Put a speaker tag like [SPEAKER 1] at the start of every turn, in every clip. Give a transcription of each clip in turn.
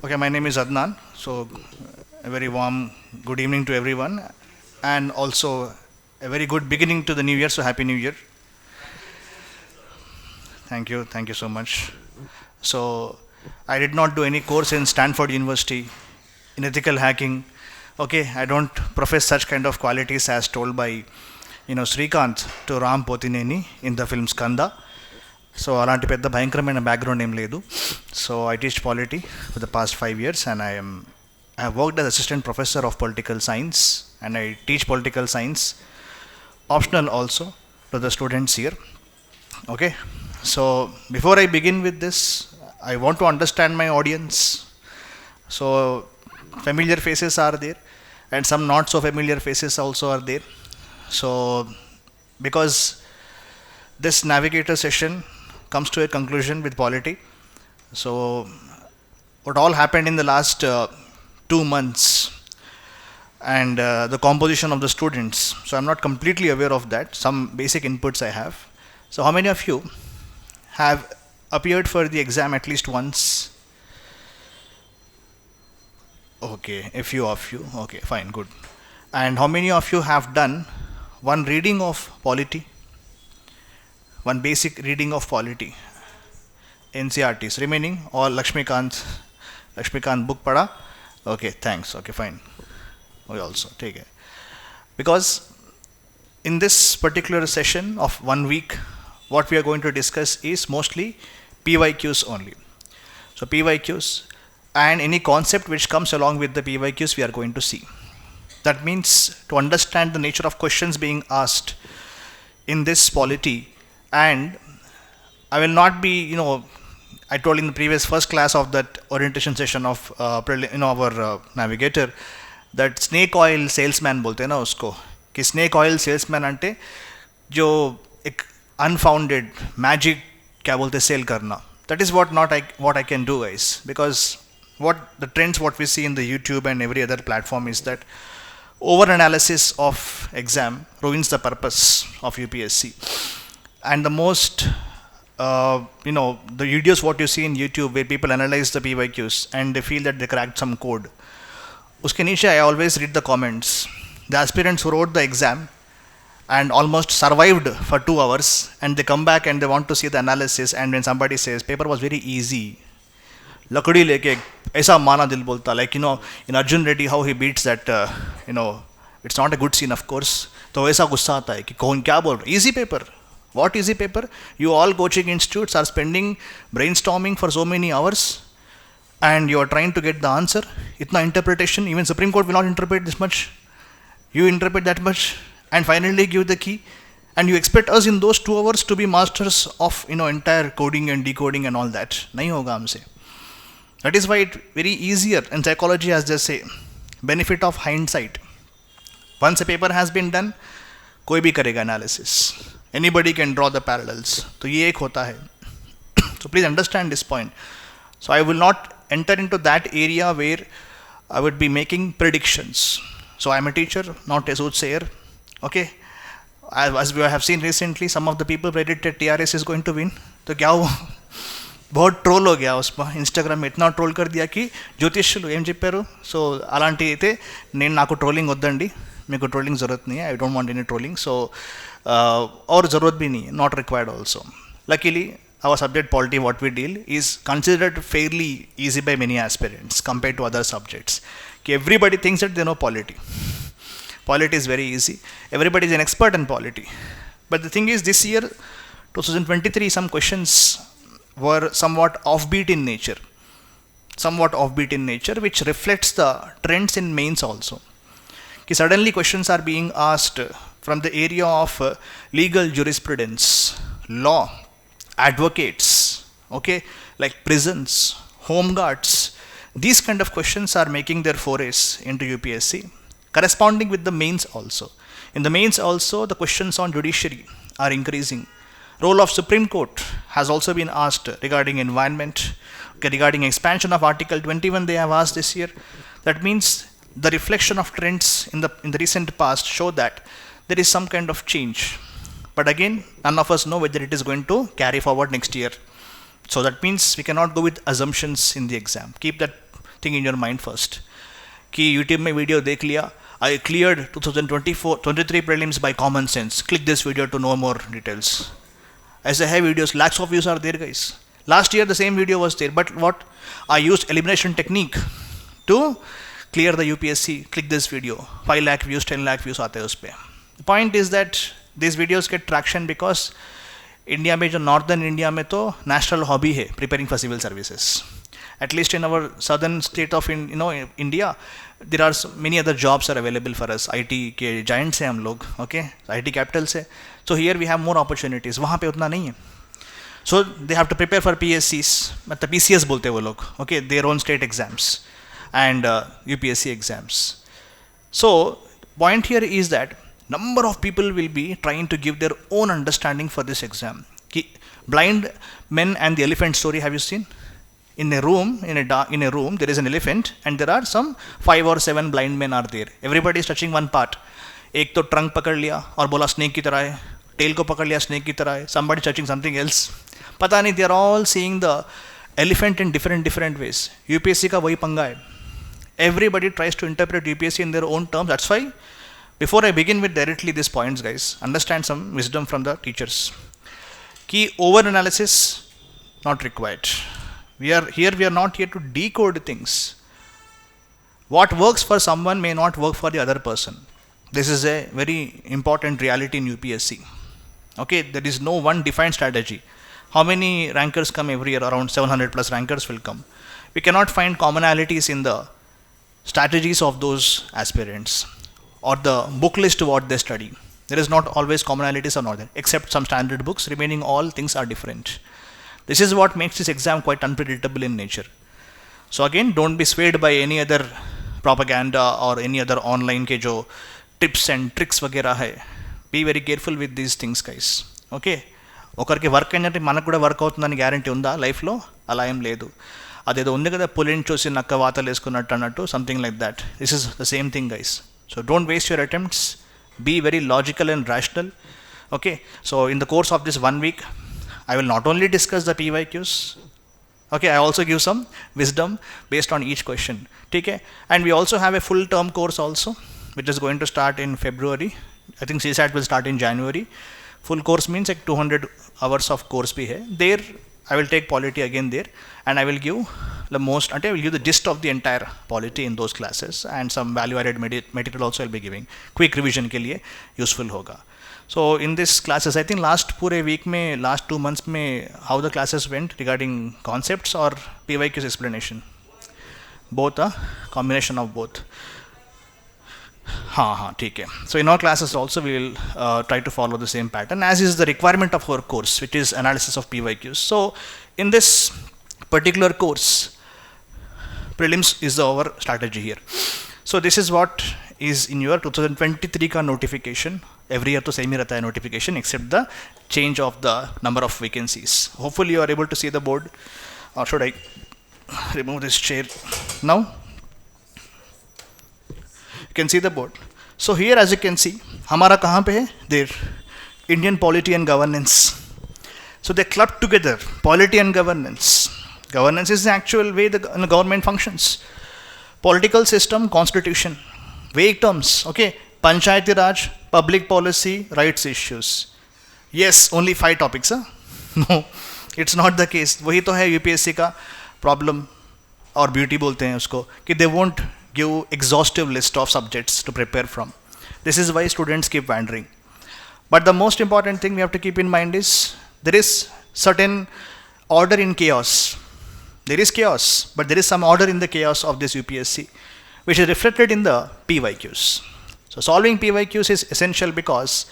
[SPEAKER 1] Okay, my name is Adnan. So, a very warm good evening to everyone, and also a very good beginning to the new year. So, Happy New Year. Thank you so much. So, I did not do any course in Stanford University in ethical hacking. Okay, I don't profess such kind of qualities as told by Srikanth to Ram Potineni in the film Skanda. So అలాంటి పెద్ద భయంకరమైన background ఏం లేదు. So I teach polity for the past 5 years, and I have worked as assistant professor of political science, and I teach political science optional also to the students here. Okay, so before I begin with this, I want to understand my audience. So familiar faces are there, and some not so familiar faces also are there. So because this navigator session comes to a conclusion with polity. So what all happened in the last 2 months, and the composition of the students. So I'm not completely aware of that. Some basic inputs I have. So how many of you have appeared for the exam at least once? Okay, a few of you. Okay, fine, good. And how many of you have done one reading of polity? One basic reading of polity, NCRTs. Remaining all Lakshmikant book pada. Okay, thanks. Okay, fine. We also take it, because in this particular session of 1 week, what we are going to discuss is mostly PYQs only. So PYQs and any concept which comes along with the PYQs we are going to see. That means to understand the nature of questions being asked in this polity. And I will not be, I told in the previous first class of that orientation session of our navigator, that snake oil salesman bolte na usko, कि snake oil salesman ante जो एक unfounded magic क्या बोलते sell करना. That is what I can do, guys, because what the trends what we see in the YouTube and every other platform is that over analysis of exam ruins the purpose of UPSC. And the most, the videos what you see in YouTube where people analyze the PYQs and they feel that they cracked some code. Uske niche I always read the comments. The aspirants who wrote the exam and almost survived for 2 hours, and they come back and they want to see the analysis, and when somebody says paper was very easy, lakdi leke aisa mana dil bolta, like in Arjun Reddy how he beats that, it's not a good scene of course. तो ऐसा गुस्सा आता है कि कौन क्या बोल रहा, easy paper. What easy paper? You all coaching institutes are spending brainstorming for so many hours, and you are trying to get the answer. Itna interpretation, even Supreme Court will not interpret this much. You interpret that much and finally give the key, and you expect us in those 2 hours to be masters of entire coding and decoding and all that. Nahi hoga humse. That is why it's very easier in psychology, as they say, benefit of hindsight. Once a paper has been done, कोई भी करेगा analysis. Anybody can draw the parallels. तो ये एक होता है. So please understand this point. So I will not enter into that area where I would be making predictions. So I am a teacher, not a soothsayer. Okay. As we have seen recently, some of the people predicted TRS is going to win. तो क्या हुआ? बहुत troll हो गया उसमें. Instagram में इतना troll कर दिया कि జ్యోతిష్యులు ఏం చెప్పారు. సో అలాంటి అయితే నేను నాకు ట్రోలింగ్ వద్దండి, మీకు ట్రోలింగ్ జरूरत नहीं है. I don't want any trolling. So और ज़रूरत भी नहीं है, not required also. Luckily, our subject polity what we deal is considered fairly easy by many aspirants compared to other subjects. Everybody thinks that they know polity. Polity is very easy. Everybody is an expert in polity. But the thing is, this year, 2023, some questions were somewhat offbeat in nature. Which reflects the trends in mains also. Suddenly questions are being asked from the area of legal jurisprudence, law, advocates, okay, like prisons, home guards. These kind of questions are making their forays into UPSC, corresponding with the mains also. In the mains also, the questions on judiciary are increasing. Role of Supreme Court has also been asked regarding environment, okay, regarding expansion of Article 21 they have asked this year. That means the reflection of trends in the recent past show that there is some kind of change. But again, none of us know whether it is going to carry forward next year. So that means we cannot go with assumptions in the exam. Keep that thing in your mind first. कि YouTube में video देख लिया, I cleared 2023 prelims by common sense. Click this video to know more details. ऐसे है videos, lakhs of views are there guys. Last year the same video was there, but what? I used elimination technique to clear the UPSC. Click this video. 5 lakh views, 10 lakh views आते हैं उस पे. The point is that these videos get traction because India में जो northern India में तो national hobby है preparing for civil services. At least in our southern state of India there are many other jobs are available for us. IT के giants हैं हम लोग, okay, IT capitals है. So here we have more opportunities. वहाँ पे उतना नहीं है. So they have to prepare for PSCs, मतलब PCS बोलते हैं वो लोग, okay, their own state exams and UPSC exams. So point here is that number of people will be trying to give their own understanding for this exam. Blind men and the elephant story, have you seen? In a room, in a room there is an elephant and there are some 5 or 7 blind men are there. Everybody is touching one part. एक तो trunk पकड़ लिया और बोला snake की तरह है, tell को पकड़ लिया स्नेक की तरह है, somebody touching something else. पता नहीं, they are all seeing the elephant in different ways. UPSC का वही पंगा है. Everybody tries to interpret UPSC in their own terms. That's why before I begin with directly these points, guys, understand some wisdom from the teachers. Key over analysis not required. We are not here to decode things. What works for someone may not work for the other person. This is a very important reality in UPSC. Okay, there is no one defined strategy. How many rankers come every year? Around 700 plus rankers will come. We cannot find commonalities in the strategies of those aspirants or the book list what they study. There is not always commonalities or not there, except some standard books. Remaining all things are different. This is what makes this exam quite unpredictable in nature. So again, don't be swayed by any other propaganda or any other online के जो tips and tricks वगैरह है. Be very careful with these things, guys. Okay? ఒకరికి work అయినట్టు మనకు కూడా work అవుతుందని guarantee ఉందా లైఫ్లో? అలా ఏం లేదు. అదేదో ఉంది కదా, పులిని చూసి నక్క వాతలు వేసుకున్నట్టు అన్నట్టు, something like that. This is the same thing guys. So don't waste your attempts, be very logical and rational. Okay, so in the course of this 1 week I will not only discuss the PYQs, okay, I also give some wisdom based on each question. Okay, and we also have a full term course also which is going to start in February. I think CSAT will start in January. Full course means like 200 hours of course bhi hai there. I will take polity again there, and I will give the most, I will give the gist of the entire polity in those classes, and some value added material also I will be giving. Quick revision के लिए useful होगा. So in this classes, I think last पूरे week में, last 2 months में, how the classes went regarding concepts or PYQ's explanation? Both, combination of both. हाँ ठीक है. So in our classes also we will try to follow the same pattern as is the requirement of our course, which is analysis of PYQs. So in this particular course, prelims is our strategy here. So this is what is in your 2023 का notification. Every year तो same ही रहता है notification except the change of the number of vacancies. Hopefully you are able to see the board, or should I remove this chair now? Can see the board. So here as you can see, हमारा कहाँ पे है? There, Indian polity and governance. So they club together, polity and governance. Governance is the actual way the government functions. Political system, constitution, vague terms. Okay, Panchayati Raj, public policy, rights issues. Yes, only 5 topics. No, it's not the case. वही तो है UPSC का problem और beauty बोलते हैं उसको, कि they won't give exhaustive list of subjects to prepare from. This is why students keep wandering. But the most important thing we have to keep in mind is there is certain order in chaos. There is chaos, but there is some order in the chaos of this UPSC, which is reflected in the PYQs. So solving PYQs is essential because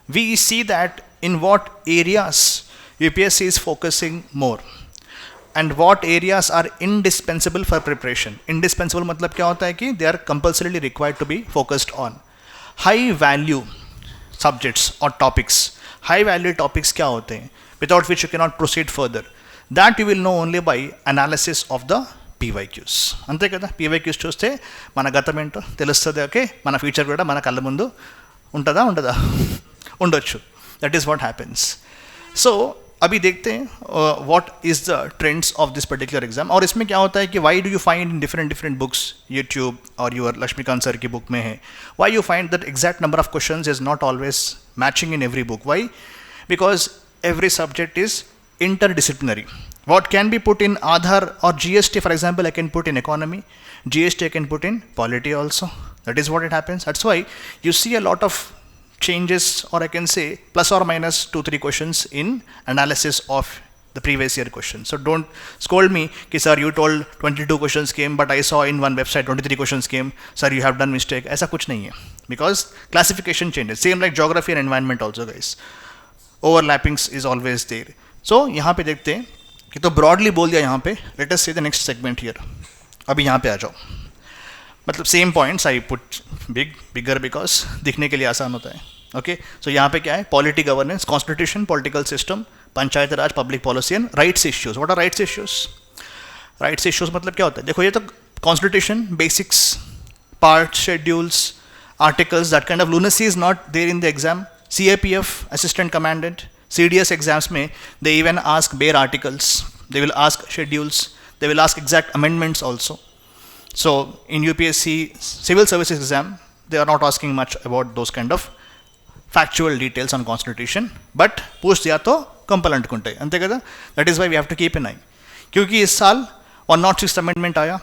[SPEAKER 1] we see that in what areas UPSC is focusing more and what areas are indispensable for preparation. Indispensable मतलब क्या होता है कि they are compulsorily required to be focused on. High value subjects or topics. High value topics क्या होते हैं without which you cannot proceed further. That you will know only by analysis of the PYQs. అంతే కదా, PYQs చూస్తే మన గతం ఏంటో తెలుస్తుంది. ఓకే, మన ఫ్యూచర్ కూడా మన కళ్ళ ముందు ఉంటుందా ఉండదా? ఉండొచ్చు. That is what happens. So अभी देखते हैं what is the trends of this particular exam. और इसमें क्या होता है कि why do you find in different different books, YouTube और यूर लक्ष्मीकांत सर की बुक में है, why you find that exact number of questions is not always matching in every book. Why? Because every subject is interdisciplinary. What can be put in Aadhar or GST, for example, I can put in economy. GST I can put in polity also. That is what it happens. That's why you see a lot of changes, or I can say plus or minus 2-3 questions in analysis of the previous year questions. So don't scold me कि sir you told 22 questions came but I saw in one website 23 questions came. Sir you have done mistake. ऐसा कुछ नहीं है. Because classification changes. Same like geography and environment also, guys. Overlappings is always there. So यहाँ पे देखते हैं कि तो broadly बोल दिया यहाँ पे. Let us see the next segment here. अभी यहाँ पे आ जाओ. मतलब same points I put bigger because दिखने के लिए आसान होता है. Okay, so यहाँ पे क्या है? Polity, governance, constitution, political system, panchayat Raj, public policy and rights issues. What are rights issues? Rights issues मतलब क्या होता है? देखो ये तो constitution, basics, parts, schedules, articles, that kind of lunacy is not there in the exam. CAPF, assistant commandant, CDS exams में they even ask bare articles, they will ask schedules, they will ask exact amendments also. So in UPSC civil services exam they are not asking much about those kind of factual details on constitution, but पूछ दिया तो compellent kunte अंते कहता. That is why we have to keep an eye, क्योंकि इस साल 106th amendment आया.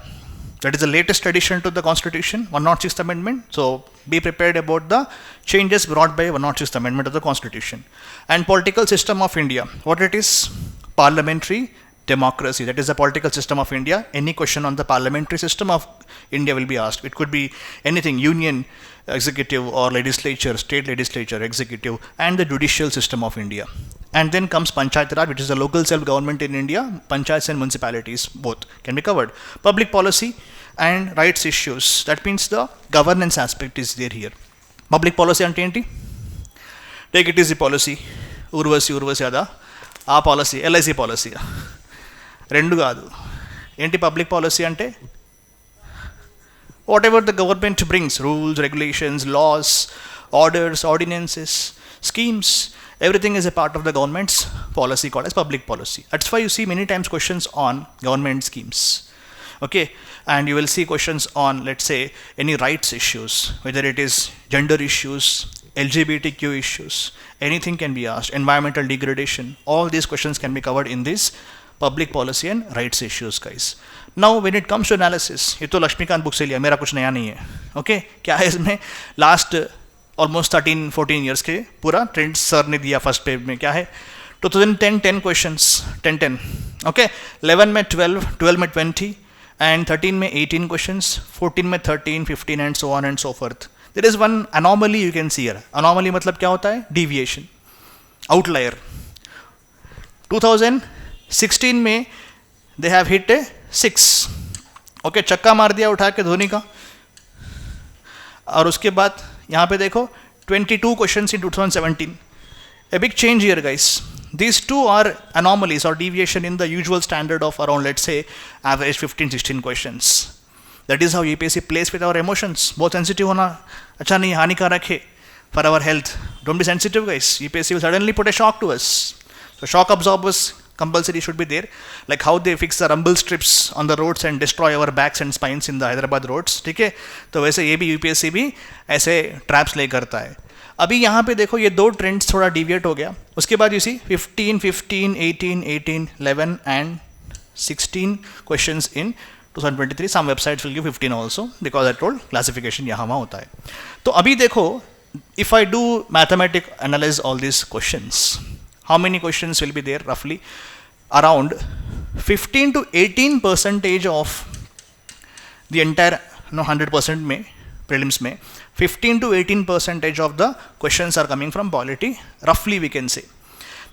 [SPEAKER 1] That is the latest addition to the constitution, 106th amendment. So be prepared about the changes brought by 106th amendment of the constitution. And political system of India, what it is? Parliamentary democracy. That is the political system of India. Any question on the parliamentary system of India will be asked. It could be anything, union, executive or legislature, state legislature, executive, and the judicial system of India. And then comes Panchayat Raj, which is the local self-government in India. Panchayats and municipalities, both can be covered. Public policy and rights issues. That means the governance aspect is there here. Public policy ante enti? Take it easy policy. Urvasi ada. ఆ policy LIC policy రెండు కాదు. ఏంటి public policy అంటే? Whatever the government brings, rules, regulations, laws, orders, ordinances, schemes, everything is a part of the government's policy called as public policy. That's why you see many times questions on government schemes. Okay, and you will see questions on, let's say, any rights issues, whether it is gender issues, LGBTQ issues, anything can be asked, environmental degradation, all these questions can be covered in this public policy and rights issues, guys. Now when it comes to analysis, ये तो Laxmikant book से लिया, मेरा कुछ नया नहीं है. Okay, क्या है इसमें? लास्ट ऑलमोस्ट 13-14 ईयर्स के पूरा ट्रेंड सर ने दिया फर्स्ट पेज में. क्या है? 2010 10 क्वेश्चंस, 10 ओके, 11 में 12 में 20 एंड 13 में 18 क्वेश्चंस, 14 में 13, 15 and so on and so forth. There is one anomaly you can see here. Anomaly मतलब क्या होता है? Deviation, outlier. 2016 में they have hit a 6. Okay, चक्का मार दिया उठा के धोनी का. और उसके बाद यहाँ पे देखो 22 questions in 2017. A big change here, guys. These two are anomalies or deviation in the usual standard of around, let's say, average 15-16 questions. That is how UPSC plays with our emotions. बहुत sensitive होना अच्छा नहीं, हानिकारक है for our health. Don't be sensitive, guys. UPSC will suddenly put a shock to us. So shock absorbers compulsory should be there, like how they fix the rumble strips on the roads and destroy our backs and spines in the Hyderabad roads. ठीक है, तो वैसे ये भी UPSC भी ऐसे traps ले करता है. अभी यहाँ पे देखो ये दो ट्रेंड्स थोड़ा डिविएट हो गया. उसके बाद you see 15, 15, 18, 18, 11 and 16 questions in 2023. Some websites will give 15 also because I told classification यहाँ वहाँ होता है. तो अभी देखो, if I do mathematics analyze all these questions, how many questions will be there? Roughly around 15 to 18% of the entire 100% में prelims में 15 to 18% of the questions are coming from polity, roughly we can say.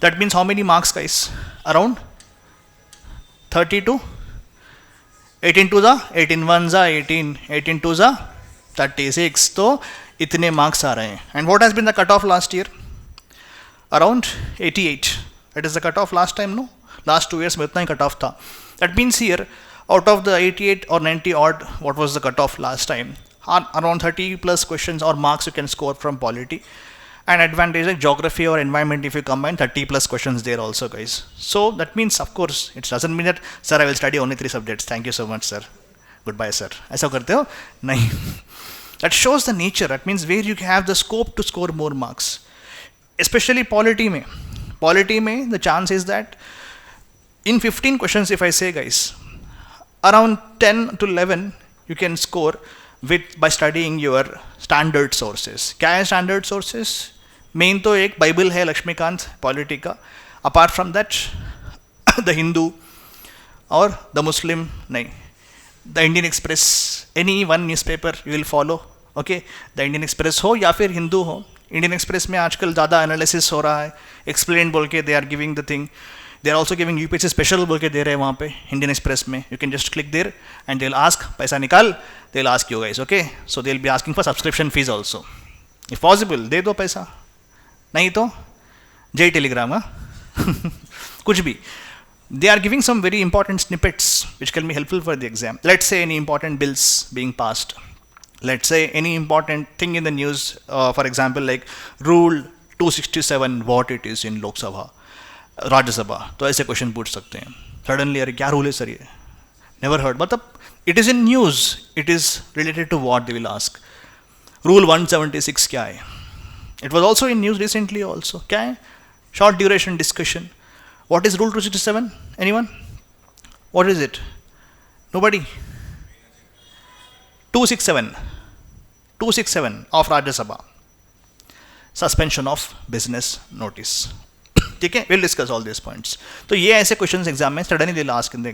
[SPEAKER 1] That means how many marks, guys? Around 30 to 18 to the 18 ones are 18, 18 twos are 36. तो इतने marks आ रहे हैं. And what has been the cutoff last year? Around 88. That is the cutoff last time, no? Last 2 years में उतना ही cutoff था. That means here, out of the 88 or 90 odd, what was the cutoff last time? Around 30 plus questions or marks you can score from polity. And advantage like geography or environment, if you combine 30 plus questions there also, guys. So that means, of course, it doesn't mean that, sir, I will study only 3 subjects. Thank you so much, sir. Goodbye, sir. ऐसा करते हो? नहीं. That shows the nature. That means where you have the scope to score more marks. Especially polity में. Polity में, the chance is that in 15 questions, if I say, guys, around 10 to 11 you can score by studying your standard sources. क्या है standard sources? Main तो एक Bible है Laxmikant polity का. Apart from that, the Hindu or the Muslim, नहीं. The Indian Express, any one newspaper you will follow. Okay, the Indian Express हो या फिर हिंदू हो. Indian Express में आजकल ज़्यादा analysis हो रहा है. Explained बोल के they are giving the thing. They are also giving UPSC special बोल के दे रहे हैं वहाँ पे Indian Express में. You can just click there and they'll ask पैसा निकाल. They'll ask you guys, okay? So they'll be asking for subscription fees also. If possible, दे दो पैसा. नहीं तो J Telegram हाँ. कुछ भी. They are giving some very important snippets which can be helpful for the exam. Let's say any important bills being passed. Let's say any important thing in the news, for example, like Rule 267, what it is in Lok Sabha, Rajya Sabha. तो ऐसे question पूछ सकते हैं. Suddenly, अरे क्या rule है sir ये? Never heard. मतलब it is in news. It is related to what they will ask. Rule 176 क्या है? It was also in news recently also. क्या है? Short duration discussion. What is Rule 267? Anyone? What is it? Nobody? 267. 267 of Rajya Sabha. Suspension of business notice. ठीक है? We'll discuss all these points. तो ये ऐसे questions exam में suddenly they'll ask in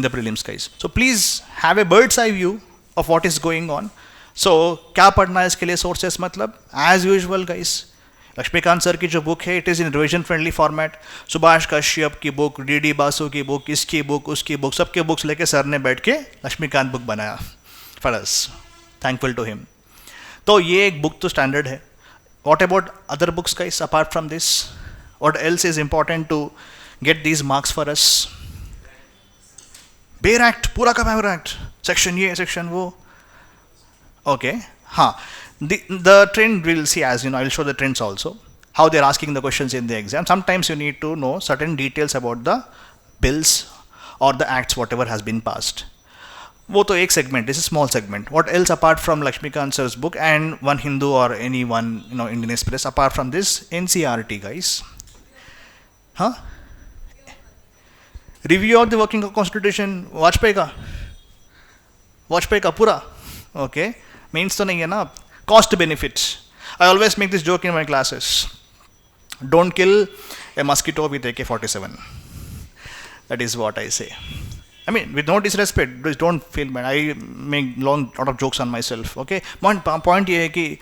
[SPEAKER 1] the prelims, guys. So please have a bird's eye view of what is going on. So क्या पढ़ना है इसके लिए sources मतलब? As usual, guys. Laxmikanth sir की जो बुक है it is in revision friendly format. Subhash Kashyap की बुक, डी बासु की बुक, इसकी बुक, उसकी बुक, सबके बुक्स लेके सर ने बैठ के लक्ष्मीकांत बुक बनाया for us. Thankful to him. तो ये एक बुक तो स्टैंडर्ड है. What about other books guys apart from this? What else is important to get these marks for us? Bare act, पूरा का बेयर एक्ट, सेक्शन ये section वो. Okay, हाँ. The trend we'll see, as you know, I will show the trends also, how they're asking the questions in the exam. Sometimes you need to know certain details about the bills or the acts, whatever has been passed. वो तो एक segment, this is a small segment. What else apart from Lakshmikant sir's book and one Hindu or any one, Indian Express, apart from this, NCRT, guys? Huh? Review of the working constitution, Vajpayee का पूरा. Okay, means तो नहीं है ना. Cost benefits. I always make this joke in my classes. Don't kill a mosquito with AK-47. That is what I say. I mean, with no disrespect, just don't feel bad. I make lot of jokes on myself. Okay. Point ये है कि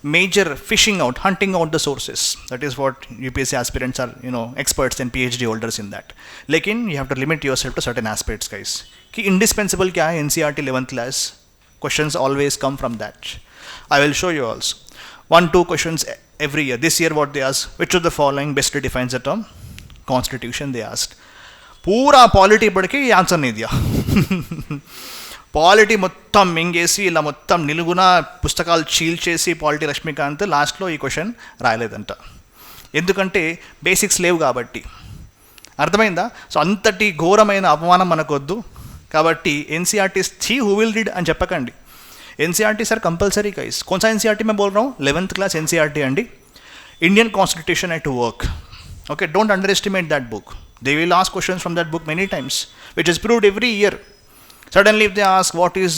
[SPEAKER 1] major fishing out, hunting out the sources. That is what UPSC aspirants are, experts and PhD holders in that. लेकिन you have to limit yourself to certain aspects, guys. कि indispensable क्या है? NCERT 11th class. Questions always come from that. I will show you also. 1-2 questions every year. This year what they asked, which of the following best defines the term constitution, they asked. पूरा polity पढ़ के ये answer नहीं दिया. Polity మొత్తం మింగేసి ఇలా మొత్తం నిలుగున పుస్తకాలు చీల్చేసి పాలిటీ లక్ష్మీకాంత్ లాస్ట్లో ఈ క్వశ్చన్ రాయలేదంట. ఎందుకంటే బేసిక్స్ లేవు కాబట్టి. అర్థమైందా? సో అంతటి ఘోరమైన అపమానం మనకొద్దు కాబట్టి एनसीईआरटी थी हु विल रीड అని చెప్పకండి. NCERT sir compulsory guys. कौन सा एनसीईआरटी मैं बोल रहा हूँ? 11th क्लास एनसीईआरटी अंडी. Indian constitution at work. Okay, don't underestimate that book. They will ask questions from that book many times, which is proved every year. Suddenly if they ask what is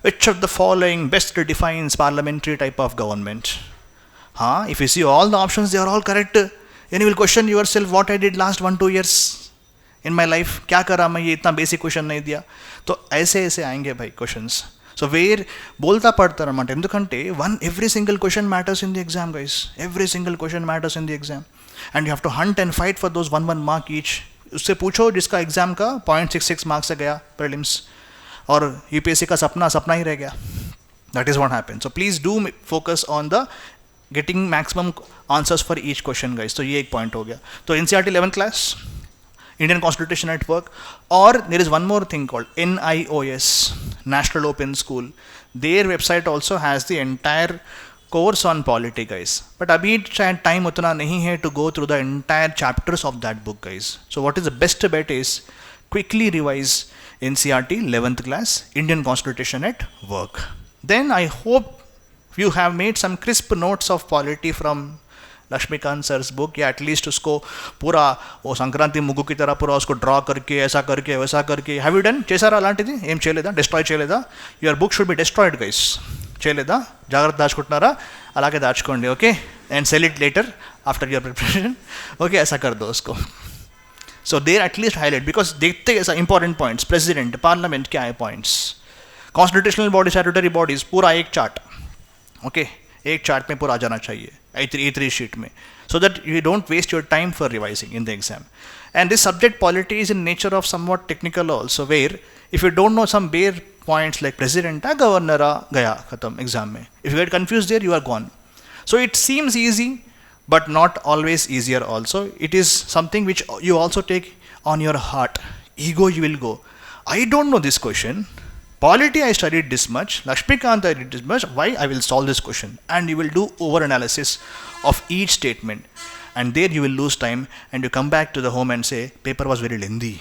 [SPEAKER 1] which of the following best defines parliamentary type of government, if you see all the options they are all correct, then you will question yourself what I did last 1-2 years in my life. क्या करा मैं, ये इतना basic question नहीं दिया. तो ऐसे ऐसे आएंगे भाई questions. So where बोलता पड़ता रहा मत ఎందుకంటే every single question matters in the exam, guys. Every single question matters in the exam. And you have to hunt and fight for those 1 mark each. उससे पूछो जिसका एग्जाम का 0.66 मार्क्स से गया प्रीलिम्स और यूपीएससी का सपना ही रह गया. That is what happens. So please do focus on the getting maximum answers for each question, guys. तो ये एक पॉइंट हो गया. तो NCERT 11th class, Indian constitution at work, और there is one more thing called NIOS, national open school. Their website also has the entire course on polity, guys. But abhi शायद time उतना नहीं है to go through the entire chapters of that book, guys. So what is the best bet is quickly revise NCERT 11th class Indian Constitution at work. Then I hope you have made some crisp notes of polity from Laxmikanth sir's book, या at least उसको पूरा वो संक्रांति मुग्गु की तरह पूरा उसको draw करके ऐसा करके वैसा करके हैव यू डन చేశారా అలాంటిది ఏం చేయలేదా డిస్ట్రాయ్ చేయలేదా your book should be destroyed guys చేయలేదా జాగ్రత్త దాచుకుంటున్నారా అలాగే దాచుకోండి okay and sell it later after your preparation okay ऐसा कर दो उसको so there at least highlight because देखते ऐसा इंपॉर्टेंट पॉइंट्स प्रेसिडेंट पार्लियामेंट क्या है points constitutional body statutory bodies पूरा एक चार्ट ओके एक चार्ट में पूरा आ जाना चाहिए A3 शीट में so that you don't waste your time for revising in the exam. And this subject polity is in nature of somewhat technical also, where if you don't know some bare points like president governor gaya khatam exam mein, if you get confused there you are gone. So it seems easy but not always easier also. It is something which you also take on your heart, ego you will go, I don't know this question, polity I studied this much, Lakshmikant I did this much, why I will solve this question, and you will do over analysis of each statement, and there you will lose time and you come back to the home and say paper was very lengthy.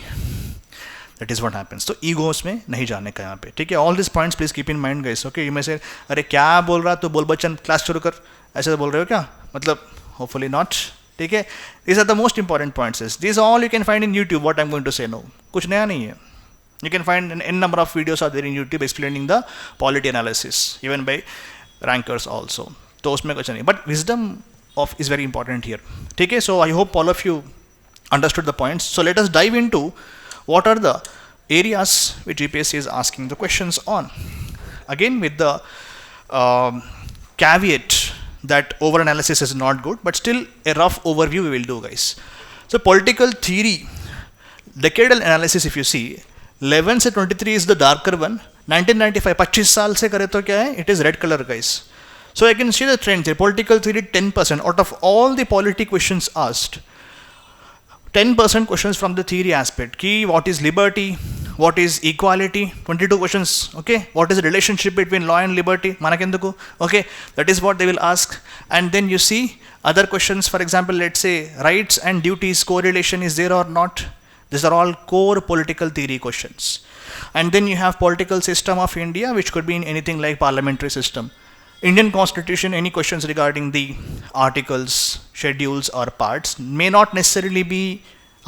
[SPEAKER 1] That is what happens. So egos में नहीं जाने का यहाँ पे, ठीक है. All these points please keep in mind guys. Okay, you may say अरे क्या बोल रहा, तो बोल बच्चन क्लास शुरू कर, ऐसे बोल रहे हो क्या, मतलब hopefully not, ठीक है. These are the most important points. These all you can find in YouTube. What I'm going to say now, कुछ नया नहीं है. You can find an n number of videos are there in YouTube explaining the polity analysis, even by rankers also. तो उसमें कुछ नहीं, but wisdom of is very important here. ठीक है. So I hope all of you understood the points. So let us dive into what are the areas which UPSC is asking the questions on. Again with the caveat that over analysis is not good, but still a rough overview we will do, guys. So political theory, decadal analysis, if you see 11 से 23 is the darker one. 1995 25 साल से करे तो क्या है, it is red color guys. So I can see the trend here. Political theory 10% out of all the polity questions asked, 10% questions from the theory aspect. Ki what is liberty, what is equality, 22 questions. Okay, what is the relationship between law and liberty, manakenduku. Okay, that is what they will ask. And then you see other questions, for example, let's say rights and duties correlation is there or not. These are all core political theory questions. And then you have political system of India, which could be in anything like parliamentary system. Indian Constitution, any questions regarding the articles, schedules or parts, may not necessarily be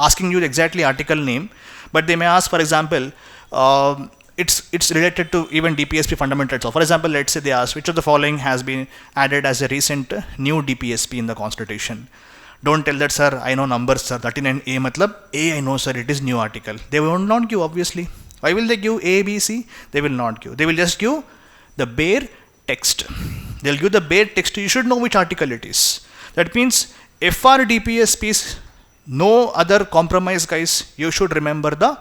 [SPEAKER 1] asking you exactly article name, but they may ask, for example, it's related to even DPSP fundamentals. So for example, let's say they ask which of the following has been added as a recent new DPSP in the Constitution. Don't tell that, sir, I know numbers, sir. 39A, matlab A, I know, sir, it is new article. They will not give, obviously. Why will they give A, B, C? They will not give. They will just give the bare text. They'll give the bare text. You should know which article it is. That means FR DPSPs, no other compromise, guys. You should remember the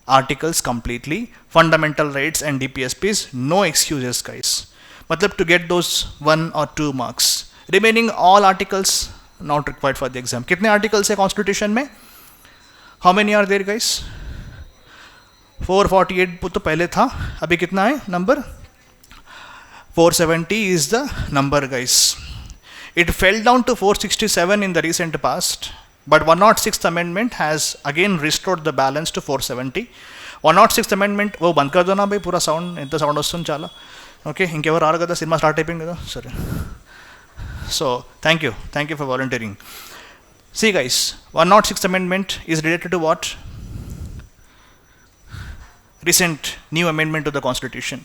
[SPEAKER 1] articles completely. Fundamental rights and DPSPs, no excuses, guys. Matlab to get those 1 or 2 marks. Remaining all articles not required for the exam. कितने articles है constitution में? How many are there, guys? 448 तो पहले था, अभी कितना है number? 470 is the number, guys. It fell down to 467 in the recent past, but 106th amendment has again restored the balance to 470. 106th amendment वो बंद कर दो ना भाई, पूरा sound इंత sound वस्तुन चाला. Okay, इंकेवर आ रहा था सिनेमा start typing కదా, sorry. So thank you for volunteering. See guys, 106th amendment is related to what? Recent new amendment to the constitution.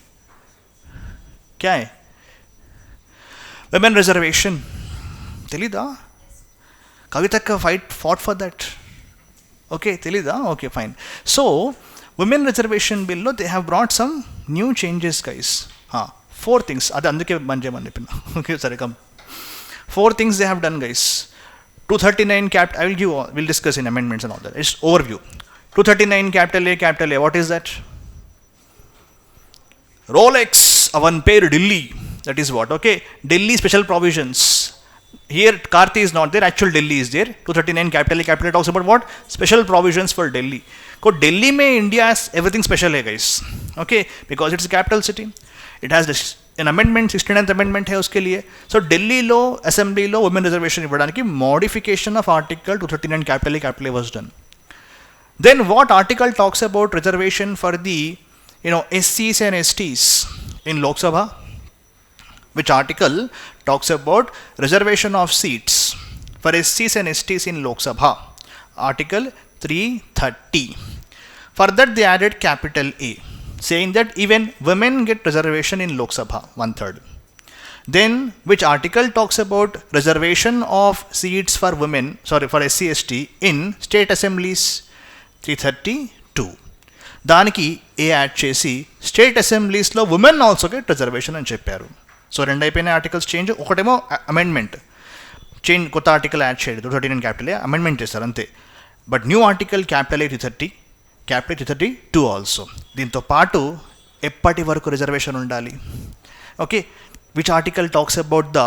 [SPEAKER 1] क्या है? Women reservation. तेलीदा? कविता का fought for that. Okay, तेलीदा? Okay, fine. So women reservation bill lo they have brought some new changes, guys. 4 things. अदे अंदर के बंजे मन निपिना. Okay, sorry, come. 4 things they have done, guys. 239 cap, I will give, we'll discuss in amendments and all that. It's overview. 239 capital A, what is that? Rolex, Avan pair Delhi. That is what? Okay, Delhi special provisions. Here Karti is not there, actual Delhi is there. 239 capital A talks about what? Special provisions for Delhi. So Delhi mein India has everything special hai, guys. Okay, because it's a capital city. It has this an amendment, 69th amendment है उसके लिए. So Delhi law, assembly law, women reservation इవ్वడానికి modification of article 239 capital A was done. Then what article talks about reservation for the SCs and STs in Lok Sabha? Which article talks about reservation of seats for SCs and STs in Lok Sabha? Article 330. For that they added capital A, saying that even women get reservation in Lok Sabha, 1/3. Then which article talks about reservation of seats for women, for SC ST in state assemblies? 332. దానికి A add చేసి state అసెంబ్లీస్లో women also get reservation అని చెప్పారు. So రెండు అయిపోయిన articles change. ఒకటేమో amendment change, కొత్త article add చేయలేదు. 239 క్యాపిటల్ ఏ అమెండ్మెంట్ చేస్తారు అంతే. But new article capital A 330, capital 332 also. దీంతో పాటు ఎప్పటి వరకు రిజర్వేషన్ ఉండాలి? Okay, which article talks about the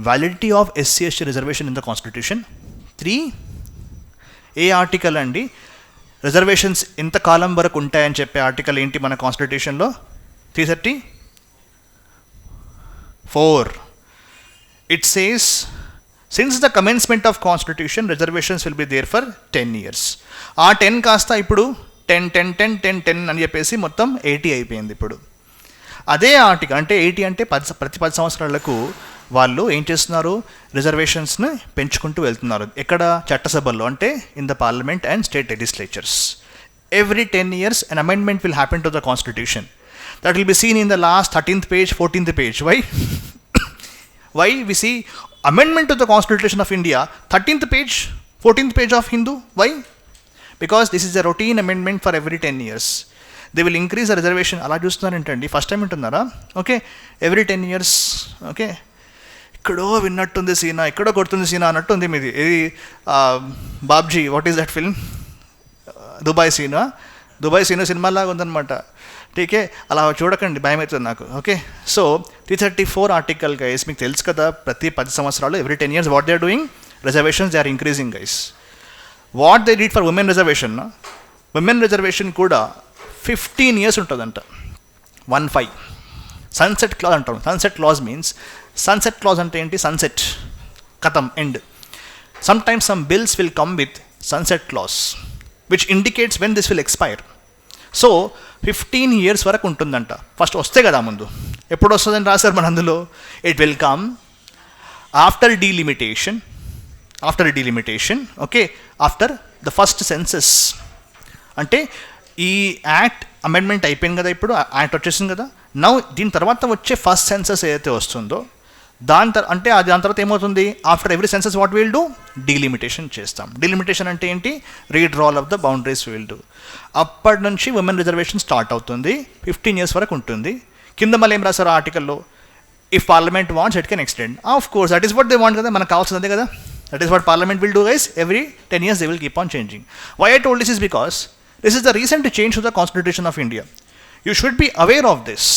[SPEAKER 1] validity of SC ST reservation in the constitution? 3. ఏ ఆర్టికల్ అండి రిజర్వేషన్స్ ఎంతకాలం వరకు ఉంటాయని చెప్పే ఆర్టికల్ ఏంటి మన కాన్స్టిట్యూషన్లో? 334. It says, since the commencement of constitution, reservations will be there for 10 years. ఆ 10 కాస్త ఇప్పుడు 10 10 10 10 10 అని చెప్పేసి మొత్తం 80 అయిపోయింది ఇప్పుడు. అదే ఆర్టికల్ అంటే 80 అంటే ప్రతి 10 సంవత్సరాలకు వాళ్ళు ఏం చేస్తున్నారు? రిజర్వేషన్స్ని పెంచుకుంటూ వెళ్తున్నారు. ఎక్కడ? చట్టసభల్లో, అంటే in the parliament and state legislatures. Every 10 years an amendment will happen to the constitution. That will be seen in the last 13th page, 14th page. Why? Why we see amendment to the constitution of India, 13th page, 14th page of Hindu? Why? Because this is a routine amendment for every 10 years. They will increase the reservation. అలా చూస్తున్నారంటండి, first time వింటున్నారా? Okay, every 10 years. Okay, ఎక్కడో విన్నట్టుంది సీనా, ఎక్కడో కొడుతుంది సీనా అన్నట్టుంది మీది. ఇది Babji, what is that film? Dubai Seenu సినిమాలాగా ఉందన్నమాట. టీకే, అలా చూడకండి, భయం అవుతుంది నాకు. ఓకే, సో 334 ఆర్టికల్ గైస్, మీకు తెలుసు కదా, ప్రతి 10 సంవత్సరాలు every 10 years what they are doing? Reservations they are increasing guys. What they did for women reservation? Women reservation కూడా 15 years ఉంటుందంట. 15. సన్సెట్ క్లాజ్ అంటాం. Sunset clause means, sunset clause అంటే ఏంటి? సన్సెట్ కథం, end. Sometimes some bills will come with sunset clause which indicates when this will expire. So 15 years వరకు ఉంటుందంట. First వస్తే కదా, ముందు ఎప్పుడు వస్తుందని రాశారు మన అందులో. It will come after delimitation, okay, after the first census. అంటే ఈ యాక్ట్ అమెండ్మెంట్ అయిపోయింది కదా, ఇప్పుడు యాక్ట్ వచ్చేసింది కదా. నౌ దీని తర్వాత వచ్చే ఫస్ట్ సెన్సస్ ఏదైతే వస్తుందో దాని తర్వాత ఏమవుతుంది? After every census what will do? Delimitation చేస్తాం. డీలిమిటేషన్ అంటే ఏంటి? Redrawal of the boundaries will do. అప్పటి నుంచి ఉమెన్ రిజర్వేషన్ స్టార్ట్ అవుతుంది. 15 years వరకు ఉంటుంది. కింద మళ్ళీ ఏం రాశారు ఆర్టికల్లో? If parliament wants it can extend. Of course that is what they want కదా, మనకు కావాల్సింది అదే కదా. That is what parliament will do guys. Every 10 years they will keep on changing. Why I told this is because this is the recent change to the constitution of India. You should be aware of this.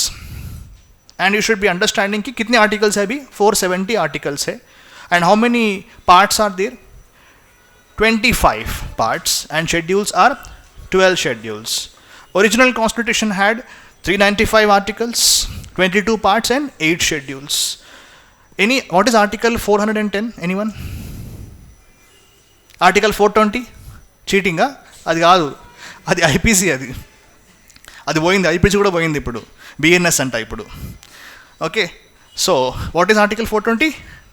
[SPEAKER 1] And you should be understanding कि कितने articles है अभी? 470 articles है. And how many parts are there? 25 parts. And schedules are 12 schedules. Original constitution had 395 articles, 22 parts and 8 schedules. What is article 410? Anyone? Article 420? Cheating? అది కాదు, అది IPC. అది పోయింది, IPC కూడా పోయింది ఇప్పుడు. BNS అంట ఇప్పుడు. Okay, so what is article 420?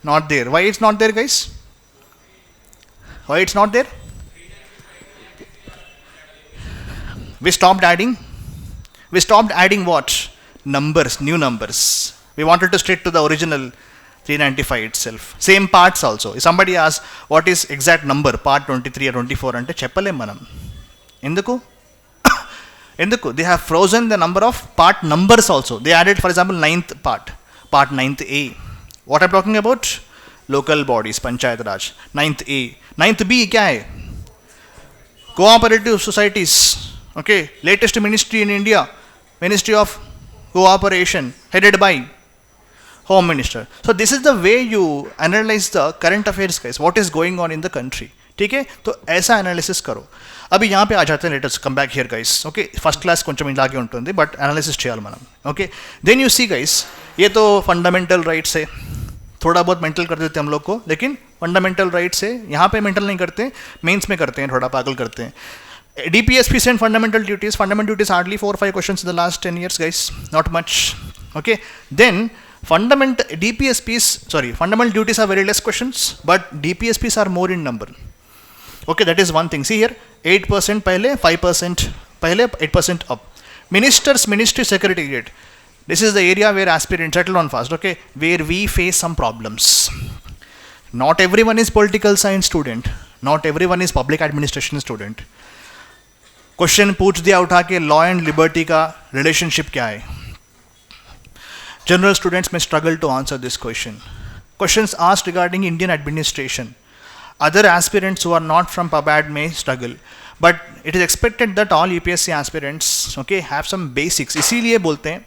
[SPEAKER 1] Not there. Why it's not there guys? Why it's not there? We stopped adding what? Numbers, new numbers. We wanted to stick to the original 395 itself. Same parts also. If somebody asks what is exact number, part 23 or 24 అంటే చెప్పలేం మనం. ఎందుకు? They have frozen the number of part numbers also. They added, for example, 9th part 9th A. What I'm talking about? Local bodies, Panchayat Raj. 9th A. 9th B क्या है? Cooperative societies. Okay, latest ministry in India, Ministry of Cooperation, headed by Home Minister. So this is the way you analyze the current affairs, guys. What is going on in the country? ठीक है, तो ऐसा analysis करो. अभी यहाँ पे आ जाते हैं, let us come back here guys. Okay, first class కొంచెం ఇలాగే ఉంటుంది, బట్ అనాలిసిస్ చేయాలి మనం. Okay, then you see guys, ये तो फंडामेंटल राइट्स है, थोड़ा बहुत मेंटल कर देते हैं हम लोग को, लेकिन फंडामेंटल राइट्स है. यहाँ पे मेंटल नहीं करते, मेंस में करते हैं, थोड़ा पागल करते हैं. DPSP and fundamental duties hardly 4 or 5 questions in the last 10 years guys, not much. Okay, then fundamental duties are very less questions, but DPSPs are more in number. Okay, that is one thing. See here, 8% pehle, 5% pehle, 8% up. Ministry secretariat, this is the area where aspirants settle on fast. Okay, where we face some problems. Not everyone is political science student, not everyone is public administration student. Question पूछ दिया उठा के, law and liberty का relationship क्या है. General students में struggle to answer this question. Questions asked regarding Indian administration, other aspirants who are not from PubAd में struggle, but it is expected that all UPSC aspirants okay have some basics. इसीलिए बोलते हैं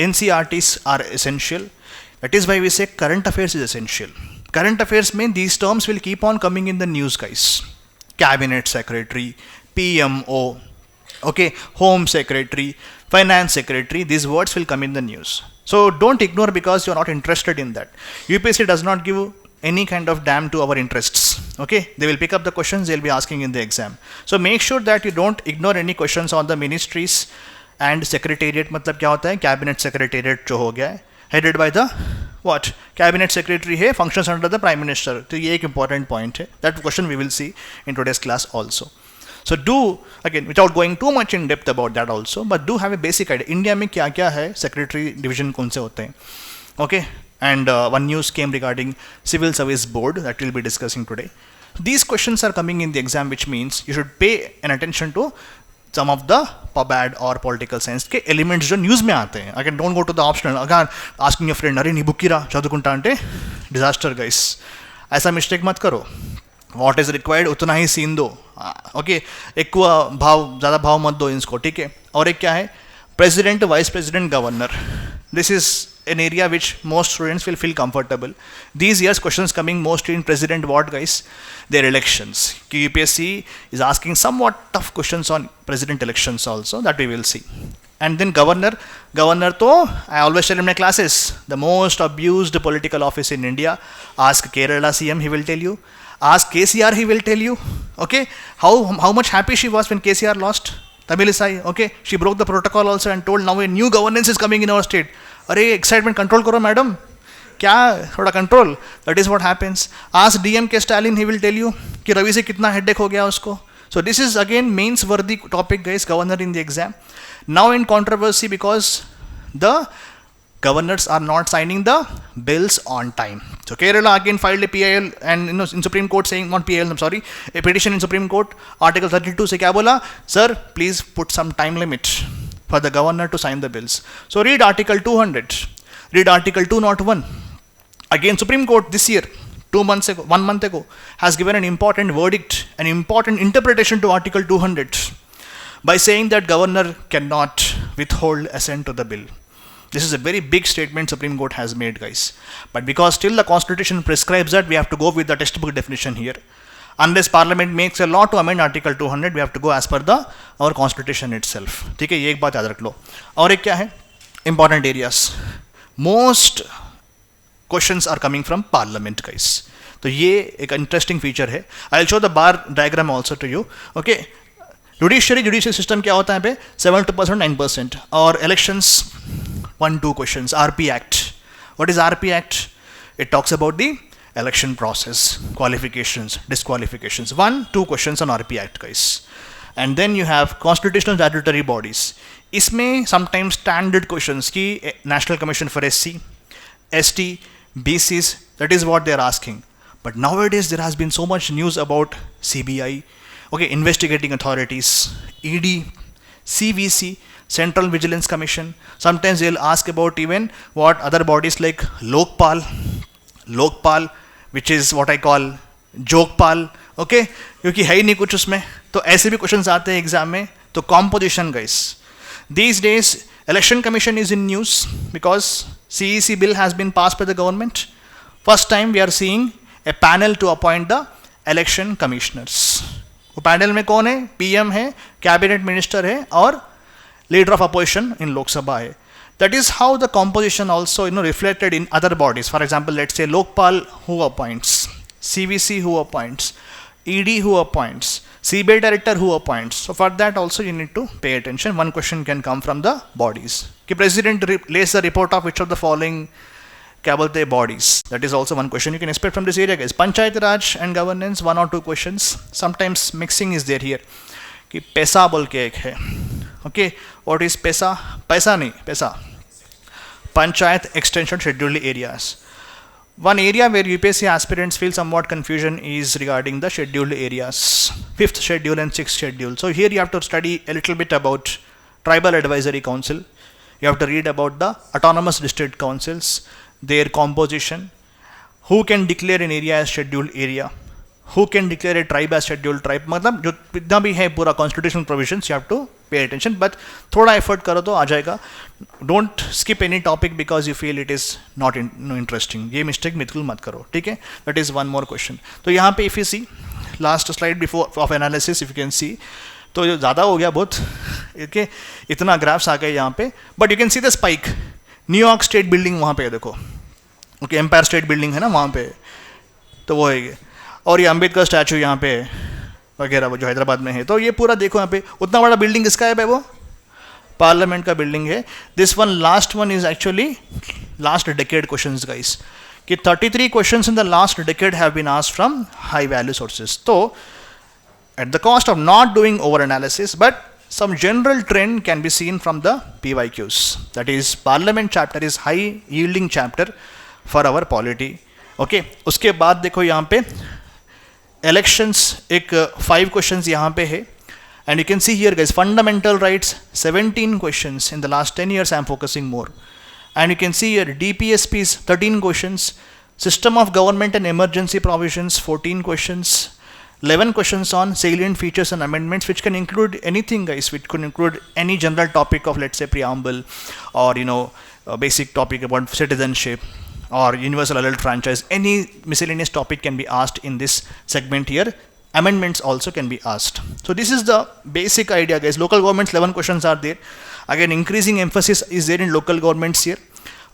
[SPEAKER 1] NCERTs are essential. That is why we say current affairs is essential. Current affairs में these terms will keep on coming in the news guys. Cabinet secretary, PMO, okay, Home Secretary, Finance Secretary, these words will come in the news. So don't ignore because you are not interested in that. UPSC does not give any kind of damn to our interests. Okay, they will pick up the questions they will be asking in the exam. So make sure that you don't ignore any questions on the ministries and secretariat. मतलब क्या होता है, cabinet secretariat जो हो गया है, headed by the what? Cabinet secretary है, functions under the prime minister. तो ये एक important point है. That question we will see in today's class also. So do, again, without going too much in depth about that also, but do have a basic idea. India में क्या क्या है, secretary division कौन से होते हैं. Okay, and one news came regarding Civil Service Board that we'll be discussing today. These questions are coming in the exam, which means you should pay an attention to some of the PubAd or political science के elements जो news में आते हैं. Again, don't go to the optional. Again, asking your friend, अरे नी बुक्कीरा चौदुकुंटा अंटे, disaster guys. ऐसा mistake मत करो. What is required उतना ही सीन दो. ओके, ఎక్కువ ज़्यादा भाव मत दो इसको, ठीक है. और एक क्या है, president, vice president, governor. This is an area which most students will feel comfortable. These years questions coming mostly in president what guys, their elections. UPSC is asking somewhat tough questions on president elections also, that we will see. And then governor to I always tell in my classes, the most abused political office in India. Ask Kerala CM, he will tell you. Ask KCR, he will tell you. Okay, how much happy she was when KCR lost Tamilisai. Okay, she broke the protocol also and told now a new governance is coming in our state. अरे excitement control करो madam, क्या थोड़ा control. That is what happens. Ask DM K Stalin, he will tell you कि रवि से कितना headache हो गया उसको. So this is again mains worthy topic guys, governor in the exam. Now in controversy because the governors are not signing the bills on time. So Kerala again filed a PIL and in Supreme Court saying, not PIL, I'm sorry, a petition in Supreme Court, Article 32 से क्या बोला, sir please put some time limit for the governor to sign the bills. So read Article 200, read Article 201. Again Supreme Court this year, 1 month ago, has given an important verdict, an important interpretation to Article 200 by saying that governor cannot withhold assent to the bill. This is a very big statement Supreme Court has made guys, but because still the constitution prescribes that, we have to go with the textbook definition here. Unless parliament makes a law to amend Article 200, we have to go as per our constitution itself. ठीक है, ये एक बात याद रख लो. और एक क्या है, important areas, most questions are coming from parliament guys. तो ये एक interesting feature है. I'll show the bar diagram also to you. Okay, judiciary system क्या होता है पे, 72%, 9%. और elections 1-2 questions. RP Act. What is RP Act? It talks about the election process, qualifications, disqualifications. 1-2 questions on RP Act guys. And then you have constitutional statutory bodies. इसमें sometimes standard questions की National Commission for SC, ST, BCs, that is what they are asking. But nowadays there has been so much news about CBI, okay, investigating authorities, ED, CVC, Central Vigilance Commission. Sometimes they'll ask about even what other bodies like Lokpal, which is what I call Jokpal. Okay, क्योंकि है ही नहीं कुछ उसमें, तो ऐसे भी questions आते हैं एग्जाम में. तो composition guys, these days election commission is in news because CEC bill has been passed by the government. First time we are seeing a panel to appoint the election commissioners. Panel में कौन है? PM है, cabinet minister है और leader of opposition in Lok Sabha है। That is how the composition also reflected in other bodies. For example, let's say Lokpal who appoints, CVC who appoints, ED who appoints, CBI director who appoints. So for that also you need to pay attention. One question can come from the bodies. The president lays the report of which of the following bodies. That is also one question you can expect from this area, guys. Panchayat Raj and governance, 1 or 2 questions. Sometimes mixing is there here. कि पैसा बोल के एक है, okay, what is पैसा? पैसा नहीं, पैसा panchayat extension scheduled areas. One area where UPSC aspirants feel somewhat confusion is regarding the scheduled areas, 5th schedule and 6th schedule. So here you have to study a little bit about Tribal Advisory Council. You have to read about the autonomous district councils, their composition, who can declare an area as scheduled area, who can declare a tribe as scheduled tribe. मतलब जो जितना भी है पूरा constitutional provisions you have to pay attention, but थोड़ा effort करो तो आ जाएगा. Don't skip any topic because you feel it is not interesting. ये mistake बिल्कुल मत करो, ठीक है? That is one more question. तो यहाँ पे if you see last slide before of analysis, if you can see, तो जो ज़्यादा हो गया बहुत, okay? इतना graphs आ गए यहाँ पे, but you can see the spike. New York state building वहाँ पे देखो, ओके, एम्पायर स्टेट बिल्डिंग है ना वहाँ पे, तो वो है, और ये अम्बेडकर स्टैचू यहाँ पे वगैरह वो जो हैदराबाद में है, तो ये पूरा देखो यहाँ पे उतना बड़ा बिल्डिंग किसका है भाई? वो पार्लियामेंट का बिल्डिंग है. This one last one is actually last decade questions guys, कि 33 questions in the last decade have been asked from high value sources. तो at the cost of not doing over analysis, but some general trend can be seen from the PYQs. That is, Parliament chapter is high yielding chapter for our polity. Okay, उसके बाद देखो यहाँ पे elections एक 5 questions यहाँ पे है, and you can see here guys, fundamental rights 17 questions in the last 10 years I am focusing more, and you can see here DPSPs 13 questions, system of government and emergency provisions 14 questions, 11 questions on salient features and amendments, which can include anything guys, which could include any general topic of, let's say, preamble, or a basic topic about citizenship or universal adult franchise. Any miscellaneous topic can be asked in this segment here. Amendments also can be asked. So this is the basic idea guys. Local governments 11 questions are there. Again, increasing emphasis is there in local governments here.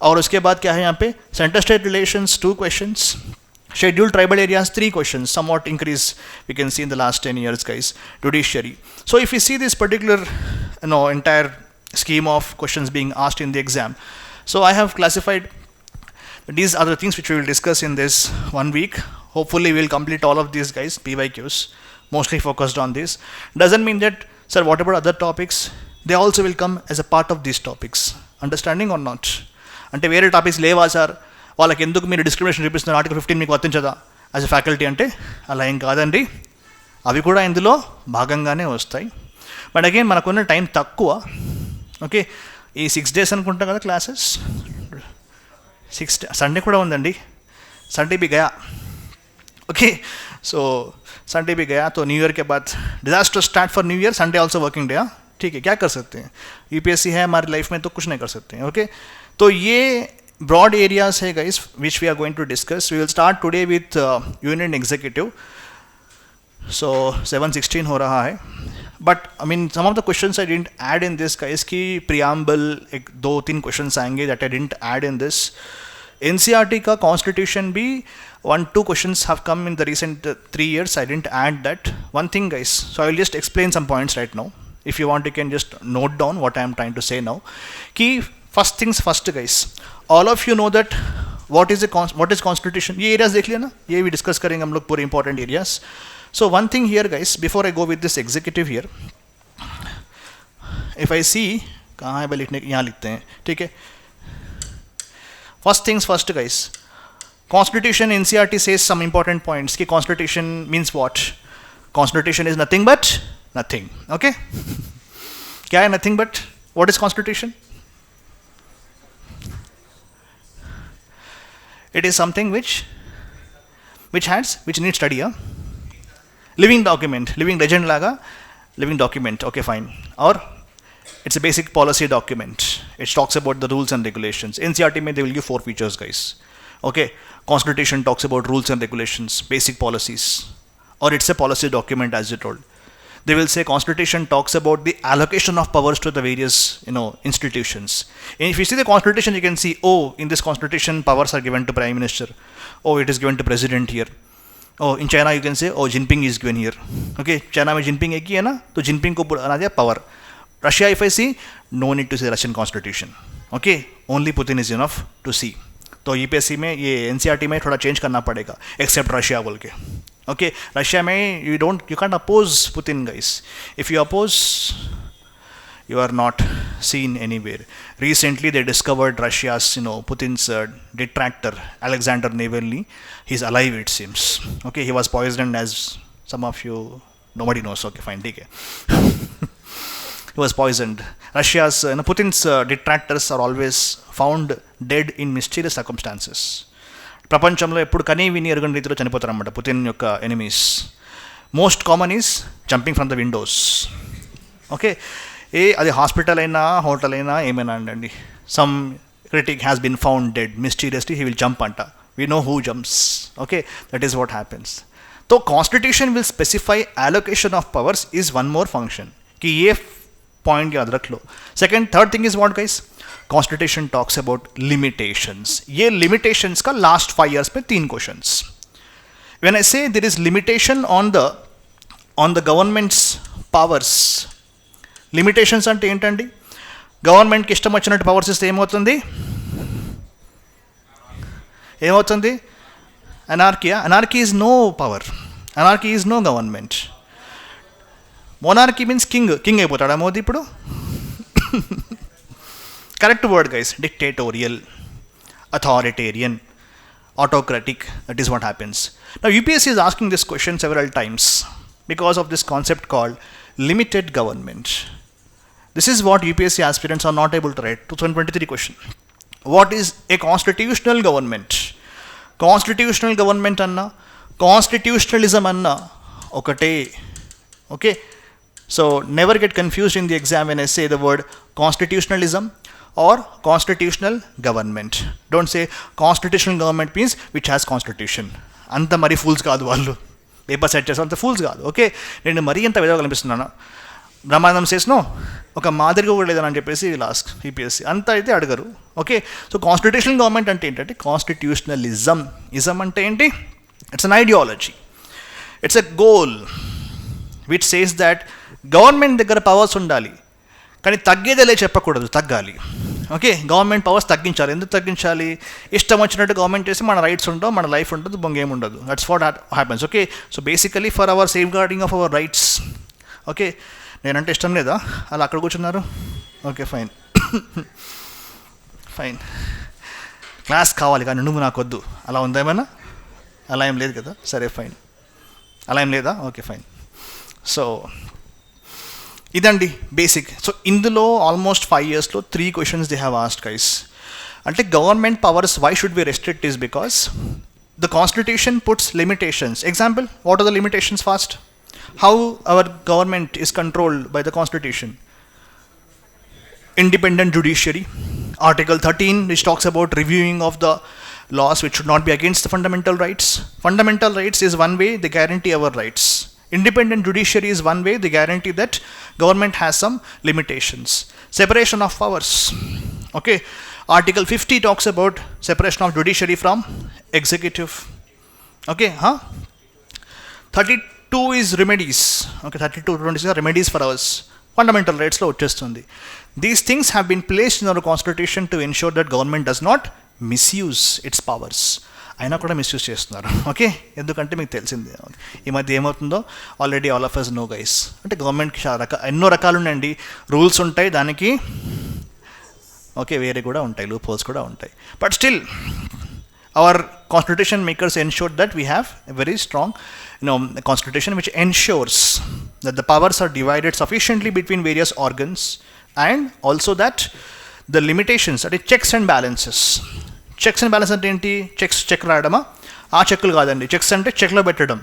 [SPEAKER 1] और उसके बाद क्या है यहाँ पे? Center state relations 2 questions. Scheduled tribal areas 3 questions, somewhat increase we can see in the last 10 years guys. Judiciary. So if you see this particular entire scheme of questions being asked in the exam, so I have classified these are the things which we will discuss in this 1 week. Hopefully we will complete all of these guys, PYQs, mostly focused on this. Doesn't mean that, sir, what about other topics? They also will come as a part of these topics. Understanding or not? అంటే వేరే topics లేవా sir, వాళ్ళకి ఎందుకు మీరు discrimination చూపిస్తున్నారు, article 15 మీకు వర్తించదా as a faculty అంటే? అలా ఏం కాదండి, అవి కూడా ఇందులో భాగంగానే వస్తాయి. బట్ అగైన్ మనకున్న టైం తక్కువ. ఓకే, ఈ 6 days అనుకుంటాం కదా క్లాసెస్, 6 సండే కూడా ఉందండి, సండే भी गया. ओके, सो संडे भी गया, तो न्यू ईयर के बाद disaster start for new year, Sunday also working day. ठीक है, क्या कर सकते हैं, यूपीएससी है हमारी लाइफ में तो कुछ नहीं कर सकते हैं. ओके, तो ये broad areas है guys which we are going to discuss. We will start today with union executive. So 716 हो रहा है, but I mean some of the questions I didn't add in this guys, की preamble एक 2-3 questions आएंगे that I didn't add in this. NCERT का constitution भी 1-2 questions have come in the recent 3 years. I didn't add that. One thing guys, so I will just explain some points right now. If you want you can just note down what I am trying to say now. की first things first guys, all of you know that what is constitution. ये areas देख लिया ना, ये भी discuss करेंगे हम लोग पूरे important areas. So one thing here guys, before I go with this executive here, if I see कहाँ है भाई लिखने, यहाँ लिखते हैं, ठीक है. First things first guys, constitution NCERT says some important points. कि constitution means what? Constitution is nothing but nothing. Okay, क्या है nothing but? What is constitution? It is something which needs study. Living document, living legend laga, living document. Okay, fine. Or it's a basic policy document. It talks about the rules and regulations. NCERT mein they will give 4 features guys. Okay, constitution talks about rules and regulations, basic policies. or it's a policy document, as you told. They will say constitution talks about the allocation of powers to the various institutions. And if you see the constitution, you can see, oh, in this constitution powers are given to prime minister, oh, it is given to president here. Oh, in China you can say, oh, Jinping is given here. Okay, China mein Jinping ek hi hai na, to Jinping ko ana diya power. Russia, if I see, no need to see Russian constitution. Okay, only Putin is enough to see. तो UPSC में ये NCERT में थोड़ा change करना पड़ेगा, accept Russia बोल के. Okay, Russia में you can't oppose Putin, guys. If you oppose, you are not seen anywhere. Recently they discovered Russia's Putin's detractor Alexander Navalny. He's alive, it seems. Okay, he was poisoned, as some of you, nobody knows. Okay, fine, take it. He was poisoned. Russia's Putin's detractors are always found dead in mysterious circumstances. ప్రపంచంలో ఎప్పుడు కనీ విని ఎరుగని రీతిలో చనిపోతారన్నమాట Putin యొక్క enemies. Most common is jumping from the windows. Okay, అది hospital అయినా హోటల్ అయినా ఏమైనా అండి, some critic has been found dead mysteriously, he will jump అంట. We know who jumps. Okay, that is what happens. So constitution will specify allocation of powers is one more function कि ये point याद रख लो. Second, third thing is what guys, constitution talks about limitations. ये limitations का last 5 years में 3 questions. When I say there is limitation on the governments powers. Limitations అంటే ఏంటండి? గవర్నమెంట్కి ఇష్టం వచ్చినట్టు పవర్స్ ఇస్తే ఏమవుతుంది? అనార్కీయా? Anarchy is no power, anarchy is no government. Monarchy means king అయిపోతాడా మోదీ ఇప్పుడు? Correct word guys, dictatorial, authoritarian, autocratic. That is what happens. Now UPSC is asking this question several times because of this concept called limited government. This is what UPSC aspirants are not able to write. 2023 question. What is a constitutional government? Constitutional government anna, constitutionalism anna okate. Okay, so never get confused in the exam when I say the word constitutionalism or constitutional government. Don't say constitutional government means which has constitution. Anta mari fools kaadu vallu. Paper set chesa anta fools kaadu. Okay, nenu mari anta vedha kanipistunnana. Ramanam says no. Oka madiriga kuda ledani cheppesi will ask UPSC. Anta aithe adagaru. Okay, so constitutional government ante entante constitutionalism. Ism ante enti? It's an ideology. It's a goal which says that government దగ్గర powers ఉండాలి, కానీ తగ్గేదేలే చెప్పకూడదు, తగ్గాలి. Okay, government powers తగ్గించాలి. ఎందుకు తగ్గించాలి? ఇష్టం వచ్చినట్టు గవర్నమెంట్ చేసి మన రైట్స్ ఉండవు, మన లైఫ్ ఉంటుంది, బొంగేం ఉండదు. That's what happens. Okay, so basically for hour safe guarding of our rights. Okay, నేనంటే ఇష్టం లేదా? అలా అక్కడ కూర్చున్నారు. ఓకే, ఫైన్ ఫైన్, క్లాస్ కావాలి కానీ నువ్వు నాకు వద్దు, అలా ఉందా ఏమైనా? అలా ఏం లేదు కదా? సరే ఫైన్, అలా ఏం లేదా? Okay fine. సో ఇదండి బేసిక్. సో ఇందులో ఆల్మోస్ట్ 5 yearsలో 3 questions they have asked guys. అంటే government powers why should be restrict is because the constitution puts limitations. Example, what are the limitations fast? How our government is controlled by the constitution? Independent judiciary. Article 13, which talks about reviewing of the laws which should not be against the fundamental rights. Fundamental rights is one way they guarantee our rights. Independent judiciary is one way they guarantee that government has some limitations. Separation of powers. Okay, Article 50 talks about separation of judiciary from executive. Okay, 32 is remedies. Okay, 32 are remedies for us. Fundamental rights lo vachchestundi. These things have been placed in our constitution to ensure that government does not misuse its powers. అయినా కూడా misuse చేస్తున్నారు. Okay, ఎందుకంటే మీకు తెలిసిందే ఈ మధ్య ఏమవుతుందో already all of us know guys. అంటే గవర్నమెంట్కి ఎన్నో రకాలు ఉన్నాయండి, రూల్స్ ఉంటాయి దానికి. ఓకే, వేరే కూడా ఉంటాయి, లూప్ హోల్స్ కూడా ఉంటాయి. But still our constitution makers ensure that we have a very strong constitution which ensures that the powers are divided sufficiently between various organs, and also that the limitations, that is checks and balances. Checks and balances అంటే ఏంటి? Check రాయడమా? ఆ చెక్కులు కాదండి. Checks అంటే చెక్లో పెట్టడం.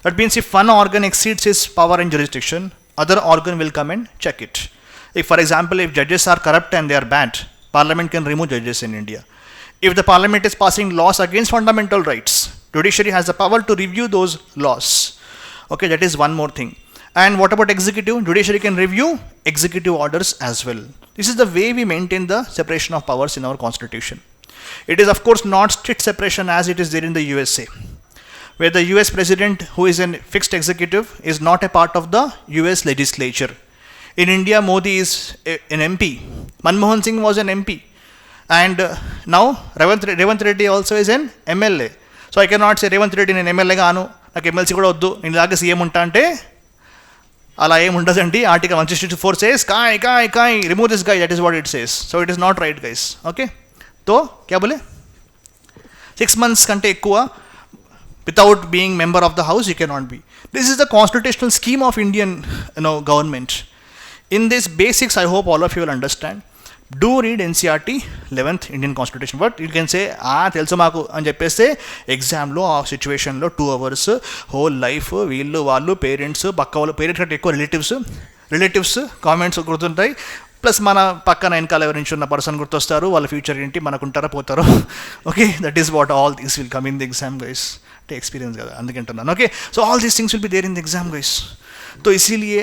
[SPEAKER 1] That means if one organ exceeds his power and jurisdiction, other organ will come and check it. If for example, if judges are corrupt and they are bad, parliament can remove judges in India. If the parliament is passing laws against fundamental rights, judiciary has the power to review those laws. Okay, that is one more thing. And what about executive? Judiciary can review executive orders as well. This is the way we maintain the separation of powers in our constitution. It is of course not strict separation as it is there in the USA, where the US president, who is a fixed executive, is not a part of the US legislature. In India, Modi is an MP. Manmohan Singh was an MP. And now Revanth Reddy also is an MLA. So I cannot say Revanth Reddy in MLA gaanu, నాకు MLC కూడా వద్దు, నేను ఇలాగే CM ఉంటా అంటే అలా ఏం ఉండదండి. Article 164 says kai remove this guy, that is what it says. So it is not right, guys. Okay, तो क्या बोले 6 months కంటే ఎక్కువ without being member of the house you cannot be. This is the constitutional scheme of Indian government. In this basics, I hope all of you will understand. Do read NCRT 11th Indian Constitution. But you can say తెలుసు మాకు అని చెప్పేస్తే ఎగ్జామ్లో ఆ సిచ్యువేషన్లో 2 hours whole life వీళ్ళు వాళ్ళు parents పక్క వాళ్ళు, పేరెంట్స్ కంటే ఎక్కువ రిలేటివ్స్ కామెంట్స్ గుర్తుంటాయి. ప్లస్ మన పక్కన వెనకాల ఎవరి నుంచి ఉన్న పర్సన్ గుర్తొస్తారు, వాళ్ళ ఫ్యూచర్ ఏంటి, మనకుంటారా పోతారో. Okay, that is what all things will come in the exam guys. అంటే ఎక్స్పీరియన్స్ కదా అందుకంటున్నాను. Okay, so all these things will be there in the exam guys. तो इसीलिए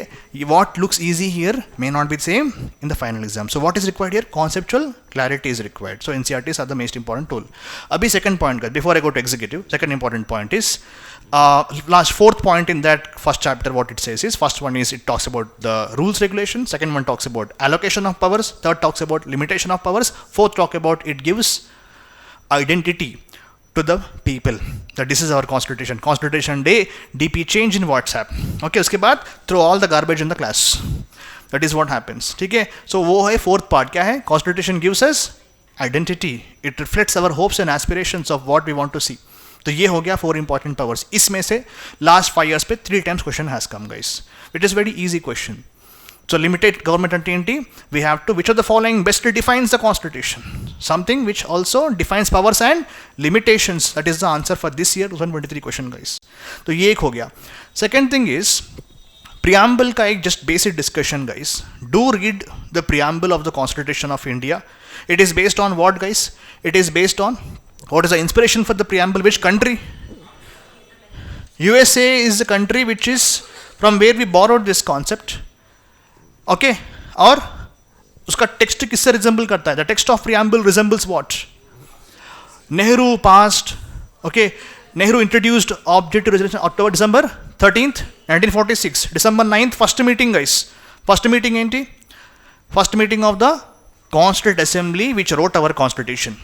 [SPEAKER 1] what looks easy here may not be the same in the final exam. So what is required here? Conceptual clarity is required. So NCRTs are the most important tool. Abhi second point, before I go to executive, second important point is last fourth point in that first chapter. What it says is, first one is it talks about the rules regulations, second one talks about allocation of powers, third talks about limitation of powers, fourth talk about it gives identity to the people, that this is our constitution. Constitution day, DP change in WhatsApp. Okay, उसके बाद throw all the garbage in the class. That is what happens. ठीक है, so वो है fourth part. क्या है? Constitution gives us identity. It reflects our hopes and aspirations of what we want to see. तो ये हो गया 4 important powers. इसमें से last 5 years पे 3 times question has come, guys. It is very easy question. So limited government and TNT, we have to, which of the following best defines the constitution? Something which also defines powers and limitations. That is the answer for this year 2023 question, guys. So ये एक हो गया. Second thing is preamble का एक just basic discussion, guys. Do read the preamble of the Constitution of India. It is based on what, guys? It is based on what is the inspiration for the preamble? Which country? USA is the country which is from where we borrowed this concept. Okay, और उसका text किससे resemble करता है? The text of preamble resembles what? Nehru past. Okay, Nehru introduced objective resolution December 13th 1946. December 9th first meeting, guys. First meeting ఏంటి? First meeting of the constituent assembly which wrote our constitution.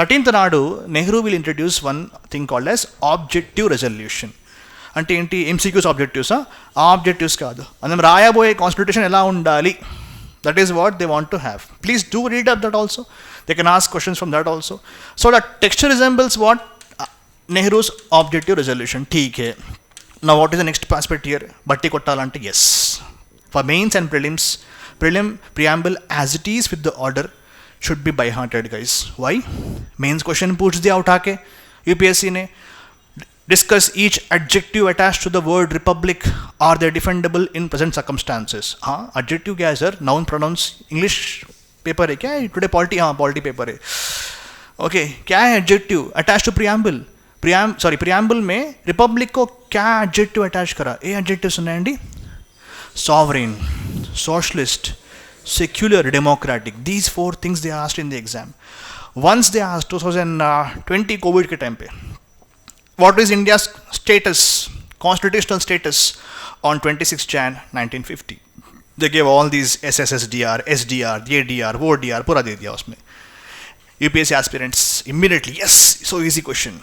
[SPEAKER 1] 13th నాడు Nehru will introduce one thing called as objective resolution. అంటే ఏంటి? MCQs ఆబ్జెక్టివ్సా? Objectives కాదు, మనం రాయబోయే constitution ఎలా ఉండాలి, that is what they want to have. Please do read up that also. They can ask questions from that also. So that text resembles what? Nehru's objective resolution. ఠీక్ హే. నా what is the next aspect here? బట్టి కొట్టాలంటే yes, for mains and prelims, preamble as it is with the order should be by hearted, guys. Why? Mains question पूछ दिया उठा के UPSC ने. Discuss each adjective attached to the word republic. Are they defendable in present circumstances? हाँ, adjective क्या है sir? Noun pronouns. English paper है क्या? Today polity, हाँ polity पेपर है. Okay, क्या है adjective attached to preamble? preamble में रिपब्लिक को क्या adjective attach करा? ए adjective सुना है? Sovereign, socialist, secular, democratic. These 4 things they asked in the exam. Once they asked 2020 COVID के time पे, what is India's status, constitutional status on 26 Jan 1950? They gave all these SSSDR, SDR, ADR, ODR, पूरा दे दिया उसमें. UPSC aspirants immediately, yes, so easy question.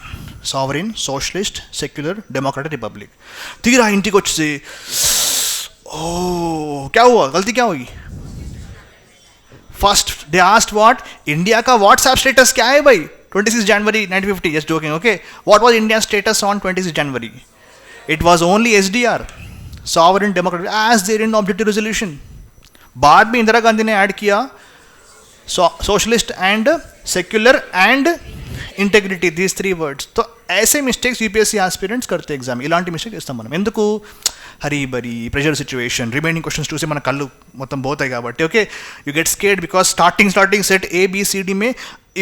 [SPEAKER 1] Sovereign, socialist, secular, democratic, republic. तीरा इंटी कुछ से, ओह क्या हुआ? गलती क्या हुई? First they asked what? India का WhatsApp status क्या है भाई? 26 January 1950, just joking, okay. What was India's status on 26 January? It was only SDR, sovereign democratic, as there in objective resolution. बाद में इंदिरा गांधी ने ऐड किया socialist and secular and integrity, these 3 words. तो ऐसे mistakes UPSC aspirants करते exam. ఇలాంటి mistake చేస్తాం మనం. ఎందుకు? Hurry burry pressure situation, remaining questions చూసి మన కళ్ళు మొత్తం పోతాయి కాబట్టి. Okay, you get scared because starting set ABCD में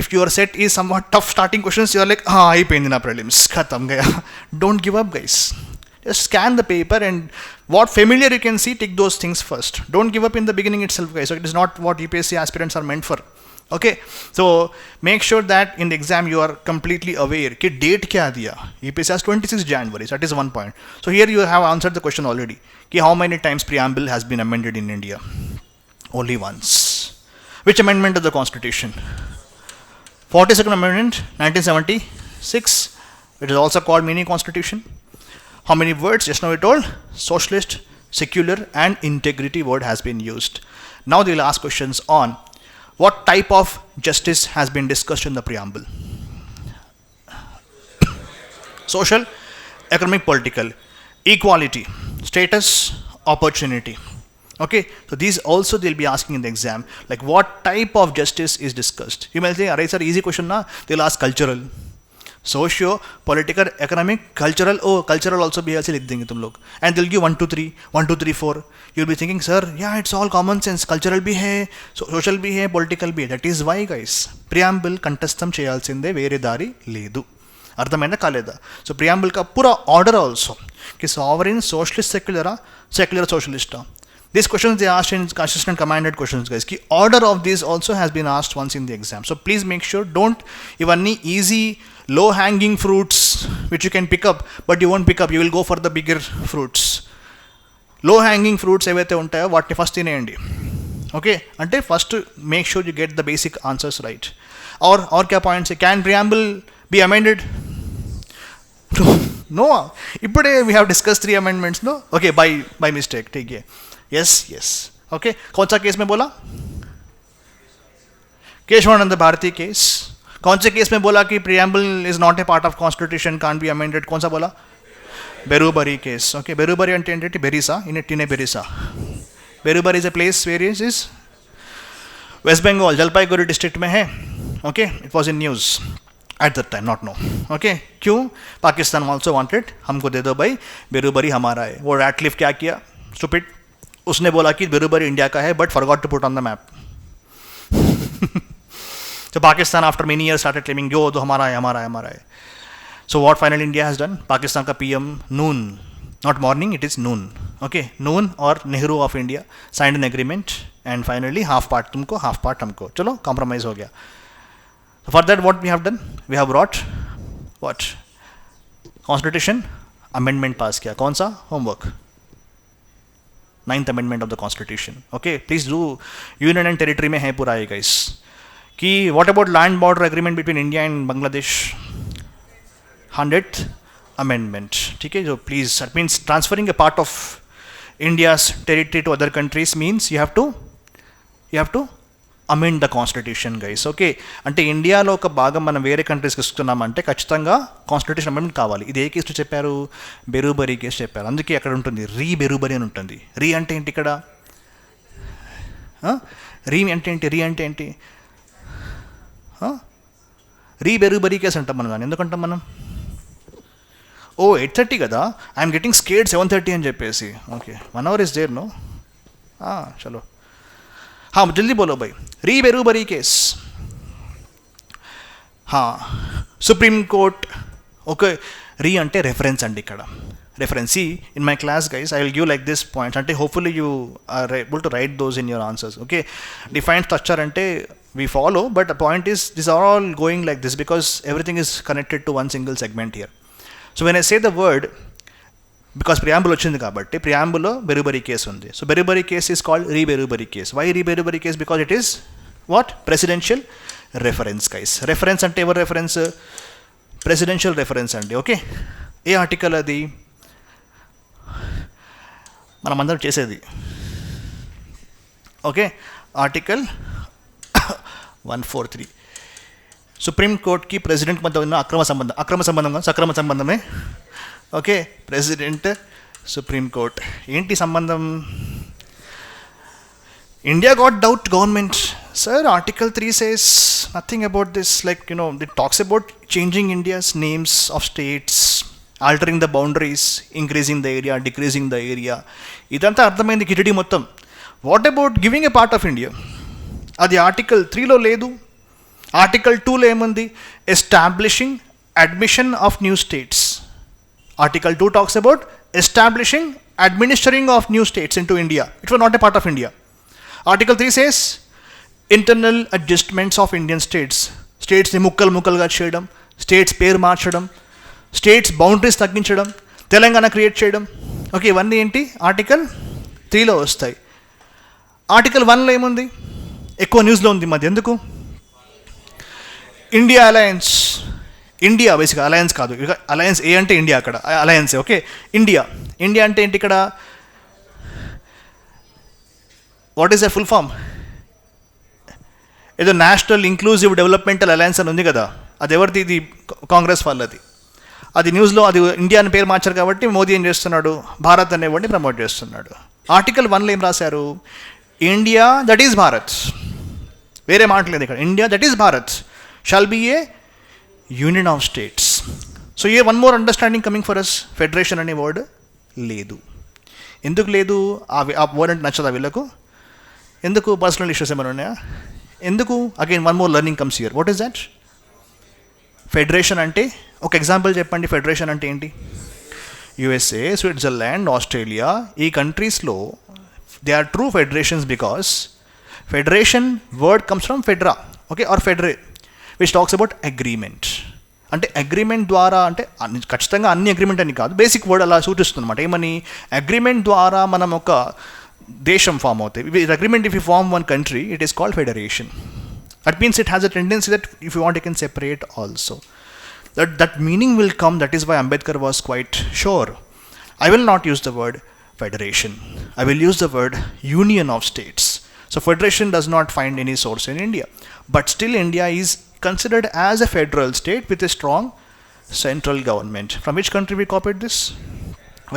[SPEAKER 1] if your set is somewhat tough starting questions, you are like అయిపోయింది నా ప్రిలిమ్స్, ఖతం గయా. Don't give up guys, Just scan the paper and what familiar you can see, tick those things first. Don't give up in the beginning itself, guys. So it is not what UPSC aspirants are meant for. Okay, so make sure that in the exam you are completely aware कि date क्या दिया. UPSC has 26 January. So that is one point. So here you have answered the question already. कि how many times preamble has been amended in India? Only once. Which amendment of the Constitution? 42nd Amendment, 1976. It is also called mini Constitution. How many words? Just now we told. Socialist, secular, and integrity word has been used. Now they will ask questions on what type of justice has been discussed in the preamble. Social, economic, political, equality, status, opportunity. Okay, so these also they'll be asking in the exam, like what type of justice is discussed. You may say, "Arey sir, easy question na." They'll ask cultural, socio, political, economic, cultural. Oh, cultural also भी ऐसे लिख देंगे तुम लोग. And they'll give 1, 2, 3, 1, 2, 3, 4. You'll be thinking, sir, yeah, it's all common sense. Cultural भी है, social भी है, political भी है. That is why, guys, preamble contestam చేయాల్సిందే, వేరే దారి లేదు. అర్థమైందా కాలేదా? సో ప్రియాంబుల్ కా పూరా ఆర్డర్ ఆల్సో कि sovereign, socialist, secular, secular, socialist. These questions they asked in consistent commanded questions, guys. Ki order of these also has been asked once in the exam. So please make sure don't ivanni easy low hanging fruits which you can pick up but you won't pick up. You will go for the bigger fruits. Low hanging fruits evaithe untayo vaatni first tineyandi. Okay, ante first make sure you get the basic answers right. Or kya points can preamble be amended? No. Ippade we have discussed 3 amendments. No. Okay, by mistake. ठीक है. Yes. Okay. कौन सा case में बोला? Keshavananda Bharati case. कौन से case में बोला कि preamble is not a part of constitution, can't be amended? कौन सा बोला? Berubari case. Okay. Berubari అంటే ఏంటి? Berisa. In Berisa. Berubari is a place where it is West Bengal, Jalpaiguri district में है. Okay. It was in news at that time, not now. Okay. क्यों? Pakistan also wanted, हमको दे दो भाई, बेरूबरी हमारा है. वो रैटक्लिफ क्या किया? Stupid. उसने बोला कि बेरूबरी इंडिया का है but forgot to put on the map. So Pakistan after many years started claiming yo तो हमारा है. So what finally India has done? Pakistan का PM noon, not morning, it is noon. Okay, noon or Nehru of India signed an agreement and finally half part तुमको half part हमको. चलो compromise हो गया. So for that what we have done? We have brought what? Constitution amendment pass किया. कौन सा? Homework. 9th amendment of the constitution. Okay, please do. Union and territory में है पूरा ये guys. कि what about land border agreement between India and Bangladesh? 100th amendment. ठीक है, जो please, that means transferring a part of India's territory to other countries means you have to amend the constitution, guys. Okay, అంటే ఇండియాలో ఒక భాగం మనం వేరే కంట్రీస్కి ఇస్తున్నామంటే ఖచ్చితంగా కాన్స్టిట్యూషన్ అమెండ్మెంట్ కావాలి. ఇది ఏ కేసు చెప్పారు? బెరూబరీ కేసు చెప్పారు. అందుకే అక్కడ ఉంటుంది రీ బెరూబరీ అని ఉంటుంది. రీ అంటే ఏంటి ఇక్కడ? రీ అంటే ఏంటి? రీ బెరూబరీ కేసు అంటాం మనం. దాన్ని ఎందుకంటాం మనం? 8:30 కదా, ఐఎమ్ గెటింగ్ స్కేర్డ్ 7:30 అని చెప్పేసి. Okay, 1 hour is there, no? చలో. हाँ जल्दी बोलो भाई. री बेरूबरी केस. हाँ, सुप्रीम कोर्ट. ओके, రీ అంటే రెఫరెన్స్ అండి ఇక్కడ. Reference. See, in my class, guys, I will give like this points. అంటే hopefully you are able to write those in your answers. Okay, defined structure అంటే we follow, but the point is these are all going like this because everything is connected to one single segment here. So when I say the word, because preamble వచ్చింది కాబట్టి preamble Berubari case ఉంది. So Berubari case is called re Berubari case. Why re Berubari case? Because it is what? Presidential reference, guys. Reference అంటే ఎవరు reference? Presidential reference అండి. Okay, ఏ article అది? మనం అందరం చేసేది. Okay, article 143. సుప్రీం కోర్ట్కి ప్రెసిడెంట్ మధ్య ఉన్న అక్రమ సంబంధం సక్రమ సంబంధమే. ఓకే, ప్రెసిడెంట్ సుప్రీం కోర్ట్ ఏంటి సంబంధం? India got doubt government. Sir, article 3 says nothing about this. Like, it talks about changing India's names of states, altering the boundaries, increasing the area, decreasing the area. ఇదంతా అర్థమైంది కిటిడి మొత్తం. What about giving a part of India? అది article 3లో లేదు. Article 2లో ఏముంది? Establishing admission of new states. Article 2 talks about establishing, administering of new states into India. It was not a part of India. Article 3 says internal adjustments of Indian states. States ని ముక్కలుగా చేయడం, states పేరు మార్చడం, states boundaries తగ్గించడం, Telangana create చేయడం. Okay, ఇవన్నీ ఏంటి article 3లో వస్తాయి. ఆర్టికల్ 1లో ఏముంది? ఎక్కువ న్యూస్లో ఉంది మధ్య. ఎందుకు? India alliance. ఇండియా బేసిక్గా అలయన్స్ కాదు, అలయన్స్ ఏ అంటే ఇండియా, అక్కడ అలయన్స్. Okay, India. ఇండియా అంటే ఏంటి ఇక్కడ? What is the full form? ఏదో నేషనల్ ఇంక్లూజివ్ డెవలప్మెంటల్ అలయన్స్ అని ఉంది కదా, అది ఎవరిది? ఇది కాంగ్రెస్ వాళ్ళది. అది న్యూస్లో అది ఇండియా అని పేరు మార్చారు కాబట్టి మోదీ ఏం చేస్తున్నాడు? భారత్ అనేవాడిని ప్రమోట్ చేస్తున్నాడు. ఆర్టికల్ 1లో ఏం రాశారు? India that is Bharat. వేరే మాటలేదు ఇక్కడ. India that is Bharat shall be a union of states. So a one more understanding coming for us. Federation అనే వర్డ్ లేదు. ఎందుకు లేదు? ఆ వర్డ్ అంటే నచ్చదా వీళ్ళకు? ఎందుకు? పర్సనల్ ఇష్యూస్ ఏమైనా ఉన్నాయా? ఎందుకు? Again one more learning comes here. What is that? Federation అంటే ఒక ఎగ్జాంపుల్ చెప్పండి. ఫెడరేషన్ అంటే ఏంటి? యుఎస్ఏ, స్విట్జర్లాండ్, ఆస్ట్రేలియా, ఈ కంట్రీస్లో they are true federations because federation word comes from fedra, okay, or federe, which talks about agreement. అంటే agreement ద్వారా, అంటే ఖచ్చితంగా అన్ని అగ్రిమెంట్ అని కాదు, బేసిక్ వర్డ్ అలా సూచిస్తుంది అనమాట. ఏమని? అగ్రిమెంట్ ద్వారా మనం ఒక దేశం ఫామ్ అవుతాయి. Agreement if you form one country, it is called federation. That means it has a tendency that if you want, you can separate also. That meaning will come. That is why Ambedkar was quite sure. I will not use the word federation. I will use the word union of states. So federation does not find any source in India. But still India is considered as a federal state with a strong central government. From which country we copied this?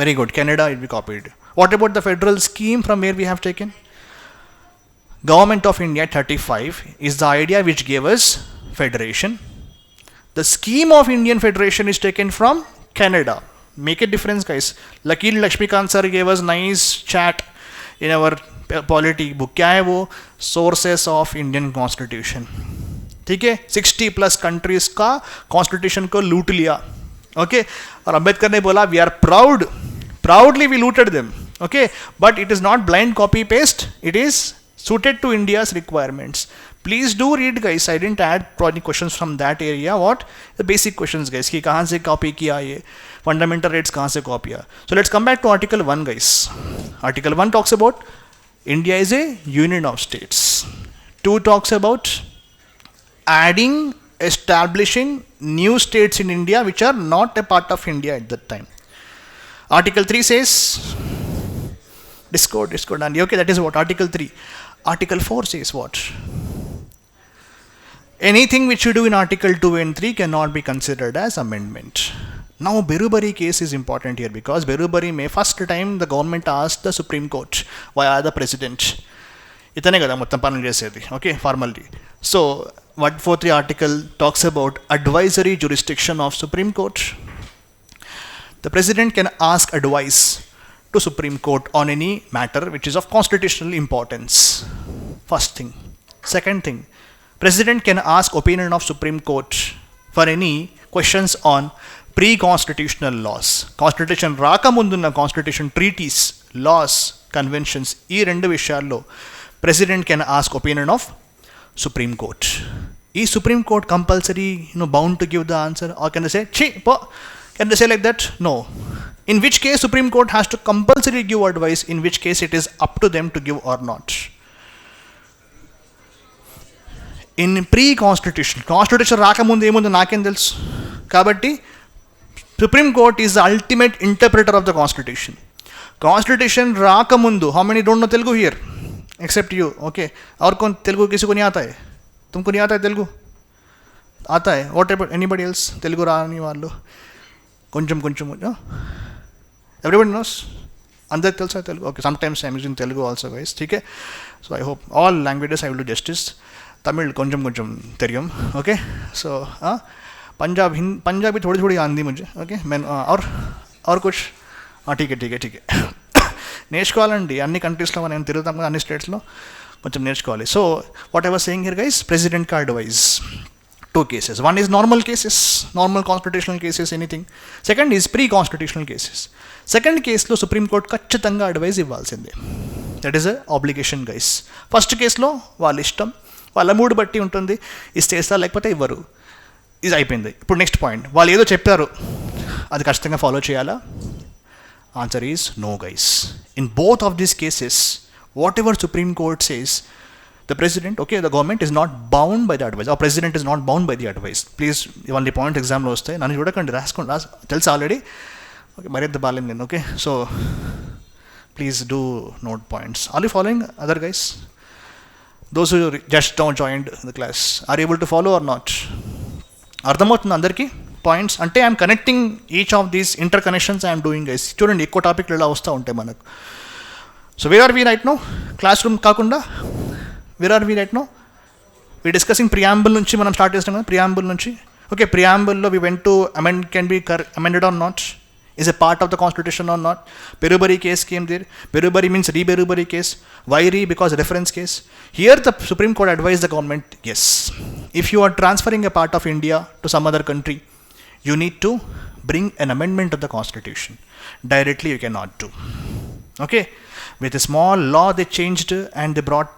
[SPEAKER 1] Very good. Canada it we copied. What about the federal scheme from where we have taken? Government of India 35 is the idea which gave us federation. The scheme of Indian federation is taken from Canada. Make a difference, guys. Lakil Lakshmikant sir gave us nice chat in our polity book. क्या है वो? Sources of Indian Constitution. ठीक है, 60+ countries का constitution को लूट लिया. Okay, और अम्बेडकर ने बोला we are proudly we looted them. Okay, but it is not blind copy paste. It is suited to India's requirements. Please do read, guys. I didn't add any questions from that area. What? The basic questions, guys. कि कहाँ से copy किया ये? Fundamental rates कहाँ से copy किया? So let's come back to Article 1, guys. Article 1 talks about India is a union of states. 2 talks about adding, establishing new states in India which are not a part of India at that time. Article 3 says Discord, and okay, that is what Article 3. Article 4 says what? Anything which you do in Article 2 and 3 cannot be considered as amendment. Now, Berubari case is important here because Berubari may first time the government asked the Supreme Court via the President. Itane kada mottam panam chesedi, okay, formally. So, 143 article talks about advisory jurisdiction of Supreme Court. The President can ask advice to Supreme Court on any matter which is of constitutional importance. First thing. Second thing, President can ask opinion of Supreme Court for any questions on pre-constitutional laws. Constitution రాకముందున్న constitution treaties, laws, conventions, ఈ రెండు విషయాల్లో President can ask opinion of Supreme Court. Is Supreme Court compulsory, bound to give the answer, or can they say, can they say like that? No. In which case Supreme Court has to compulsory give advice, in which case it is up to them to give or not. In pre-constitution, constitution రాకముందు ఏముందో నాకేం తెలుసు కాబట్టి Supreme Court is the ultimate interpreter of the constitution. Constitution రాకముందు, how many don't know Telugu here except you? Okay, और कौन तेलुगु किसी को नहीं आता है? तुमको नहीं आता है तेलुगु? आता है? What about anybody else? Telugu రాని వాళ్ళు కొంచెం everybody knows? అందరికి తెలుసా Telugu? Okay, sometimes I'm using Telugu also, guys. ఠీకే, so I hope all languages I will do justice. Tamil కొంచెం తెలియం, ఓకే. సో पंजाबी थोड़ी आंदी मुझे, ओके. मैं और कुछ ठीक है నేర్చుకోవాలండి. అన్ని కంట్రీస్లో మనం తిరుగుతాం కదా, అన్ని స్టేట్స్లో కొంచెం నేర్చుకోవాలి. So what I was saying here, guys, president కా advise Two cases. One is normal cases, normal constitutional cases, anything. Second is pre-constitutional cases. Second case lo Supreme Court ఖచ్చితంగా అడ్వైజ్ ఇవ్వాల్సిందే. That is a obligation guys. First కేసులో వాళ్ళ ఇష్టం, వాళ్ళ మూడు బట్టి ఉంటుంది, ఇస్తే లేకపోతే ఇవ్వరు, ఇది అయిపోయింది. ఇప్పుడు నెక్స్ట్ పాయింట్, వాళ్ళు ఏదో చెప్పారు అది ఖచ్చితంగా ఫాలో చేయాలా? Answer is no guys. In both of these cases whatever supreme court says, the president, okay, the government is not bound by the advice, or president is not bound by the advice. Please, ఇవన్నీ point ఎగ్జామ్లో వస్తాయి, నన్ను చూడకండి, రాసుకోండి, తెలుసు already. Okay, మరింత బాగాలేదు నేను. Okay, so please do note points. Are you following other guys? Those who just don't joined the class, are able to follow or not? అర్థమవుతుంది అందరికీ పాయింట్స్? అంటే I'm connecting each of these interconnections I'm doing guys. చూడండి, ఎక్కువ టాపిక్లు ఇలా వస్తూ ఉంటాయి మనకు. So where are we right now? Class room కాకుండా where are we right now? We're discussing preamble nunchi manam start chestam kada, preamble nunchi. Okay, preamble lo we went to amend, can be amended or not, is a part of the constitution or not. Berubari case came there. Berubari means re-Berubari case. Why re? Because reference case. Here the Supreme Court advised the government, yes, if you are transferring a part of India to some other country, you need to bring an amendment of the constitution. Directly you cannot do. Okay, with a small law they changed and they brought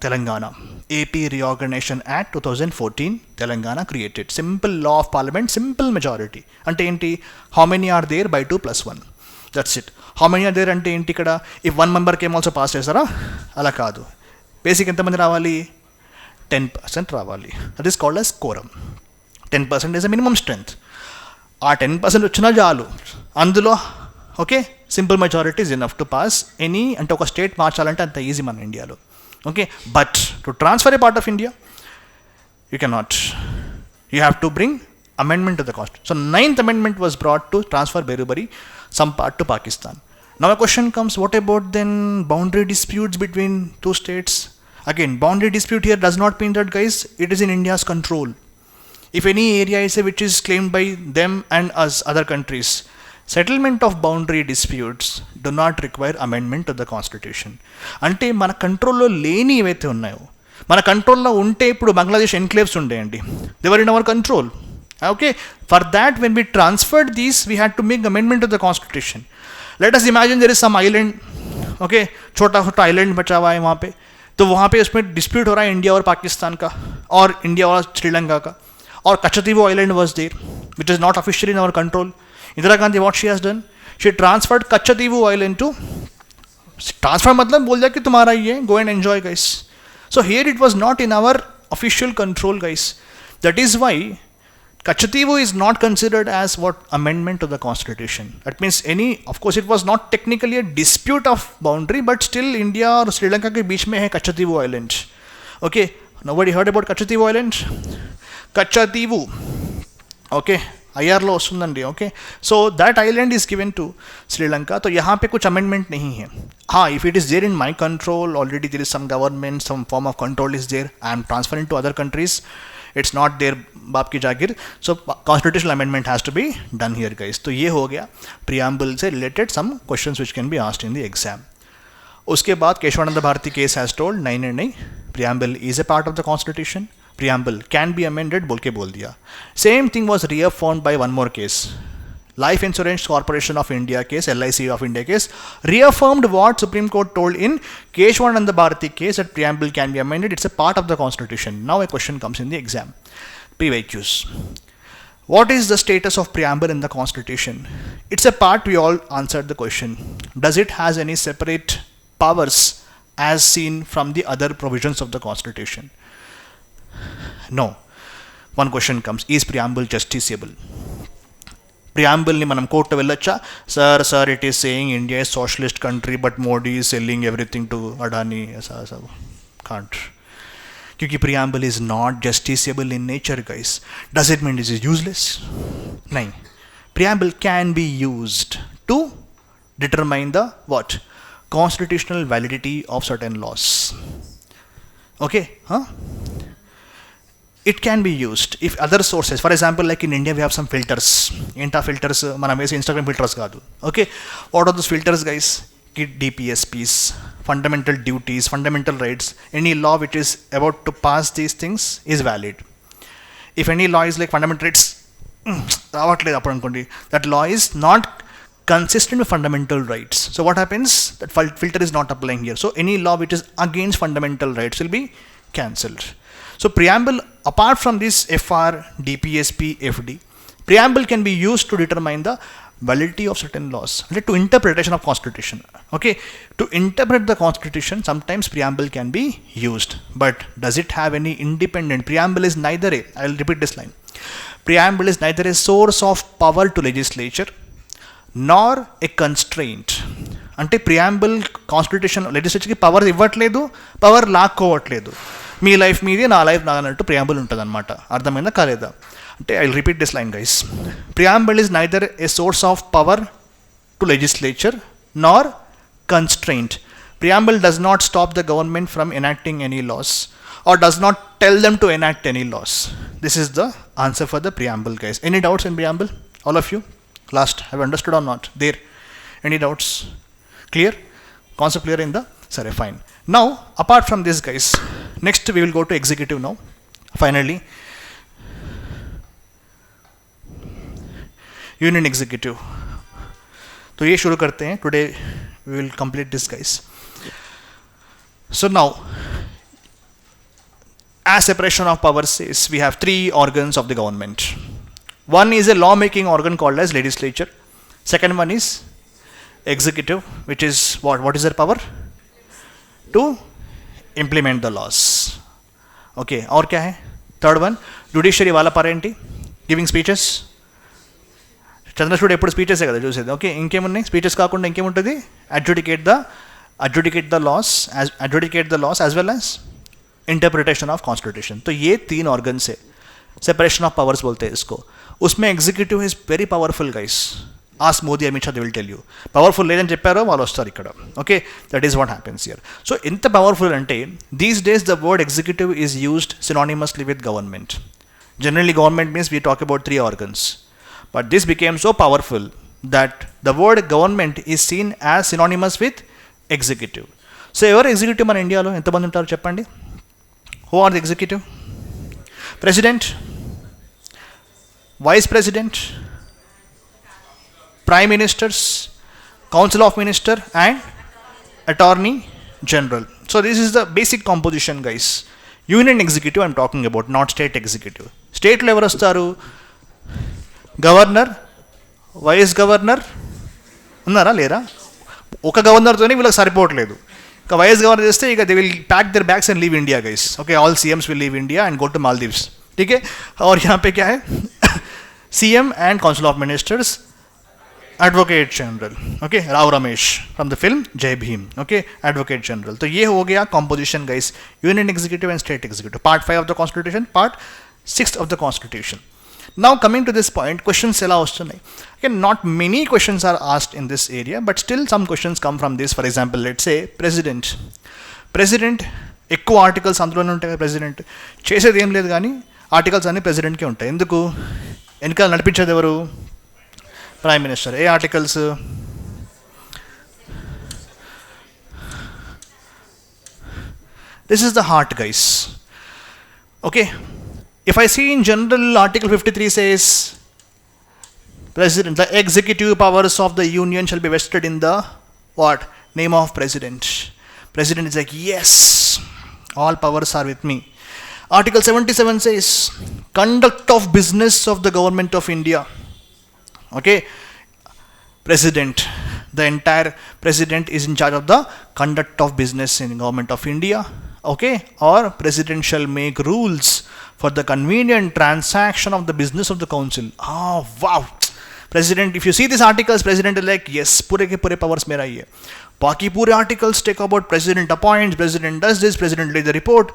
[SPEAKER 1] Telangana. AP Reorganization Act 2014 Telangana created. Simple law of parliament, simple majority. Ante enti, how many are there? By 2 plus 1. That's it. How many are there ante enti kada? If one member came also pass chesara, ala kaadu. Basic enta mandi ravali? 10% ravali. That is called as quorum. 10% is a minimum strength. Aa 10% వచ్చినా చాలు. అందులో okay, simple majority is enough to pass any, అంటే ఒక state మార్చాలంటే అంత easy మన ఇండియాలో. Okay, but to transfer a part of India, you cannot. You have to bring amendment to the constitution. So 9th amendment was brought to transfer Berubari, some part, to Pakistan. Now a question comes, what about then boundary disputes between two states? Again, boundary dispute here does not mean that, guys, it is in India's control. If any area is which is claimed by them and us, other countries, settlement of boundary disputes do not require amendment to the constitution. అంటే మన కంట్రోల్లో లేని ఏవైతే ఉన్నాయో, మన కంట్రోల్లో ఉంటే, ఇప్పుడు బంగ్లాదేశ్ ఎన్క్లేవ్స్ ఉండేయండి, they were in our control. Okay, for that when we transferred these we had to make amendment to the constitution. Let us imagine there is some island, okay, छोटा छोटा आइलैंड बचा हुआ है वहाँ पे, तो वहाँ पे उसमें डिस्प्यूट हो रहा है इंडिया और पाकिस्तान का, और इंडिया और श्रीलंका का, और Kachchativu island was there which is not officially in our control. Indira Gandhi, what she has done, she transferred Kachativu Island to, transfer matlab bol diya ki tumhara hi hai, go and enjoy guys. So here it was not in our official control guys. That is why Kachativu is not considered as what amendment to the constitution. That means any, of course it was not technically a dispute of boundary, but still India or Sri Lanka ke beech mein hai Kachativu Island. Okay, nobody heard about Kachativu Island? Kachativu, okay, IR వస్తుందండి. Okay, so that island is given to Sri Lanka. तो यहाँ पे कुछ amendment नहीं है. हाँ, if it is there in my control, already there is some government, some form of control is there, I am transferring to other countries, it's not their बाप की जागीर. So constitutional amendment has to be done here guys. तो ये हो गया preamble से related some questions which can be asked in the exam. उसके बाद Kesavananda Bharati case has told नहीं, preamble is a part of the constitution, preamble can be amended बोल के बोल दिया. Same thing was reaffirmed by one more case, Life Insurance Corporation of India case, LIC of India case, reaffirmed what Supreme Court told in Keshwananda Bharati case, that preamble can be amended, it's a part of the constitution. Now a question comes in the exam, PYQs. What is the status of preamble in the constitution? It's a part, we all answered the question. Does it has any separate powers as seen from the other provisions of the constitution? No. One question comes, is preamble justiciable? Preamble ni manam court వెళ్ళొచ్చా? Sir, it is saying India is socialist country but Modi is selling everything to Adani. Can't. क्योंकि preamble is not justiciable in nature guys. Does it mean it is useless? नहीं. Preamble can be used to determine the what? Constitutional validity of certain laws. Okay? Huh? It can be used if other sources, for example, like in India we have some filters. Enta filters mana vese Instagram filters kaadu. Okay, what are those filters guys? DPSPs, fundamental duties, fundamental rights, any law which is about to pass these things is valid. if any law is like fundamental rights, that law is not consistent with fundamental rights. So what happens? That filter is not applying here. So any law which is against fundamental rights will be cancelled. So preamble, apart from this FR, DPSP, FD, preamble can be used to determine the validity of certain laws, to interpretation of constitution. Okay, to interpret the constitution, sometimes preamble can be used, but does it have any independent? Preamble is neither a, I will repeat this line, preamble is neither a source of power to legislature nor a constraint. అంటే preamble constitution లెజిస్లేచర్కి power ఇవ్వట్లేదు, power లాక్కోవట్లేదు. మీ life మీదే, నా life నాదన్నట్టు preamble ఉంటుంది అనమాట. అర్థమైందా కాలేదా? అంటే I will repeat this line guys. Preamble is neither A source of power to legislature Nar constraint. Preamble does not stop the government from enacting any laws or does not tell them to enact any laws. This is the answer for the preamble, guys. Any doubts in preamble? All of you? Last, have you understood or not? There. Any doubts? Clear? Concept clear in the? Sorry, fine. Now, apart from this, guys, next we will go to executive now. Finally, union executive. तो ये शुरू करते हैं. Today we will complete this, guys. So now, as separation of powers says, we have three organs of the government. One is a law-making organ called as legislature. Second one is executive, which is what? What is their power? To implement the laws. Okay. और क्या है? Third one, judiciary वाला part ఏంటి? Giving speeches. Chandrachud ఎప్పుడు speeches కదా చూసేది. Okay, ఇంకేమున్నాయి? Speeches కాకుండా ఇంకేముంటుంది? Adjudicate the laws as well as interpretation of constitution. तो ये तीन ऑर्गन्स है, सेपरेशन ऑफ पावर्स बोलते हैं इसको. उसमें executive is very powerful guys. Ask Modi, Amit Shah, they will tell you. Powerful లేదని చెప్పారో వాళ్ళు వస్తారు ఇక్కడ. Okay, that is what happens here. So ఎంత పవర్ఫుల్ అంటే these days the word executive is used synonymously with government. Generally government means we talk about three organs. But this became so powerful that the word government is seen as synonymous with executive. So, ఎవరు executive మన ఇండియాలో ఎంతమంది ఉంటారు చెప్పండి? Who are the executive? President, Vice President, Prime Ministers, Council of Minister and Attorney General. So, this is the basic composition, guys. Union executive I am talking about, not state executive. State లో ఎవరు వస్తారు? Governor, vice governor ఉన్నారా లేరా? ఒక గవర్నర్తోనే వీళ్ళకి సరిపోవట్లేదు. ఇక vice governor చేస్తే ఇక they will pack their bags and leave India guys. Okay, all CMs will leave India and go to Maldives. ठीक है. और यहाँ पे क्या है? CM and council of ministers, advocate general. Okay, Rao Ramesh from the film Jai Bhim. Okay, advocate general. तो ये हो गया composition guys, union executive and state executive. Part 5 of the constitution, part 6 of the constitution. Now coming to this point, questions ఎలా వస్తున్నాయి? Again, not many questions are asked in this area, but still some questions come from this. For example, let's say president ఎక్కువ articles అందులోనే ఉంటాయి కదా. President చేసేది ఏం లేదు కానీ ఆర్టికల్స్ అన్నీ ప్రెసిడెంట్కే ఉంటాయి. ఎందుకు? వెనకాల నడిపించేది ఎవరు? Prime minister. A articles? This is the heart, guys. Okay. If I see in general, Article 53 says, President, the executive powers of the union shall be vested in the what? Name of President. President is like, yes, all powers are with me. Article 77 says, conduct of business of the government of India. Okay, President, the entire President is in charge of the conduct of business in government of India. Okay, or President shall make rules for the convenient transaction of the business of the council. Oh wow, President, if you see these articles, President is like, yes, पूरे के पूरे powers मेरा ही है. बाकी पूरे articles take about President appoints, President does this, President lays the report.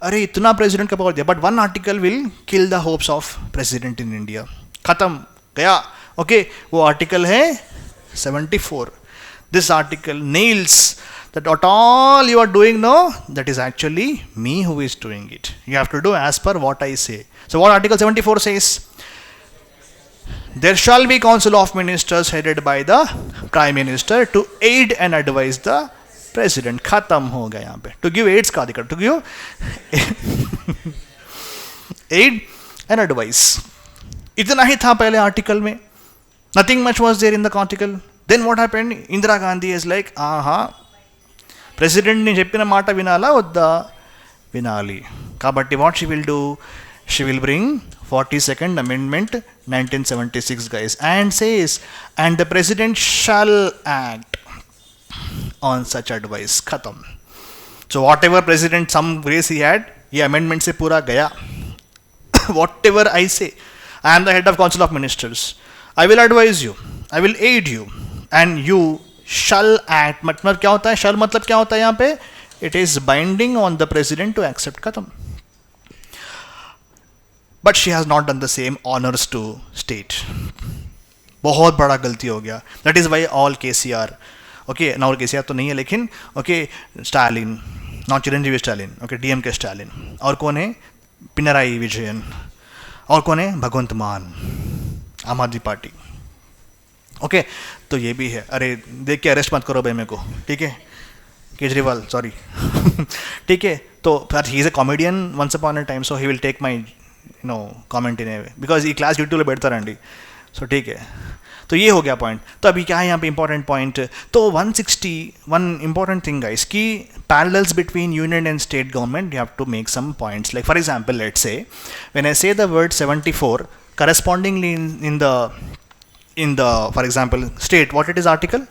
[SPEAKER 1] अरे इतना President का power दिया, but one article will kill the hopes of President in India. खत्म गया. Okay, वो article है 74. This article nails that what all you are doing now, that is actually me who is doing it. You have to do as per what I say. So what Article 74 says? There shall be council of ministers headed by the prime minister to aid and advise the president. Khatam ho gaya yahan pe. To give aids ka adhikar. To give aid an advice. इतना ही था पहले article में, nothing much was there in the article. Then what happened, Indira Gandhi is like ఆహా president ని చెప్పిన మాట వినాలా వద్దా, వినాలి. కాబట్టి what she will do, she will bring 42nd amendment 1976 guys and says and the president shall act on such advice. khatam. So whatever president some grace he had, ye amendment se pura gaya. Whatever I say, I am the head of council of ministers, I will advise you, I will aid you and you shall act. मतलब क्या होता है, shall मतलब क्या होता है यहाँ पे, it is binding on the president to accept. khatam. But she has not done the same honors to state. बहुत बड़ा गलती हो गया. That is why all KCR, okay, now KCR तो नहीं है लेकिन okay, Stalin, not Chiranjeevi Stalin, okay, DMK Stalin, और कौन है, पिनराई विजयन, और कौन है, भगवंत मान, आम आदमी पार्टी. ओके तो ये भी है. अरे देख के अरेस्ट मत करो भाई मेरे को, ठीक है, केजरीवाल सॉरी. ठीक है, तो he is a comedian once upon a time, so he will take my comment in a way because ये क्लास यूट्यूब में बैठता रही. सो ठीक है, तो ये हो गया पॉइंट. तो अभी क्या है यहाँ पे इंपॉर्टेंट पॉइंट, तो 161 इंपॉर्टेंट थिंग गाइस की parallels between union and state government, you have to make some points. Like for example let's say when I say the word 74 correspondingly in the for example state, what it is, article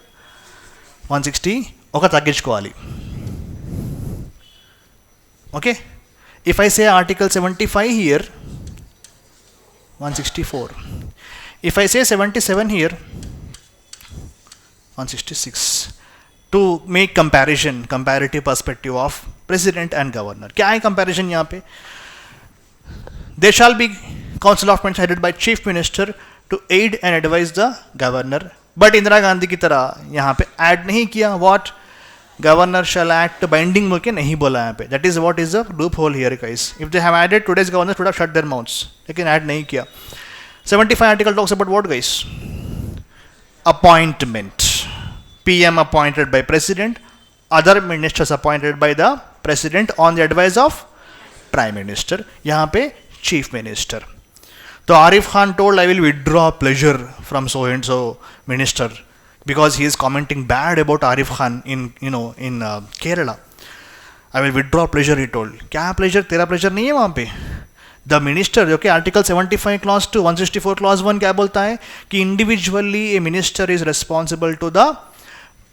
[SPEAKER 1] 160 oka taggichukovali. Okay, if I say article 75 here, 164. If I say 77 here, 166. To make comparison, comparative perspective of president and governor. क्या है comparison यहाँ पे? There shall be council of ministers headed by chief minister to aid and advise the governor. But Indira Gandhi की तरह यहाँ पे add नहीं किया. What? Governor shall act binding बोल के नहीं बोला यहाँ पे. That is what is the loophole here guys. If they have added, today's governors would have shut their mouths. लेकिन add नहीं किया. 75 article talks about what guys? Appointment. PM appointed by president, other ministers appointed by the president on the advice of prime minister. यहाँ पे chief minister. So Arif Khan told, I will withdraw pleasure from so and so minister because he is commenting bad about Arif Khan in Kerala. I will withdraw pleasure, he told. क्या pleasure? तेरा pleasure नहीं है वहाँ पे. The minister, okay, article 75 clause 2, 164 clause 1 क्या बोलता है कि individually a minister is responsible to the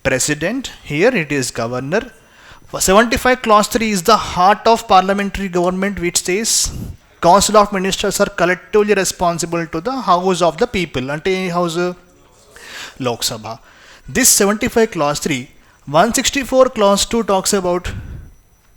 [SPEAKER 1] president. Here it is governor. 75 clause 3 is the heart of parliamentary government, which says council of ministers are collectively responsible to the house of the people. Ante house Lok Sabha. This 75 clause 3, 164 clause 2 talks about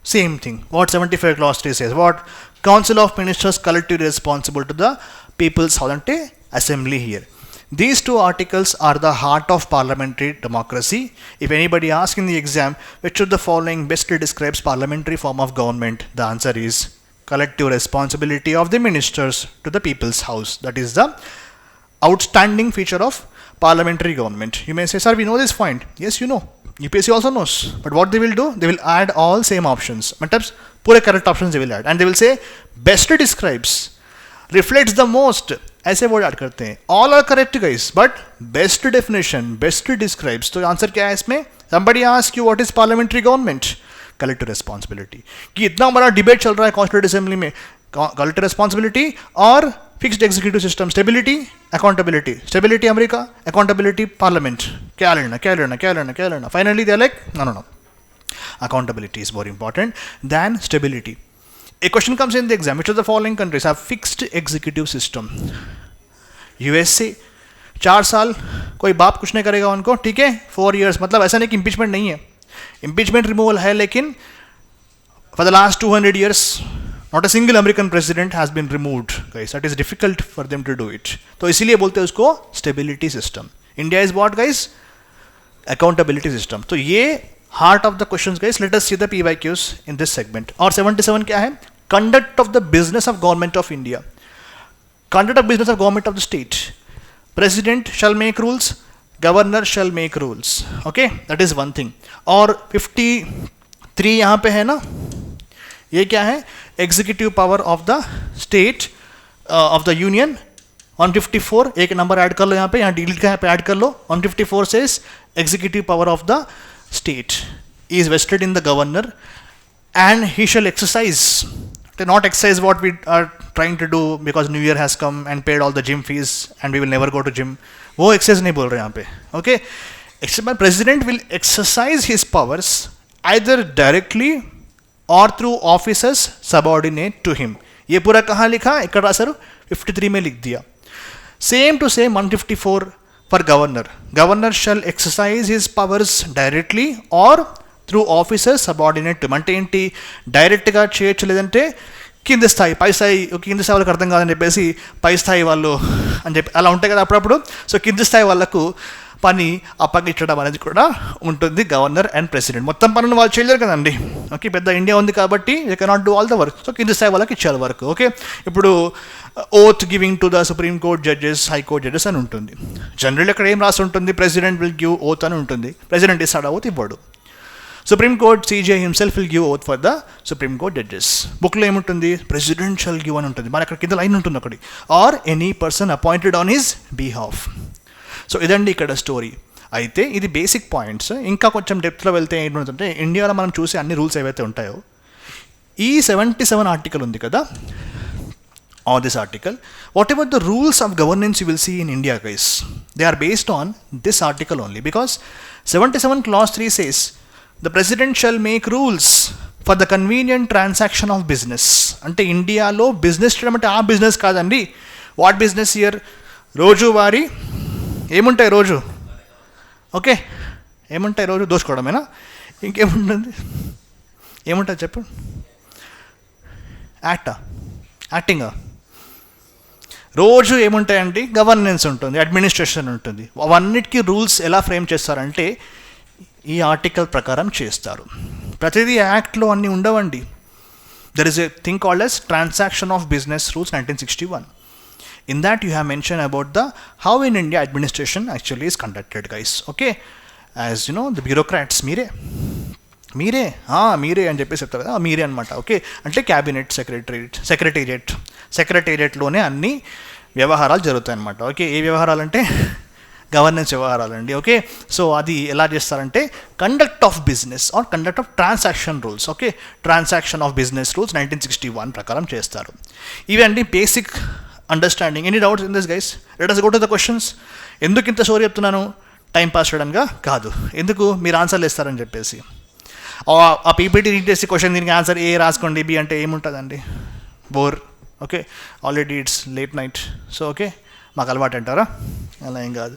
[SPEAKER 1] same thing. What 75 clause 3 says? What? Council of ministers collectively responsible to the people's house. Ante assembly here. These two articles are the heart of parliamentary democracy. If anybody asks in the exam, which of the following best describes parliamentary form of government, the answer is collective responsibility of the ministers to the people's house. That is the outstanding feature of parliamentary government. You may say, sir, we know this point. Yes, you know. UPSC also knows. But what they will do? They will add all same options. Matlab, pure correct options they will add. And they will say, best describes, reflects the most. ऐसे word add करते हैं. All are correct guys, but best definition, best describes. तो answer क्या है इसमें? Somebody asks you what is parliamentary government? Collective responsibility. कि इतना बड़ा डिबेट चल रहा है कॉन्स्टिट्यूट असेंबली में, collective responsibility और fixed executive system, stability, accountability, stability America, accountability parliament. क्या लेना. Finally they are like no. Accountability is more important than stability. A question comes in the exam, which of the following countries have fixed executive system? USA 4 साल कोई बाप कुछ नहीं करेगा उनको, ठीक है. 4 years मतलब ऐसा नहीं कि impeachment नहीं है, impeachment removal है, लेकिन for the last 200 years not a single American president has been removed guys. That is difficult for them to do it. तो इसीलिए बोलते हैं उसको stability system. India is what guys? Accountability system. तो ये heart of the questions guys. Let us see the PYQs in this segment. और 77 क्या है? Conduct of the business of government of India. Conduct of business of government of the state. President shall make rules, governor shall make rules. Okay, that is one thing. और 53 यहाँ पे है ना, ये क्या है? Executive power of the state of the union. 154 एक number add कर लो यहाँ पे, यहाँ डिलीट का यहाँ पे ऐड कर लो. 154 says executive power of the state is vested in the governor and he shall exercise, not exercise what we are trying to do because new year has come and paid all the gym fees and we will never go to gym. वो exercise नहीं बोल रहे यहाँ पे. Okay, except president will exercise his powers either directly or through officers subordinate to him. ये पूरा कहाँ लिखा, ఇక్కడ रासरू 53 में लिख दिया. Same to same 154 for governor. Governor shall exercise his powers directly or through officers subordinate to. అంటే ఏంటి, డైరెక్ట్గా చేయొచ్చు లేదంటే కింద స్థాయి పై స్థాయి, కింద స్థాయి వాళ్ళకి అర్థం కాదని చెప్పేసి పై స్థాయి వాళ్ళు అని చెప్పి అలా ఉంటాయి కదా అప్పుడప్పుడు. సో కింద స్థాయి వాళ్ళకు పని అప్పగించడం అనేది కూడా ఉంటుంది గవర్నర్ అండ్ ప్రెసిడెంట్. మొత్తం పనులు వాళ్ళు చేయలేరు కదండి. ఓకే, పెద్ద ఇండియా ఉంది కాబట్టి they cannot do all the work. So కింద స్థాయి వాళ్ళకి ఇచ్చేయాలి వర్క్. ఓకే, ఇప్పుడు oath giving to the supreme court judges, high court judges అని ఉంటుంది. జనరల్ ఇక్కడ ఏం రాసి ఉంటుంది, ప్రెసిడెంట్ విల్ గివ్ ఓత్ అని ఉంటుంది. ప్రెసిడెంట్ ఇస్తాడు ఓత్, ఇవ్వడు. Supreme court CJ himself will give oath for the supreme court judges. బుక్లో ఏముంటుంది, ప్రెసిడెంట్ షల్ గివ్ అని ఉంటుంది. మన అక్కడ కింద లైన్ ఉంటుంది ఒకటి, or any person appointed on his behalf. So ఇదండి ఇక్కడ స్టోరీ. అయితే ఇది బేసిక్ పాయింట్స్. ఇంకా కొంచెం డెప్త్లో వెళ్తే ఏంటంటే ఇండియాలో మనం చూసే అన్ని రూల్స్ ఏవైతే ఉంటాయో, ఈ 77 ఆర్టికల్ ఉంది కదా, or this article, whatever the rules of governance you will see in India, guys, they are based on this article only, because 77 clause 3 says the president shall make rules for the convenient transaction of business. అంటే ఇండియాలో business చేయడం అంటే ఆ business కాదండి. What business year, రోజువారీ ఏముంటాయి రోజు, okay ఏముంటాయి రోజు, దోచుకోవడమేనా, ఇంకేముంటుంది, ఏముంటుంది చెప్పు, యాక్టింగా, రోజు ఏముంటాయండి, గవర్నెన్స్ ఉంటుంది, అడ్మినిస్ట్రేషన్ ఉంటుంది. అవన్నిటికీ రూల్స్ ఎలా ఫ్రేమ్ చేస్తారంటే ఈ ఆర్టికల్ ప్రకారం చేస్తారు. ప్రతిదీ యాక్ట్లో అన్నీ ఉండవండి. There is a thing called as transaction of business rules 1961. In that you have mentioned about the how in India administration actually is conducted, guys. Okay, as you know, the bureaucrats మీరే అని చెప్పేసి చెప్తారు కదా, మీరే అనమాట. Okay, అంటే cabinet సెక్రటేరియట్లోనే అన్ని వ్యవహారాలు జరుగుతాయి అనమాట. ఓకే, ఏ వ్యవహారాలు అంటే గవర్నెన్స్ వ్యవహారాలండి. ఓకే, సో అది ఎలా చేస్తారంటే conduct of business are conduct of transaction rules. Okay, transaction of business rules 1961 ప్రకారం చేస్తారు. ఇవండి basic understanding. Any doubts in this guys? Let us go to the questions. ఎందుకు ఇంత స్టోరీ చెప్తున్నాను, టైం పాస్ చేయడానికి కాదు. ఎందుకు, మీరు ఆన్సర్లు ఇస్తారని చెప్పేసి. ఆ పీపీటీ రీడ్ చేసి క్వశ్చన్ దీనికి ఆన్సర్ ఏ రాసుకోండి బి అంటే ఏముంటుందండి, bore. Okay, already it's late night. So okay, మాకు అలవాటు అంటారా? అలా ఏం కాదు.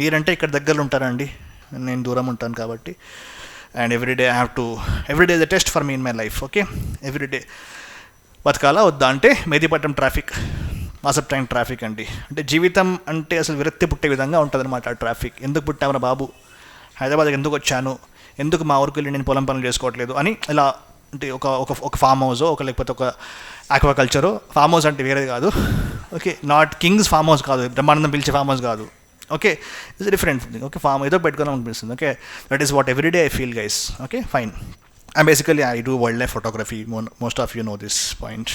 [SPEAKER 1] మీరంటే ఇక్కడ దగ్గరలో ఉంటారండి, నేను దూరం ఉంటాను కాబట్టి. And everyday everyday the test for me in my life. Okay, everyday బతకాలా వద్దా అంటే మెహదీపట్నం ట్రాఫిక్, మాసప్ టైం ట్రాఫిక్ అండి. అంటే జీవితం అంటే అసలు విరక్తి పుట్టే విధంగా ఉంటుంది అనమాట ఆ ట్రాఫిక్. ఎందుకు పుట్టామరా బాబు, హైదరాబాద్కి ఎందుకు వచ్చాను, ఎందుకు మా ఊరికి వెళ్ళి నేను పొలం పనులు చేసుకోవట్లేదు అని ఇలా అంటే ఒక ఫామ్ హౌసో లేకపోతే ఒక ఆక్వాకల్చరో, ఫామ్ హౌస్ అంటే వేరేది కాదు. Okay, not kings farm house కాదు, బ్రహ్మానందం పిలిచే ఫామ్ హౌస్ కాదు. Okay, it's different thing. Okay, farm ఏదో పెట్టుకోవడం అనిపిస్తుంది. Okay, that is what every day I feel, guys. Okay, fine. And basically I do wildlife photography. Most of you know this point.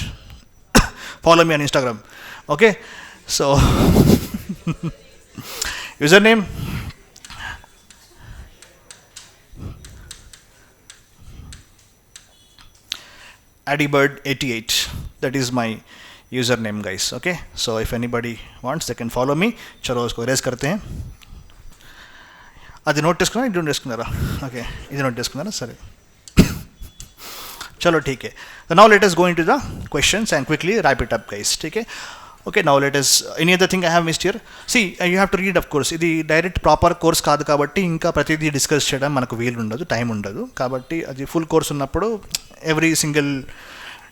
[SPEAKER 1] Follow me on Instagram. Okay, so username addybird88. That is my username, guys. Okay, so if anybody wants they can follow me. चलो उसको erase करते हैं. అది note చేసుకున్నారా, ఇది note చేసుకున్నారా? Okay, ఇది note చేసుకున్నారా? సరే, चलो ठीक है. So now let us go into the questions and quickly wrap it up, guys. ठीक है. Okay, now let us, any other thing I have missed here? See, you have to read, of course. ఇది direct proper course కాదు కాబట్టి ఇంకా ప్రతిదీ discuss చేయడం మనకు వీలు ఉండదు, టైం ఉండదు. కాబట్టి అది ఫుల్ కోర్స్ ఉన్నప్పుడు every single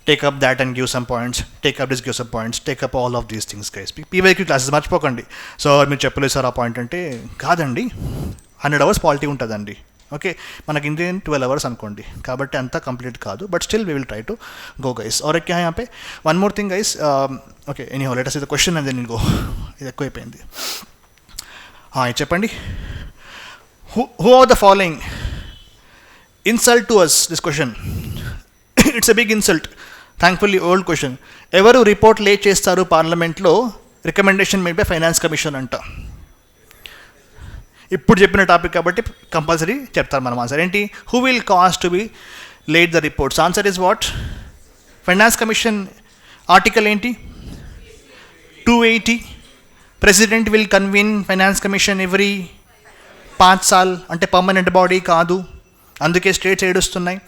[SPEAKER 1] take up that and give some points, take up this, give some points, take up all of these things, guys. PYQ classes మర్చిపోకండి. సో మీరు చెప్పలేదు సార్ ఆ పాయింట్ అంటే, కాదండి, 100 hours పాలిటీ ఉంటుందండి. Okay, మనకి Indian 12 hours అనుకోండి, కాబట్టి అంతా కంప్లీట్ కాదు. But still we will try to go, guys. और क्या है यहाँ पे one more thing, guys. Okay, any how let us see the question and then we'll go. ఇది ఎక్కువైపోయింది. చెప్పండి, who are the following insult to us? This question it's a big insult. Thankfully old question. ఎవరు report లే చేస్తారు పార్లమెంట్లో? Recommendation made by finance commission అంట. ఇప్పుడు చెప్పిన టాపిక్ కాబట్టి కంపల్సరీ చెప్తారు మనం ఆన్సర్ ఏంటి. Who will cause to be late the reports? Answer is what? Finance commission article ఏంటి? 280. President will convene finance commission every 5 సాల్. అంటే పర్మనెంట్ బాడీ కాదు, అందుకే స్టేట్స్ ఏడుస్తున్నాయి,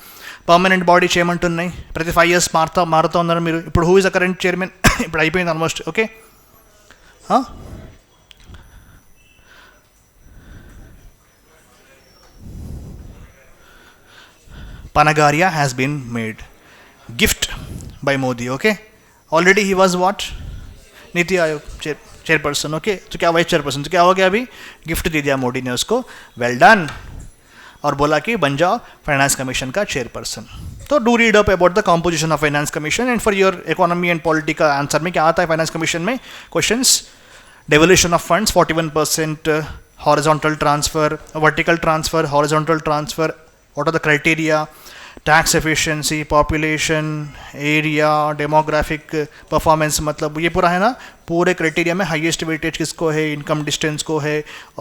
[SPEAKER 1] పర్మనెంట్ బాడీ చేయమంటున్నాయి. ప్రతి 5 years మారుతూ ఉన్నారు మీరు. ఇప్పుడు who is the current chairman? ఇప్పుడు అయిపోయింది almost. Okay, Panagaria has been made gift by Modi. Okay, already he was what? NITI Aayog chairperson. Okay, तो क्या वाइस चेयरपर्सन, तो क्या हो गया? अभी गिफ्ट दे दिया मोदी ने उसको. Well done. और बोला कि बन जाओ फाइनेंस कमीशन का चेयरपर्सन. तो do read up about the composition of finance commission and for your economy and polity का आंसर में क्या आता है फाइनेंस कमीशन में questions. Devolution of funds 41%, horizontal transfer, vertical transfer, horizontal transfer, what are the criteria, tax efficiency, population, area, demographic performance, मतलब ये पूरा है ना. पूरे क्राइटेरिया में हाईएस्ट वेटेज किसको है, इनकम डिस्टेंस को है.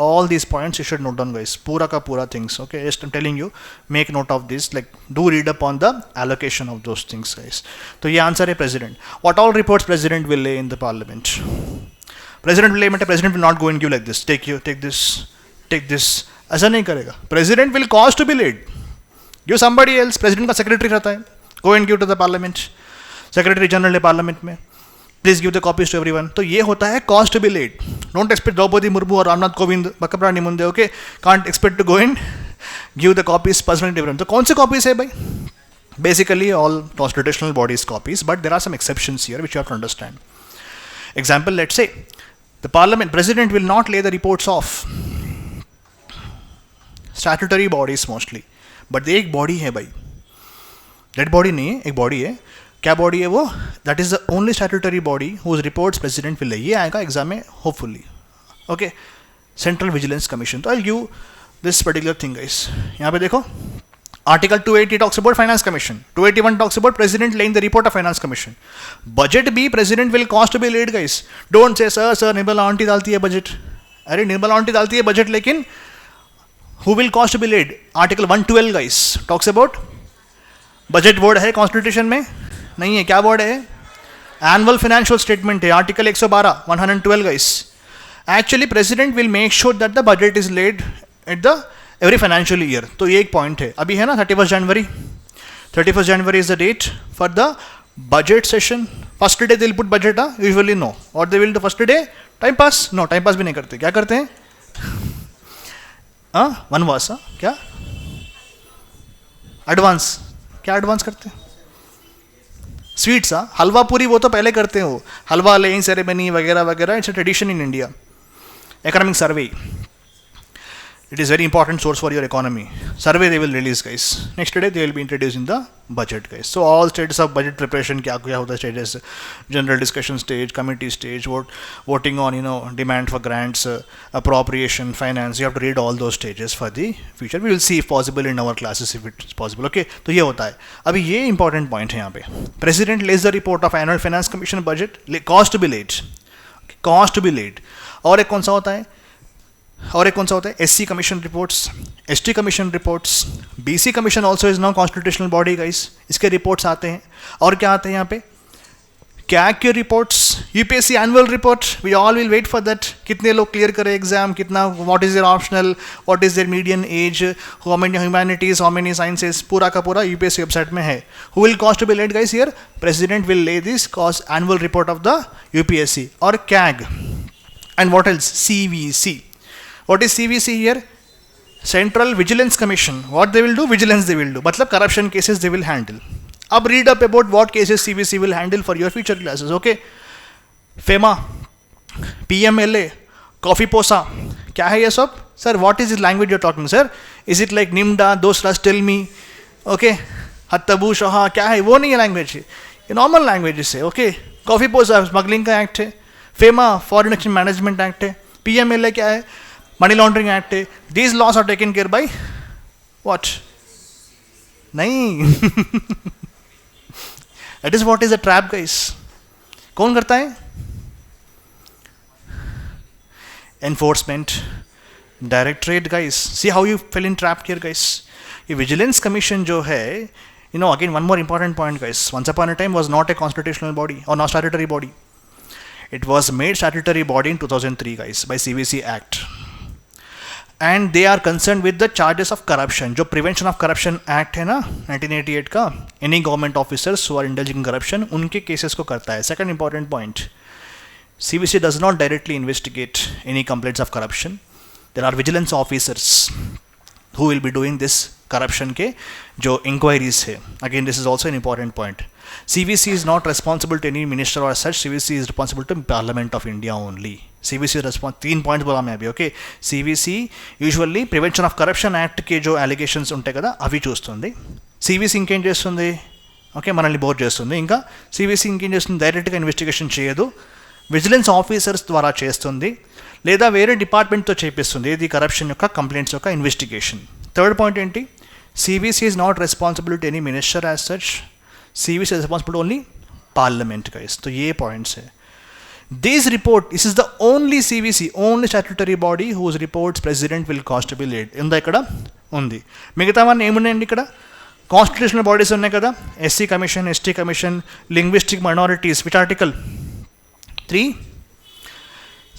[SPEAKER 1] All these points you should note down guys, पूरा का पूरा things. Okay, just I am telling you, make note of this, like do read up on the allocation of those things guys. तो ये answer है president. What all reports president will lay in the parliament? President will lay मतलब president will not go and give like this, take this, ऐसा नहीं करेगा. President will cause to be laid. Give somebody else. President का secretary रहता है. Go and give to the parliament. Secretary general है parliament में. Please give the copies to everyone. तो ये होता है cause to be late. Don't expect Draupadi Murmu और रामनाथ कोविंद बकपरानी मुंदे. Okay, can't expect to go and give the copies personally to everyone. तो कौन से copies है भाई? Basically all constitutional bodies copies, but there are some exceptions here which you have to understand. Example, let's say the parliament president will not lay the reports of statutory bodies mostly. But एक body है भाई, dead body नहीं है, एक body है. क्या body है वो? That is the only statutory body whose reports president will. ये आएगा एग्जाम में hopefully. Okay, central vigilance commission. तो I give this particular thing guys. यहाँ पे देखो article 280 talks about finance commission, 281 talks about president laying the report of finance commission. Budget भी president will cost be late guys. Don't say sir Nirmala aunty डालती है budget. अरे Nirmala aunty डालती है budget, लेकिन who will cost to be laid? Article 112 guys talks about budget. Board है constitution में? नहीं है. क्या बोर्ड है? एनुअल फाइनेंशियल स्टेटमेंट है. Article 112 112 guys. Actually president will make sure that the budget is laid at the every financial year. तो ये एक पॉइंट है. अभी है ना 31 जनवरी. 31 January is the date for the budget session. First day they will put budget. Usually no. और they will the first day time pass? No, time pass भी नहीं करते. क्या करते हैं? वनवास. क्या एडवांस? क्या एडवांस करते हैं? स्वीट्स. हलवा पूरी वो तो पहले करते हैं. वो हलवा लेइंग सेरेमनी वगैरह वगैरह, it's a tradition in India. Economic survey, it is very important source for your economy. Survey they will release guys. Next day they will be introduced in the budget guys. So all stages of budget preparation क्या होता है stages? General discussion stage, committee stage, voting on demand for grants, appropriation, finance. You have to read all those stages for the future. We will see if possible in our classes if it is possible. Okay, तो ये होता है. अभी ये important point है यहाँ पे. President lays the report of annual finance commission budget. Cost to be late. Cost to be late. और एक कौन सा होता है? SC commission reports, ST commission reports, BC commission also is now constitutional body guys. इसके reports आते हैं. और क्या आते हैं यहाँ पे? कैग के reports, UPSC annual report. We all will wait for that. कितने लोग क्लियर करें एग्जाम, कितना, what is their optional, what is their median age, how many humanities, how many sciences, पूरा का पूरा UPSC वेबसाइट में है. Who will cause to be late guys here? President will lay this cause annual report of the UPSC. और CAG and what else? CVC. What is CVC here? Central Vigilance Commission. What they will do? Vigilance they will do. मतलब corruption cases they will handle. अब read up about what cases CVC will handle for your future classes. Okay. FEMA, PMLA, Coffee Posa. क्या है ये सब? Sir, what is this language you're talking, sir? Is it like Nimda, Dosras, tell me? Okay. Hattabu, Shaha, क्या है? वो नहीं है language. ये normal languages है. Okay. Coffee Posa, smuggling का act है. FEMA, Foreign Exchange Management Act है. PMLA क्या है? मनी लॉन्ड्रिंग एक्ट है. These laws are taken care by what? नहीं That is what is the trap, guys. कौन करता है? Enforcement Directorate, guys. See how you fell in trap here, guys. ये Vigilance Commission जो है, again one more important point, guys. Once upon a time was not a constitutional body or not statutory body. It was made statutory body in 2003, guys, by CVC Act. And they are concerned with the charges of corruption. जो Prevention of Corruption Act है ना 1988 का, any government officers who are indulging in corruption, उनके cases को करता है. Second important point, CVC does not directly investigate any complaints of corruption. There are vigilance officers who will be doing this corruption के जो inquiries है. Again, this is also an important point. CVC is not responsible to any minister or such. CVC is responsible to Parliament of India only. CVC response 3 points बोला मैं अभी, okay. CVC usually Prevention of Corruption Act के जो allegations ఉంటాయి కదా అవి చూస్తుంది. CVC ఇంకేం చేస్తుంది? ఓకే, మనల్ని బోర్ చేస్తుంది. ఇంకా CVC ఇంకేం చేస్తుంది? డైరెక్ట్గా ఇన్వెస్టిగేషన్ చేయదు, విజిలెన్స్ ఆఫీసర్స్ ద్వారా చేస్తుంది, లేదా వేరే డిపార్ట్మెంట్తో చేపిస్తుంది ఇది కరప్షన్ యొక్క కంప్లైంట్స్ యొక్క ఇన్వెస్టిగేషన్. థర్డ్ పాయింట్ ఏంటి? CVC is not responsible to any minister as such. CVC is responsible to only Parliament, guys. तो ये points है. This report, this is the only CVC, only statutory body whose reports president will cause to be laid. ఉందా ఇక్కడ? ఉంది. మిగతా one ఏమున్నాయండి ఇక్కడ? Constitutional bodies ఉన్నాయి కదా, SC commission, ST commission, linguistic minorities, which article 3,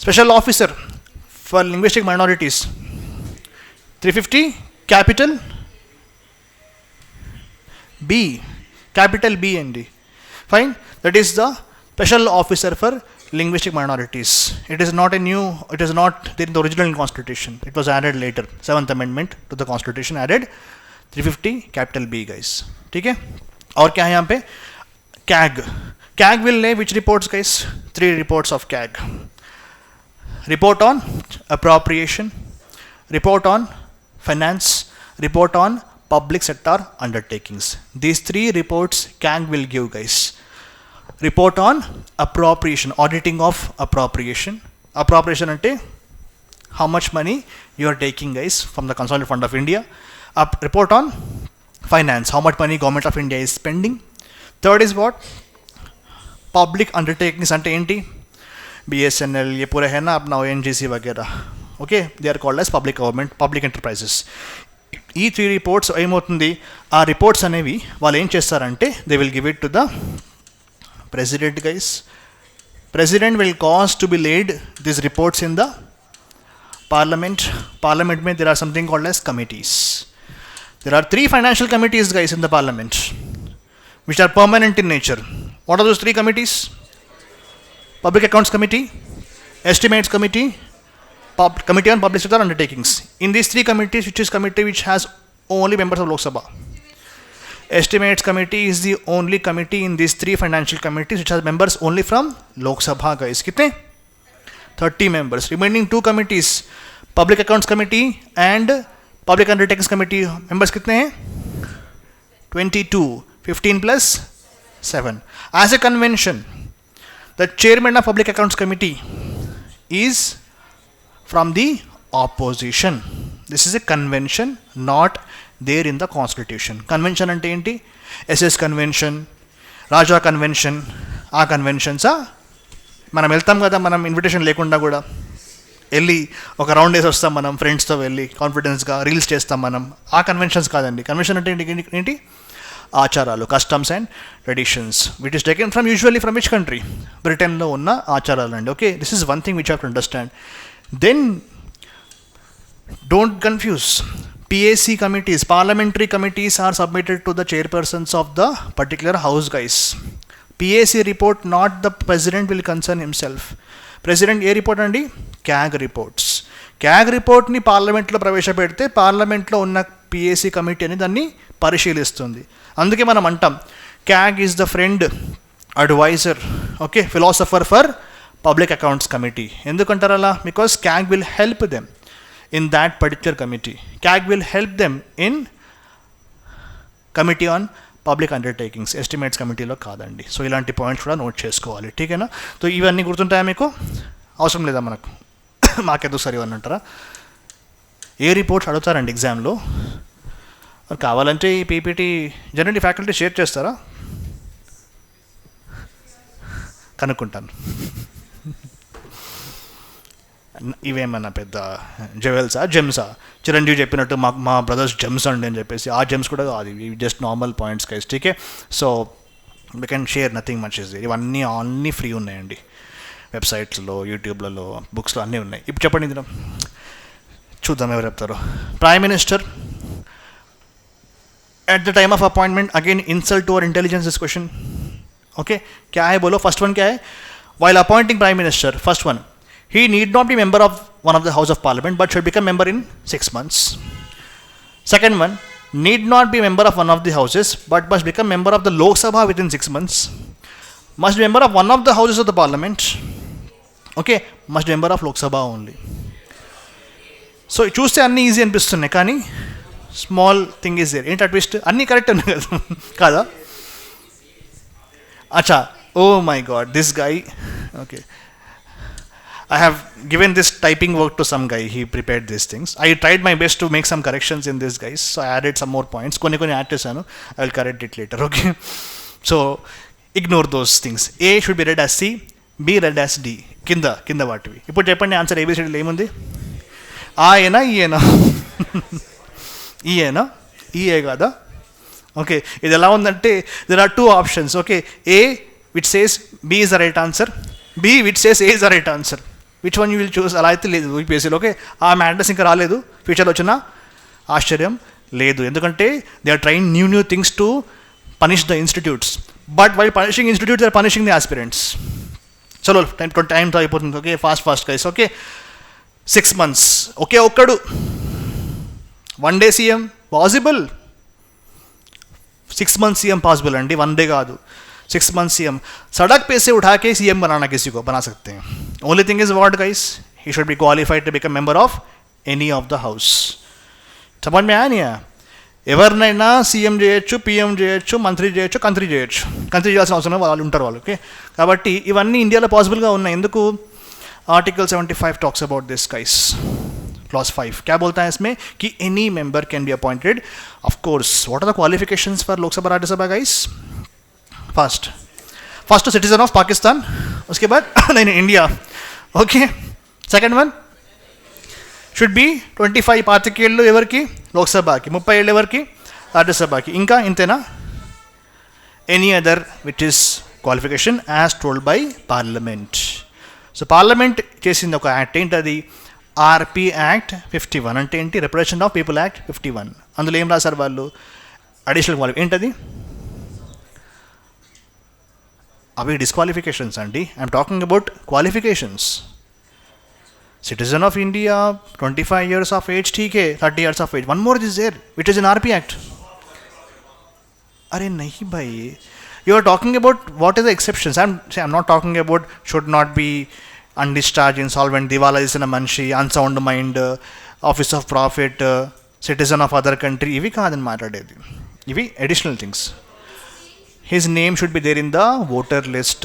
[SPEAKER 1] special officer for linguistic minorities 350, capital B, capital B అండి. Fine, that is the special officer for linguistic minorities. It is not there in the original constitution. It was added later. 7th amendment to the constitution added 350 capital B, guys. ठीक है? और क्या है यहाँ पे? CAG. CAG will lay which reports, guys? 3 reports of CAG. Report on appropriation, report on finance, report on public sector undertakings. These 3 reports CAG will give, guys. Report on appropriation, auditing of appropriation. Appropriation ante how much money you are taking, guys, from the Consolidated Fund of India. Report on finance, how much money government of India is spending. Third is what? Public undertakings ante enti? BSNL ये पूरे है ना अपना ONGC वगैरह. Okay, they are called as public enterprises. ఈ 3 reports ఏమవుతుంది? ఆ reports అనేవి వాళ్ళు ఏం చేస్తారంటే they will give it to the president, guys. President will cause to be laid this reports in the parliament. Parliament में there are something called as committees. There are 3 financial committees, guys, in the parliament which are permanent in nature. What are those 3 committees? Public Accounts Committee, Estimates Committee, Committee on Public Sector Undertakings. In these 3 committees, which is committee which has only members of Lok Sabha. Estimates Committee is the only committee in these 3 financial committees which has members only from Lok Sabha, guys. कितने? 30 members. Remaining 2 committees, Public Accounts Committee and Public Undertakings Committee, members कितने हैं? 22. 15 plus 7. As a convention, the chairman of Public Accounts Committee is from the opposition. This is a convention, not there in the constitution. Convention ante enti? SS convention, Raja convention, ఆ conventions మనం వెళ్తాం కదా, మనం invitation లేకుండా కూడా వెళ్ళి ఒక round వేసి వస్తాం మనం ఫ్రెండ్స్తో వెళ్ళి కాన్ఫిడెన్స్గా రీల్స్ చేస్తాం మనం. ఆ కన్వెన్షన్స్ కాదండి. కన్వెన్షన్ అంటే ఏంటి? ఆచారాలు, customs and traditions which is taken from usually from which country? బ్రిటన్లో ఉన్న ఆచారాలు అండి. Okay, this is one thing which have to understand. Then don't confuse. PAC committees, parliamentary committees are submitted to the chairpersons of the particular house, guys. PAC report, not the president will concern himself. President A report అండి? CAG reports. CAG రిపోర్ట్ని పార్లమెంట్లో ప్రవేశపెడితే పార్లమెంట్లో ఉన్న PAC committee అని దాన్ని పరిశీలిస్తుంది. అందుకే మనం అంటాం CAG is the friend, advisor, okay, philosopher for Public Accounts Committee. ఎందుకంటారు అలా? Because CAG will help them in that particular committee. CAG will help them in Committee on Public Undertakings. Estimates Committeeలో కాదండి. So ఇలాంటి points కూడా note చేసుకోవాలి. ఠీకేనా? So ఇవన్నీ గుర్తుంటాయా మీకు? అవసరం లేదా మనకు? మాకెందుకు సరి అని అంటారా? ఏ రిపోర్ట్స్ అడుగుతారండి ఎగ్జామ్లో? కావాలంటే ఈ పీపీటీ జనరల్లీ ఫ్యాకల్టీ షేర్ చేస్తారా? కనుక్కుంటాను. ఇవేమన్నా పెద్ద జెవెల్సా, జెమ్సా? చిరంజీవి చెప్పినట్టు మా బ్రదర్స్ జెమ్స్ అండి అని చెప్పేసి, ఆ జెమ్స్ కూడా కాదు, ఇవి just normal points guys. TK, so we can share, nothing much is. ఇవన్నీ అన్నీ ఫ్రీ ఉన్నాయండి వెబ్సైట్స్లో, యూట్యూబ్లలో, బుక్స్లో అన్నీ ఉన్నాయి. ఇప్పుడు చెప్పండి ఇందులో చూద్దాం ఎవరు చెప్తారో. Prime minister at the time of appointment, again insult to our intelligence is question. Okay, क्या है बोलो? First one क्या है? While appointing prime minister, first one, he need not be member of one of the house of parliament but should become member in 6 months. Second one, need not be member of one of the houses but must become member of the Lok Sabha within 6 months. Must be member of one of the houses of the parliament. Okay, must be member of Lok Sabha only. So చూస్తే అన్నీ easy అనిపిస్తున్నాయి, కానీ small thing is there. ఏంటి twist? అన్నీ correct ఉన్నాయి కదా, కాదా? అచ్చా, oh my God, this guy, okay, I have given this typing work to some guy, he prepared these things. I tried my best to make some corrections in this, guys, so I added some more points. కొన్ని add చేశాను, I will correct it later, okay? So ignore those things. A should be read as C, B read as D. కింద వాటివి. ఇప్పుడు చెప్పండి answer ఏబిసిడీలో ఏముంది? ఏనా ఈయేనా? ఈయేనా? EA కాదా? Okay, ఇది ఎలా ఉందంటే there are 2 options. Okay, A which says B is the right answer, B which says A is the right answer. Which one you will choose? అలా అయితే లేదు యూపీఎస్సీలో. ఓకే, ఆ మ్యాడ్నెస్ ఇంకా రాలేదు. ఫ్యూచర్లో వచ్చినా ఆశ్చర్యం లేదు, ఎందుకంటే they are trying new things to punish the institutes. But while punishing institutes they are punishing the aspirants. చలో టైంతో అయిపోతుంది. Okay, fast guys. Okay, 6 months. Okay, ఒక్కడు 1 day CM possible, 6 months CM possible अंडी, 1 day कादू, 6 months सीएम. सड़क पे से उठा के सीएम बनाना किसी को बना सकते हैं. Only thing is what guys, he should be qualified to become member of any of the house. समझ में आया नहीं आया? ఎవరినైనా సీఎం చేయొచ్చు, పిఎం చేయొచ్చు, మంత్రి చేయొచ్చు, కంత్రి చేయాల్సిన అవసరం వాళ్ళు ఉంటారు వాళ్ళు. ఓకే, కాబట్టి ఇవన్నీ ఇండియాలో పాసిబుల్గా ఉన్నాయి. ఎందుకు? Article 75 talks about this, guys. Clause 5 क्या बोलता है इसमें कि any member can be appointed. Of course, what are the qualifications for Lok Sabha Rajya Sabha, guys? First citizen of Pakistan, उसके बाद नहीं India. Okay, second one should be 25 పాతిక ఏళ్ళు ఎవరికి? లోక్ సభకి. 30 ఏళ్ళు ఎవరికి? రాజ్యసభకి. ఇంకా ఇంతేనా? Any other which is qualification as told by parliament. So parliament చేసింది ఒక యాక్ట్, ఏంటది? ఆర్పి యాక్ట్ 51. అంటే ఏంటి? Representation of people act 51. అందులో ఏం రాశారు వాళ్ళు? అడిషనల్ ఏంటది? అవి డిస్క్వాలిఫికేషన్స్ అండి. I'm talking about qualifications. Citizen of India, 25 years of age, ठीक है, 30 years of age. One more is there, which is in RP Act. अरे नहीं भाई, you are talking about what is the exceptions. I'm not talking about should not be undischarged, insolvent, diwala చేసిన మనిషి, unsound mind, office of profit, citizen of other country. ఇవి కాదని మాట్లాడేది, ఇవి additional things. His name should be there in the voter list.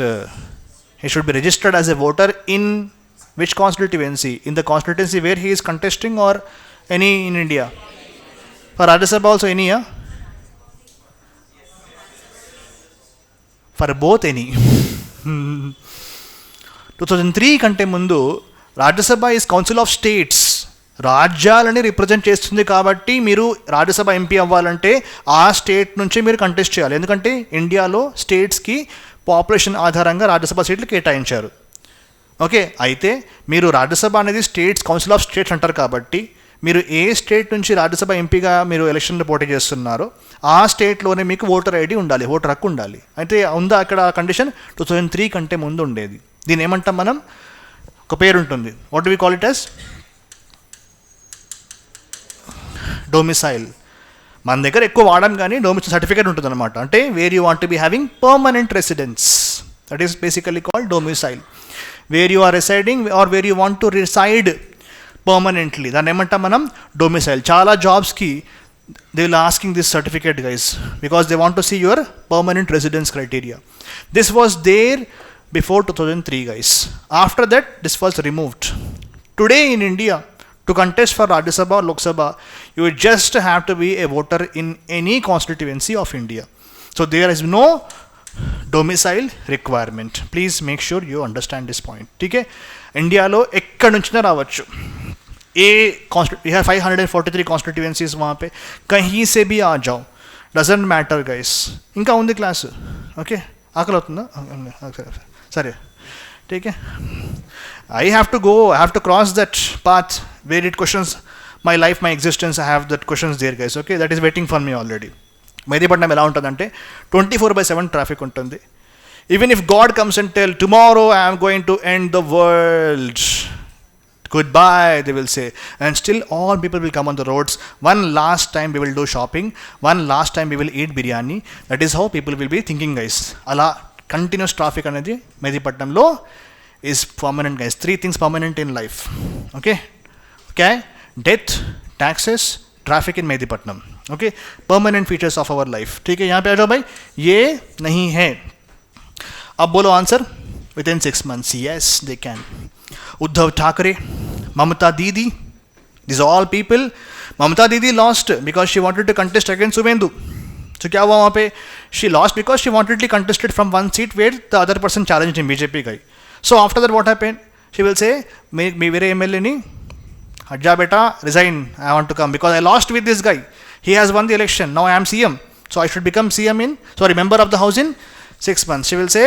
[SPEAKER 1] He should be registered as a voter in which constituency? In the constituency where he is contesting, or any in India? For Rajya Sabha also any, yeah? For both any. 2003 కంటే ముందు Rajya Sabha is council of states, రాజ్యాలని represent చేస్తుంది. కాబట్టి మీరు Rajya Sabha MP అవ్వాలంటే ఆ state నుంచే మీరు కంటెస్ట్ చేయాలి. ఎందుకంటే ఇండియాలో స్టేట్స్కి పాపులేషన్ ఆధారంగా రాజ్యసభ సీట్లు కేటాయించారు. ఓకే, అయితే మీరు రాజ్యసభ అనేది స్టేట్స్ కౌన్సిల్ ఆఫ్ స్టేట్స్ అంటారు. కాబట్టి మీరు ఏ స్టేట్ నుంచి రాజ్యసభ ఎంపీగా మీరు ఎలక్షన్లో పోటీ చేస్తున్నారో ఆ స్టేట్లోనే మీకు ఓటర్ ఐడి ఉండాలి, ఓటర్ హక్కు ఉండాలి. అయితే ఉందా అక్కడ కండిషన్? 2003 కంటే ముందు ఉండేది. దీన్ని ఏమంటాం మనం? ఒక పేరు ఉంటుంది. What do we call it as? Domicile. మన దగ్గర ఎక్కువ వాడడం, కానీ డొమిసైల్ సర్టిఫికేట్ ఉంటుంది అనమాట. అంటే where you want to be having permanent residence, that is basically called domicile. Where you are residing or where you want to reside permanently, దాన్ని ఏమంటాం మనం? డొమిసైల్. చాలా జాబ్స్కి they will asking this certificate, guys, because they want to see your permanent residence criteria. This was there before 2003, guys. After that, this was removed. Today in India, to contest for Rajya Sabha or Lok Sabha, you just have to be a voter in any constituency of India. So there is no domicile requirement. Please make sure you understand this point. ఠీకే, ఇండియాలో ఎక్కడి నుంచినా రావచ్చు. ఏ यह 543 constituencies वहाँ पे कहीं से भी आ जाओ, डजेंट मैटर गाइस. ఇంకా ఉంది క్లాసు, ఓకే? ఆకలి అవుతుందా? సరే, ठीक है. I have to go, I have to cross that path where it questions my life, my existence. I have that questions there guys, okay? That is waiting for me already. Mehdipatnam ఎలా ఉంటుందంటే 24/7 traffic ఉంటుంది. Even if God comes and tell tomorrow I am going to end the world, goodbye they will say, and still all people will come on the roads. One last time we will do shopping, one last time we will eat biryani. That is how people will be thinking guys. Ala continuous traffic anedi మెహదీపట్నంలో is permanent guys. 3 things permanent in life, okay? Death, taxes, traffic in मेहदीपट्నం, okay? Permanent features of our life. ठीक है, यहाँ पे आ जाओ भाई. ये नहीं है. अब बोलो answer. Within 6 months, yes they can. Uddhav Thackeray, Mamata Didi, these are all people. Mamata Didi lost because she wanted to contest against Suvendu. So क्या हुआ वहाँ पे? She lost because she wanted to contest it from one seat where the other person challenged him, BJP guy. So after that what happened? She will say, मेरे MLA नहीं, हट जा बेटा, resign, I want to come because I lost with this guy. He has won the election, now I am CM. So I should become CM in, member of the house in 6 months. She will say,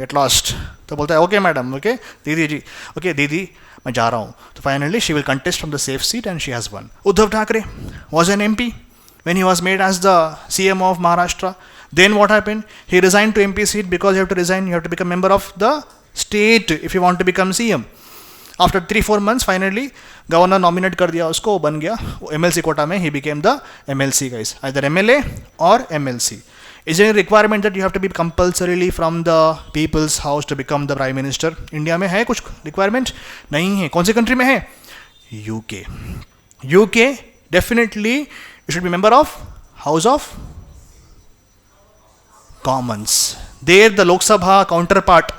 [SPEAKER 1] get lost. तो बोलता है okay madam, okay दीदी जी, okay दीदी मैं जा रहा हूँ. तो finally she will contest from the safe seat and she has one. Uddhav Thackeray was an MP when he was made as the CM of Maharashtra. Then what happened? He resigned to MP seat because you have to resign, you have to become member of the state if you want to become CM. After 3-4 months finally governor nominate कर दिया उसको, वो बन गया MLC Kota में. he became the MLC guys, either MLA or MLC. Is there a requirement that you have to be compulsorily from the people's house to become the prime minister? India में है कुछ रिक्वायरमेंट? नहीं है. कौन सी country में है? UK. UK definitely you should be member of House of Commons. There the Lok Sabha counterpart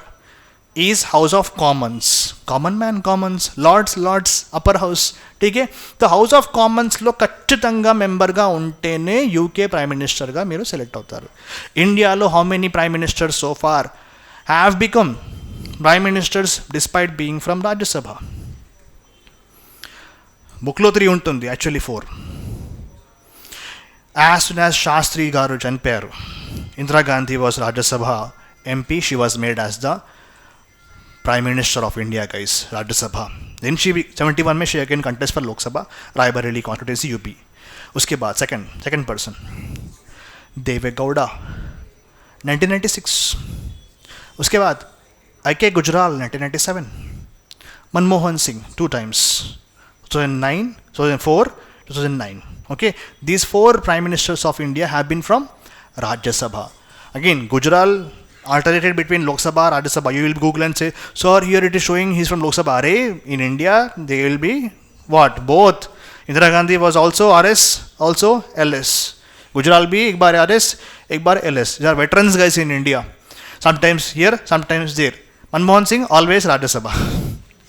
[SPEAKER 1] is House of Commons. Common man, Commons, Lords, Upper House. ठीक है, तो హౌస్ ఆఫ్ కామన్స్లో ఖచ్చితంగా మెంబర్గా ఉంటేనే యూకే ప్రైమ్ మినిస్టర్గా మీరు సెలెక్ట్ అవుతారు. ఇండియాలో how many prime ministers so far have become prime ministers despite being from Rajya Sabha? బుక్లో 3 ఉంటుంది, actually 4. As soon as Shastri garu చనిపోయారు, Indira Gandhi was Rajya Sabha MP, she was made as the Prime Minister of India guys, Rajya Sabha. Then she 71 में she again contest for Lok Sabha, Raebareli constituency UP. उसके बाद second person देवे गौड़ा 1996. उसके बाद IK Gujral 1997. Manmohan Singh 2 times 2009, 2004, 2009. Okay, these 4 prime ministers of India have been from Rajya Sabha. Again Gujaral alternated between Lok Sabha and Rajya Sabha. You will Google and say, sir, here it is showing he's from Lok Sabha. Arey, in India, they will be what? Both. Indira Gandhi was also RS, also LS. Gujaral bhi ek baar RS, ek baar LS. They are veterans guys in India. Sometimes here, sometimes there. Manmohan Singh, always Rajya Sabha.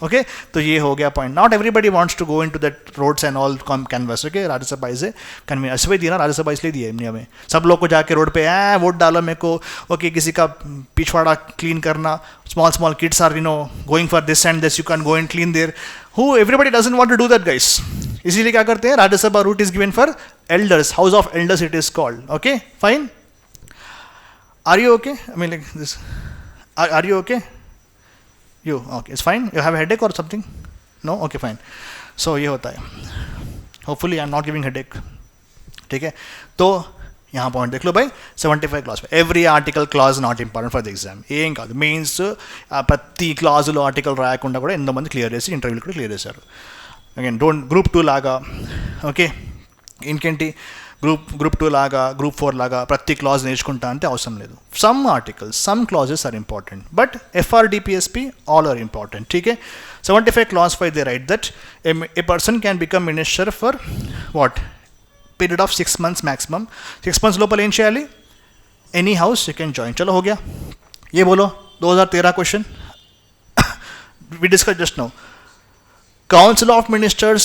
[SPEAKER 1] Okay, तो ये हो गया point. Not everybody wants to go into that roads and all canvass. Okay, Rajya Sabha इसे convene ऐसे दिया ना, राज्यसभा इसलिए दिया इंडिया में. सब लोग को जाके रोड पे वोट डालो मेरे को. ओके, किसी का पिछवाड़ा क्लीन करना, small kids are going for this and this, you can go and clean there. Who everybody doesn't want to do that guys. इसीलिए क्या करते हैं, Rajya Sabha route is given for elders, house of elders it is called. Okay fine. Are you okay? I mean like this. Are you okay? You okay, it's fine. You have a headache or something? No? Okay, fine. So ये होता है. Hopefully I am not giving headache. ठीक है, तो यहाँ point देख लो भाई. 75 class पे every article clause not important for the exam. ఏం కాదు, మీన్స్ ప్రతి క్లాజులో ఆర్టికల్ రాయకుండా కూడా ఎంతోమంది క్లియర్ చేసి ఇంటర్వ్యూలు కూడా క్లియర్ చేశారు. అగైన్ డోంట్ గ్రూప్ 2 లాగా. ఓకే, ఇంకేంటి గ్రూప్ 2 లాగా, గ్రూప్ 4 లాగా ప్రతి క్లాజ్ నేర్చుకుంటా అంటే అవసరం లేదు. Some articles, some clauses are important, but FRDPSP all are important. ठीक है, 75 clause 5 they write that a person can become minister for what period of 6 months maximum. 6 months లోపల ఏం చేయాలి? Any house you can join. చలో हो गया. ये बोलो 2013 question we discussed just now. Council of Ministers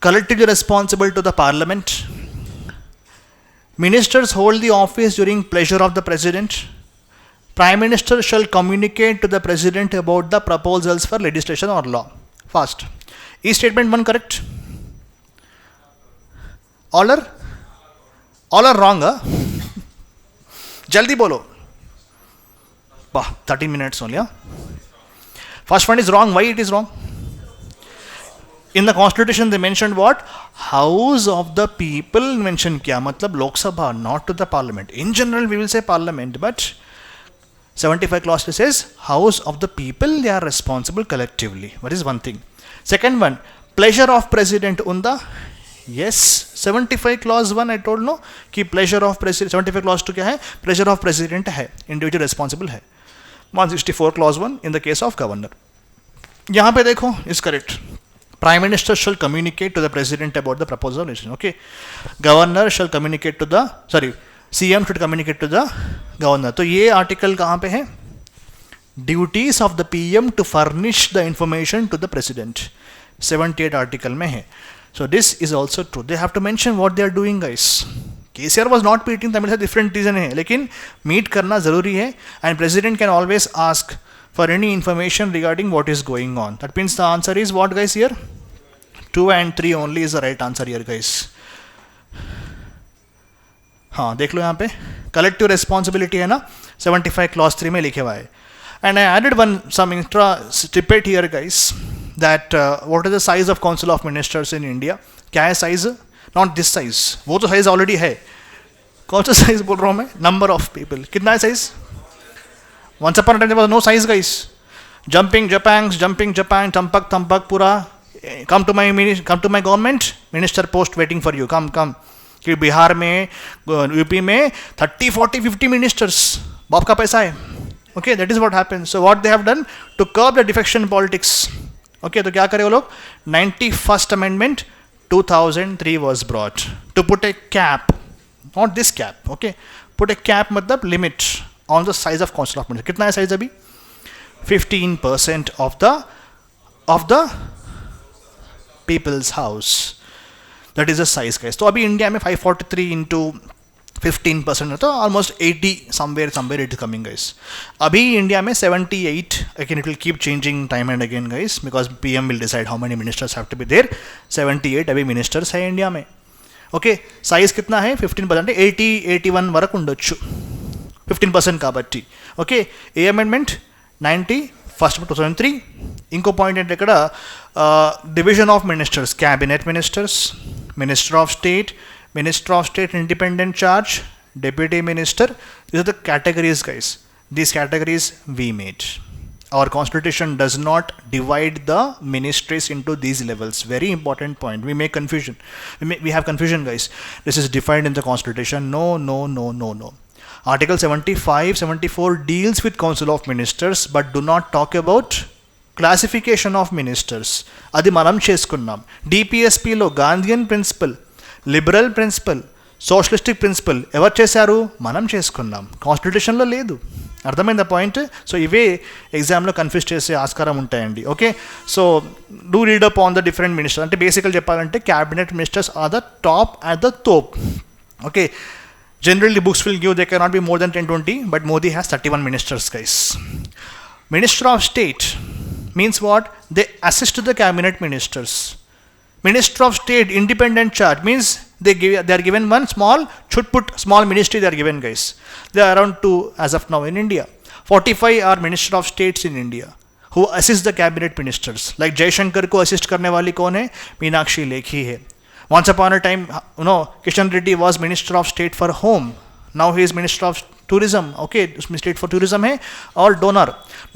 [SPEAKER 1] collectively responsible to the Parliament. Ministers hold the office during pleasure of the President. Prime Minister shall communicate to the President about the proposals for legislation or law. Fast. Is statement 1 correct? All are wrong, huh? Jaldi bolo. 30 minutes only, huh? First one is wrong. Why it is wrong? In the constitution they mentioned what? House of the people mentioned kya? Matlab Lok Sabha, not to the parliament. In general we will say parliament, but 75 clause says house of the people, they are responsible collectively. What is one thing? Second one, pleasure of president unda. Yes, 75 clause 1 I told no कि pleasure of president, 75 clause 2 क्या है? Pleasure of president है, individual responsible है. 164 clause 1 in the case of governor. यहाँ पे देखो is correct. Prime Minister shall communicate to the President about the proposal. Okay. Governor shall communicate to the, CM should communicate to the Governor. तो ये article कहाँ पे है? Duties of the PM to furnish the information to the President. 78 article में है. So this is also true. They have to mention what they are doing, guys. KCR was not meeting, Tamil से different reason है, लेकिन meet करना ज़रूरी है, and President can always ask for any information regarding what is going on. That means the answer is what, guys, here? 2 and 3 only is the right answer here, guys. हाँ देख लो यहाँ पे collective responsibility है ना 75 clause 3 में लिखे हुआ है. And I added some extra snippet here, guys, that what is the size of Council of Ministers in India? क्या है size? Not this size. वो तो size already है. कौन सा size बोल रहा हूँ मैं? Number of people. कितना है size? Once upon a time there was no size, guys. Jumping Japan, tampak pura. Come to my government, minister post waiting for you. Come. कि बिहार में, यूपी में 30, 40, 50 ministers. बाप का पैसा है. Okay, that is what happens. So what they have done to curb the defection politics. Okay, तो क्या करे वो लोग? 91st Amendment 2003 was brought to put a cap, not this cap. Okay, put a cap मतलब limit on the size of Council of Ministers. कितना है size अभी? 15% of the people's house. That is the size, guys. तो अभी India में 543 into 15% है तो almost 80 somewhere it is coming, guys. अभी इंडिया में 78. Again, it will keep changing time and again, guys, because PM will decide how many ministers have to be there. 78 अभी ministers है India में. Okay, size कितना है? 15%. 80, 81 वरक उंडोच्चु. 15% కాబట్టి. Okay, A amendment 91st 2003. ఇంకో పాయింట్ ఏంటి ఇక్కడ division of ministers, cabinet ministers, minister of state independent charge, deputy minister. These are the categories, guys. These categories we made. Our constitution does not divide the ministries into these levels. Very important point. We make confusion. We have confusion, guys. This is defined in the constitution. No. Article 75, 74 deals with Council of Ministers but do not talk about classification of ministers. అది మనం చేసుకున్నాం. DPSPలో Gandhian principle, liberal principle, socialistic principle ఎవరు చేశారు? మనం చేసుకున్నాం. కాన్స్టిట్యూషన్లో లేదు. అర్థమైందా పాయింట్? సో ఇవే ఎగ్జామ్లో కన్ఫ్యూజ్ చేసే ఆస్కారం ఉంటాయండి. Okay, so do read up on the different ministers. అంటే బేసికల్ చెప్పాలంటే cabinet ministers are the top at the top. Okay, generally books will give they cannot be more than 10-20, but Modi has 31 ministers, guys. Minister of State means what? They assist the cabinet ministers. Minister of State independent charge means they are given one small ministry they are given, guys. They are around 2 as of now in India. 45 are minister of states in India who assist the cabinet ministers. Like Jaishankar को assist करने वाली कौन है? मीनाक्षी लेखी है. Once upon a time, Kishan Reddy was Minister of State for Home. Now he is Minister of Tourism. Okay, State for Tourism है और donor.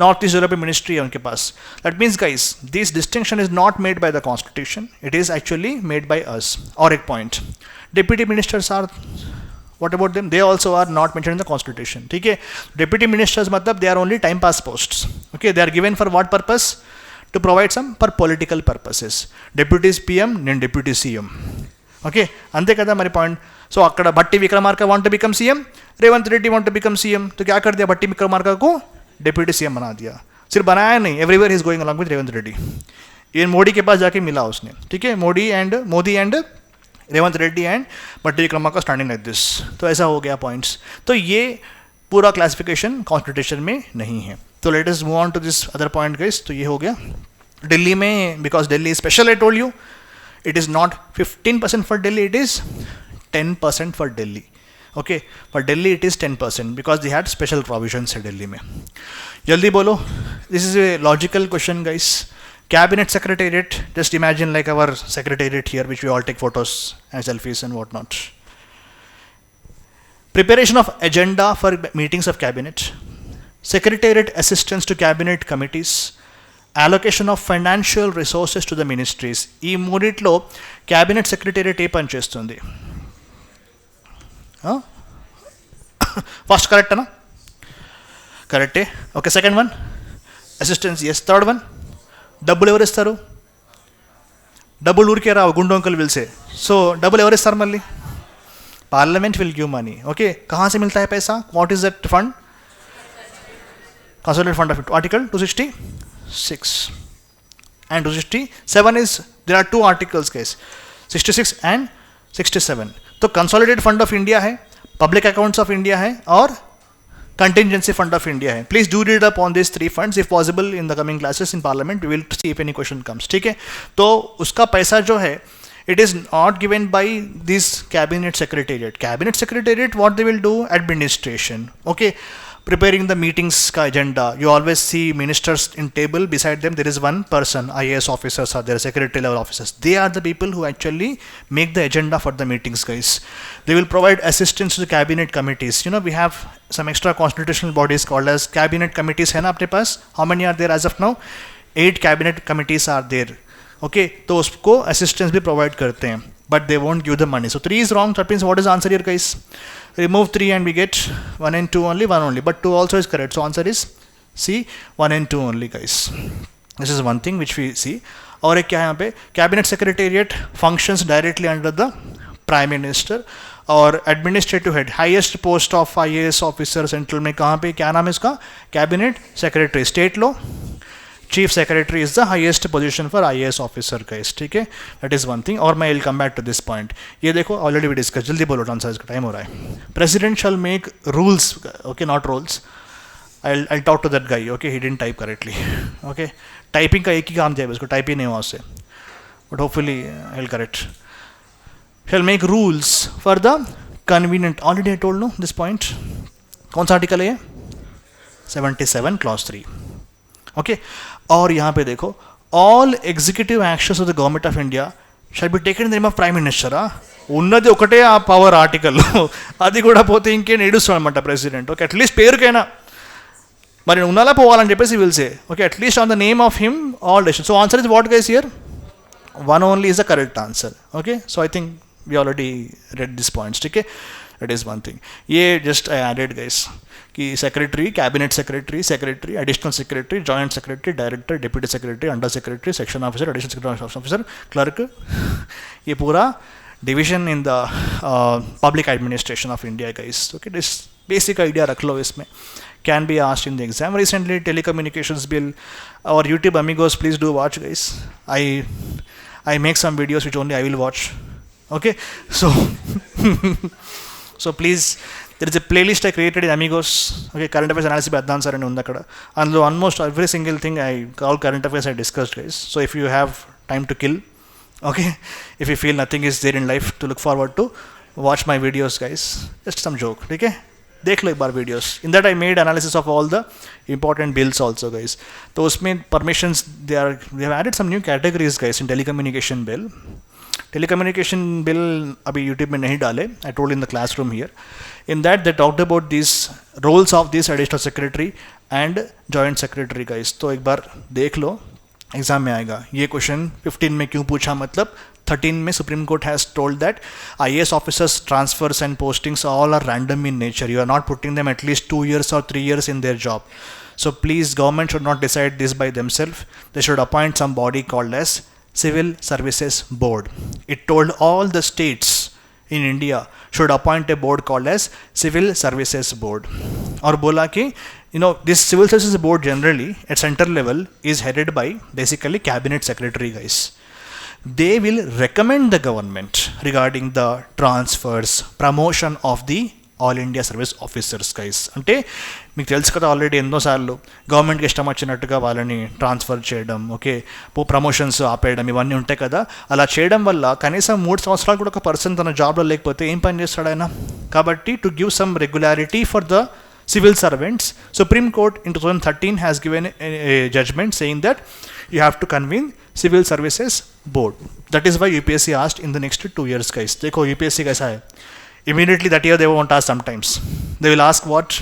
[SPEAKER 1] North East European Ministry है उनके पास. That means, guys, this distinction is not made by the Constitution. It is actually made by us. और एक point. Deputy Ministers are, what about them? They also are not mentioned in the Constitution. ठीक है? Deputy Ministers मतलब they are only time pass posts. Okay, they are given for what purpose? To provide some for political purposes. Deputy PM, then Deputy CM. Okay, अंते कहता हमारी point. So अక్కడ Bhatti Vikramarka want to become CM, Revanth Reddy want to become CM. तो क्या कर दिया? भट्टी विक्रमार्का को Deputy CM बना दिया. सिर्फ बनाया नहीं, everywhere he is going along with Revanth Reddy. Even Modi के पास जाके मिला उसने. ठीक है, Modi and Revanth Reddy and Bhatti Vikramarka standing like this. तो ऐसा हो गया पॉइंट्स. तो ये पूरा क्लासिफिकेशन कॉन्स्टिट्यूशन में नहीं है. तो let us move on to this other point guys. तो ये हो गया दिल्ली में, because Delhi is special, I told you it is not 15% for Delhi, it is 10% for Delhi. Okay, for Delhi it is 10% because they had special provisions in Delhi mein. Jaldi bolo. This is a logical question guys. Cabinet Secretariat, just imagine like our secretariat here, which we all take photos and selfies and whatnot. Preparation of agenda for meetings of cabinet, secretariat assistance to cabinet committees, allocation of financial resources to the ministries. ఈ మూడిట్లో cabinet secretariat ఏ పని చేస్తుంది? First కరెక్టనా? కరెక్టే. Okay, second one assistance, yes. Third one డబ్బులు ఎవరు ఇస్తారు? డబ్బులు ఊరికే రావు, గుండొంకలు పిలిచే. సో డబ్బులు ఎవరు ఇస్తారు? మళ్ళీ parliament will give money. Okay, కहाँ से मिलता है पैसा? What is that fund? Consolidated fund of article 266 and 267 is, there are two articles guys, 66 and 67. तो कंसोलिडेटेड फंड ऑफ इंडिया है, पब्लिक अकाउंट्स ऑफ इंडिया है और कंटिजेंसी फंड ऑफ इंडिया है. Please do read up on this three funds if possible in the coming classes in parliament. We will see if any question comes. ठीक है, तो उसका पैसा जो है it is not given by this cabinet secretariat. Cabinet secretariat, what they will do? Administration. Okay, preparing the meetings ka agenda. You always see ministers in table, beside them there is one person, IAS officers are there, secretary level officers. They are the people who actually make the agenda for the meetings guys. They will provide assistance to the cabinet committees. You know, we have some extra constitutional bodies called as cabinet committees hai na apne paas. How many are there as of now? 8 cabinet committees are there. Okay, तो उसको assistance भी provide करते हैं, but they won't give the money. So 3 is wrong. That means what is answer here guys? Remove 3 and we get 1 and 2 only, 1 only, but 2 also is correct. So answer is C, 1 and 2 only guys. This is one thing which we see. और एक क्या है यहाँ पे? Cabinet Secretariat functions directly under the Prime Minister और administrative head, highest post of IAS officer central में कहाँ पे? क्या नाम है इसका? Cabinet Secretary. State law, chief secretary is the highest position for IAS officer guys. ठीक है, दैट इज वन थिंग. और मैं will come back to this point. ये देखो ऑलरेडी वी डिस्कस. जल्दी बोलो, आंसर का टाइम हो रहा है. President shall make rules. Okay, not rules. I talk to that guy. Okay, he didn't type correctly. Okay, typing का एक ही काम चाहिए, उसको टाइप ही नहीं हुआ उससे, but hopefully I will correct. Shall make rules for the convenient. Already I told no this point. कौन सा आर्टिकल है? 77 क्लॉज 3. ओके, और यहाँ पे देखो, all executive actions of the government of India shall be taken in the name of prime మినిస్టరా? ఉన్నది ఒకటే ఆ పవర్ ఆర్టికల్, అది కూడా పోతే ఇంకేం ఏడుస్తాడు అనమాట ప్రెసిడెంట్. ఓకే, అట్లీస్ట్ పేరుకైనా మరి ఉన్నాలా పోవాలని చెప్పేసి విల్సే. Okay, at least on the name of him all decision. So answer is what guys here? 1 only is the correct answer. Okay, so I think we already read these points. ठीक है, that is one thing. ये just I added guys कि secretary, cabinet secretary, secretary, additional secretary, joint secretary, director, deputy secretary, under secretary, section officer, additional secretary officer, clerk, ये पूरा division in the public administration of India guys. Okay, this basic idea रख लो इसमें. Can be asked in the exam. Recently telecommunications bill or YouTube amigos, please do watch guys. I make some videos which only I will watch. Okay, so please, there is a playlist I created in Amigos. Okay, current affairs analysis by Adnan sir and unda kada, and almost every single thing all current affairs I discussed guys. So if you have time to kill, okay, if you feel nothing is there in life to look forward to, watch my videos guys. Just some joke, okay? देख लो एक बार videos. In that I made analysis of all the important bills also guys. तो उसमें permissions they have added some new categories guys in telecommunication bill. Telecommunication bill अभी YouTube में नहीं डाले, I told in the classroom here. In that they talked about this roles of this additional secretary and joint secretary guys. तो एक बार देख लो, exam में आएगा ये क्वेश्चन. 15 में क्यों पूछा, मतलब 13 में supreme court has told that IAS officers transfers and postings all are random in nature. You are not putting them at least 2 years or 3 years in their job. So please, government should not decide this by themselves. They should appoint some body called as Civil Services Board. It told all the states in India should appoint a board called as Civil Services Board. और बोला कि you know this Civil Services Board generally at central level is headed by basically cabinet secretary guys. They will recommend the government regarding the transfers, promotion of the all India service officers guys. అంటే మీకు తెలుసు కదా already ఎన్నోసార్లు గవర్నమెంట్కి ఇష్టం వచ్చినట్టుగా వాళ్ళని transfer చేయడం, ఓకే, ప్రమోషన్స్ ఆపేయడం, ఇవన్నీ ఉంటాయి కదా. అలా చేయడం వల్ల కనీసం 3 సంవత్సరాలు కూడా ఒక పర్సన్ తన జాబ్లో లేకపోతే ఏం పని చేస్తాడు ఆయన. కాబట్టి to give some regularity for the civil servants, Supreme Court in 2013 has given a judgment saying that you have to convene Civil Services Board. That is why UPSC asked in the next 2 years guys. देखो UPSC कैसा है, immediately that year they won't ask sometimes. They will ask what?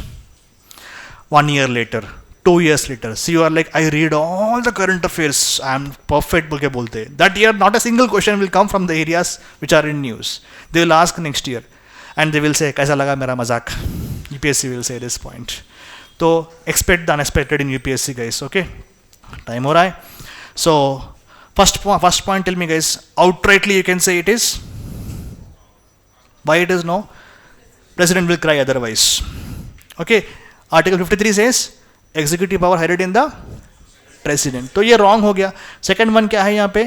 [SPEAKER 1] 1 year later, 2 years later. So you are like, I read all the current affairs, I am perfect बोल के बोलते. That year not a single question will come from the areas which are in news. They will ask next year and they will say कैसा लगा मेरा मजाक. UPSC will say this point. So expect the unexpected in UPSC guys. Okay, time हो रहा है. So first point, tell me guys, outrightly you can say it is. Why it is no? President will cry otherwise. Okay, Article 53 says executive power headed in the president. तो ये wrong हो गया. Second one क्या है यहाँ पे?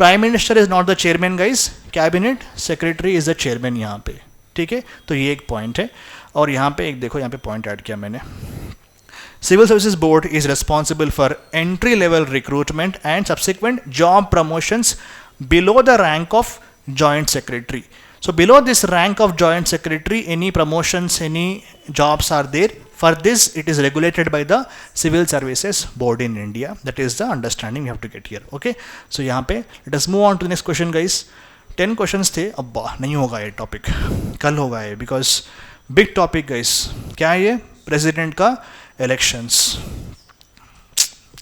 [SPEAKER 1] Prime Minister is not the chairman guys. Cabinet Secretary is the chairman यहाँ पे. ठीक है, तो ये एक पॉइंट है. और यहाँ पे एक देखो, यहाँ पे पॉइंट ऐड किया मैंने. Civil Services Board is responsible for entry level recruitment and subsequent job promotions below the rank of Joint Secretary. So below this rank of Joint Secretary, any promotions, any jobs are there. For this, it is regulated by the Civil Services Board in India. That is the understanding you have to get here. Okay. So यहाँ पे let us move on to the next question, guys. 10 questions थे. अब्बा नहीं होगा ये topic, कल होगा ये, because बिग टॉपिक गाइस. क्या है ये? प्रेसिडेंट का elections.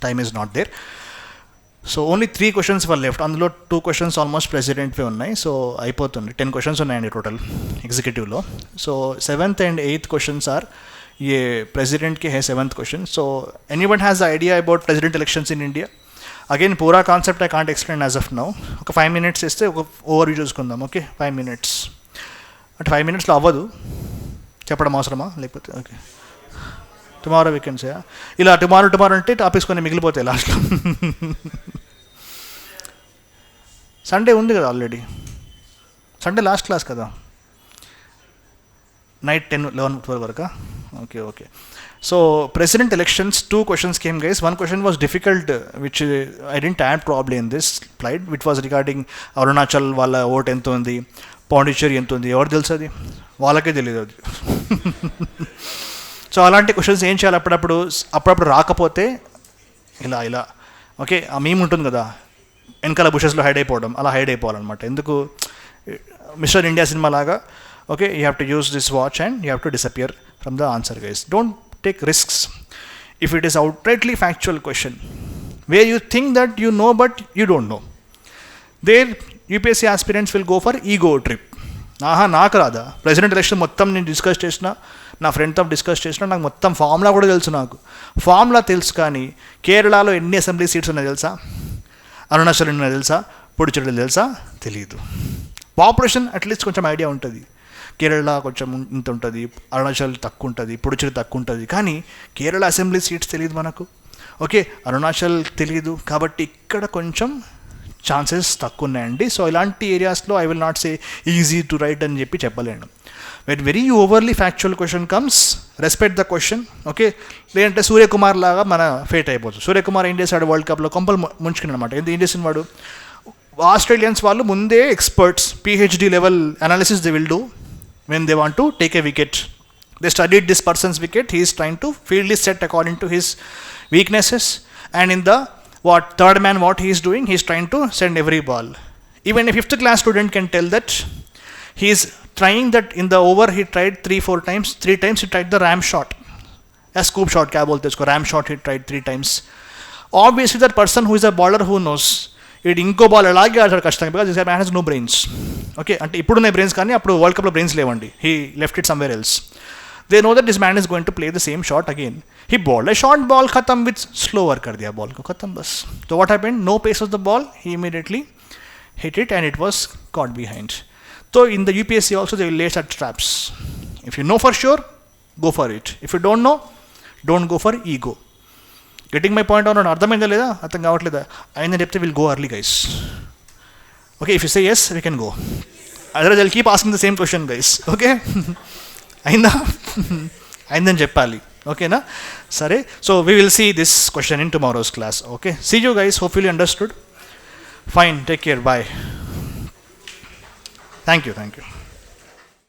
[SPEAKER 1] Time is not there. So only 3 questions were left. అందులో 2 questions almost president పే ఉన్నాయి. సో అయిపోతుంది. 10 questions ఉన్నాయండి టోటల్ ఎగ్జిక్యూటివ్లో. So 7th and 8th questions are ये president के है 7th question. So anyone has the idea about president elections in India? Again పూరా concept I can't explain as of now. ఒక 5 minutes ఇస్తే ఒక ఓవర్వ్యూ చూసుకుందాం. Okay, 5 minutes. అంటే 5 minutesలో అవ్వదు, చెప్పడం అవసరమా? లేకపోతే ఓకే టుమారో వీకెండ్స్ ఇలా టుమారో అంటే టాపిక్స్ కొన్ని మిగిలిపోతాయి లాస్ట్లో. సండే ఉంది కదా ఆల్రెడీ, సండే లాస్ట్ క్లాస్ కదా, నైట్ 10, 11, 12 వరకు. Okay. So president elections 2 questions came guys. One question was difficult which I didn't add probably in this slide, which was regarding Arunachal వాళ్ళ vote ఎంత ఉంది, పాండిచ్చేరి ఎంత ఉంది, ఎవరు తెలుసు అది? వాళ్ళకే తెలియదు అది. సో అలాంటి క్వశ్చన్స్ ఏం చేయాలి, అప్పుడప్పుడు రాకపోతే ఇలా ఓకే, ఆ మీమ్ ఉంటుంది కదా వెనకాల బుషెస్లో హైడ్ అయిపోవడం, అలా హైడ్ అయిపోవాలన్నమాట. ఎందుకు మిస్టర్ ఇండియా సినిమా లాగా. Okay, you have to use this watch and you have to disappear from the answer guys. Don't take risks. If it is outrightly factual question where you think that you know but you don't know, there UPSC aspirants will go for ego trip. నాకు రాదా president election మొత్తం నేను discuss చేసిన, నా ఫ్రెండ్తో discuss చేసిన, నాకు మొత్తం ఫార్ములా కూడా తెలుసు. నాకు ఫార్ములా తెలుసు, కానీ కేరళలో ఎన్ని అసెంబ్లీ సీట్స్ ఉన్నాయో తెలుసా, అరుణాచల్ ఉన్నాయో తెలుసా, పుడుచేరి తెలుసా, తెలియదు. పాపులేషన్ అట్లీస్ట్ కొంచెం ఐడియా ఉంటుంది. కేరళ కొంచెం ఇంత ఉంటుంది, అరుణాచల్ తక్కువ ఉంటుంది, పుడుచేరి తక్కువ ఉంటుంది, కానీ కేరళ అసెంబ్లీ సీట్స్ తెలియదు మనకు. ఓకే, అరుణాచల్ తెలియదు. కాబట్టి ఇక్కడ కొంచెం ఛాన్సెస్ తక్కువ ఉన్నాయండి. సో ఇలాంటి ఏరియాస్లో I will not say easy to right అని చెప్పలేను. When very overly factual question comes, respect the question. Okay, లేదంటే సూర్యకుమార్ లాగా మన ఫేట్ అయిపోతుంది. సూర్యకుమార్ ఏం చేశాడు వరల్డ్ కప్లో? కొంపలు ముంచుకుని అనమాట. ఏం చేసిన వాడు? ఆస్ట్రేలియన్స్ వాళ్ళు ముందే experts, PhD level analysis they will do when they want to take a wicket. They studied this person's wicket. He is trying to field his set according to his weaknesses, and in the third man what he is doing, he is trying to send every ball. Even a 5th class student can tell that he is trying that in the over he tried 3-4 times. 3 times he tried the ram shot, a scoop shot kya bolte usko, ram shot he tried 3 times. Obviously that person who is a bowler who knows it ఇంకో ball అలాగే ఆడతాడు కష్టంగా, because this man he's no brains. Okay, అంటే ఇప్పుడున్న brains, కానీ అప్పుడు world కప్లో brains లేవండి. He left it somewhere else. They know that this man is going to play the same shot again. He bowled a short ball, khatam, with slower kar diya ball ko, khatam bas. So what happened? No pace of the ball. He immediately hit it and it was caught behind. So in the UPSC also they will lay such traps. If you know for sure, go for it. If you don't know, don't go for ego. Getting my point on అర్థమైందా లేదా? అర్థం కావట్లేదా? అయినా చెప్తే will go early guys. Okay, if you say yes, we can go. Otherwise I'll keep asking the same question guys. Okay. అయిందా? అయిందని చెప్పాలి. ఓకేనా? సరే. So we will see this question in tomorrow's class. Okay, see you guys, hopefully understood. Fine, take care, bye. Thank you.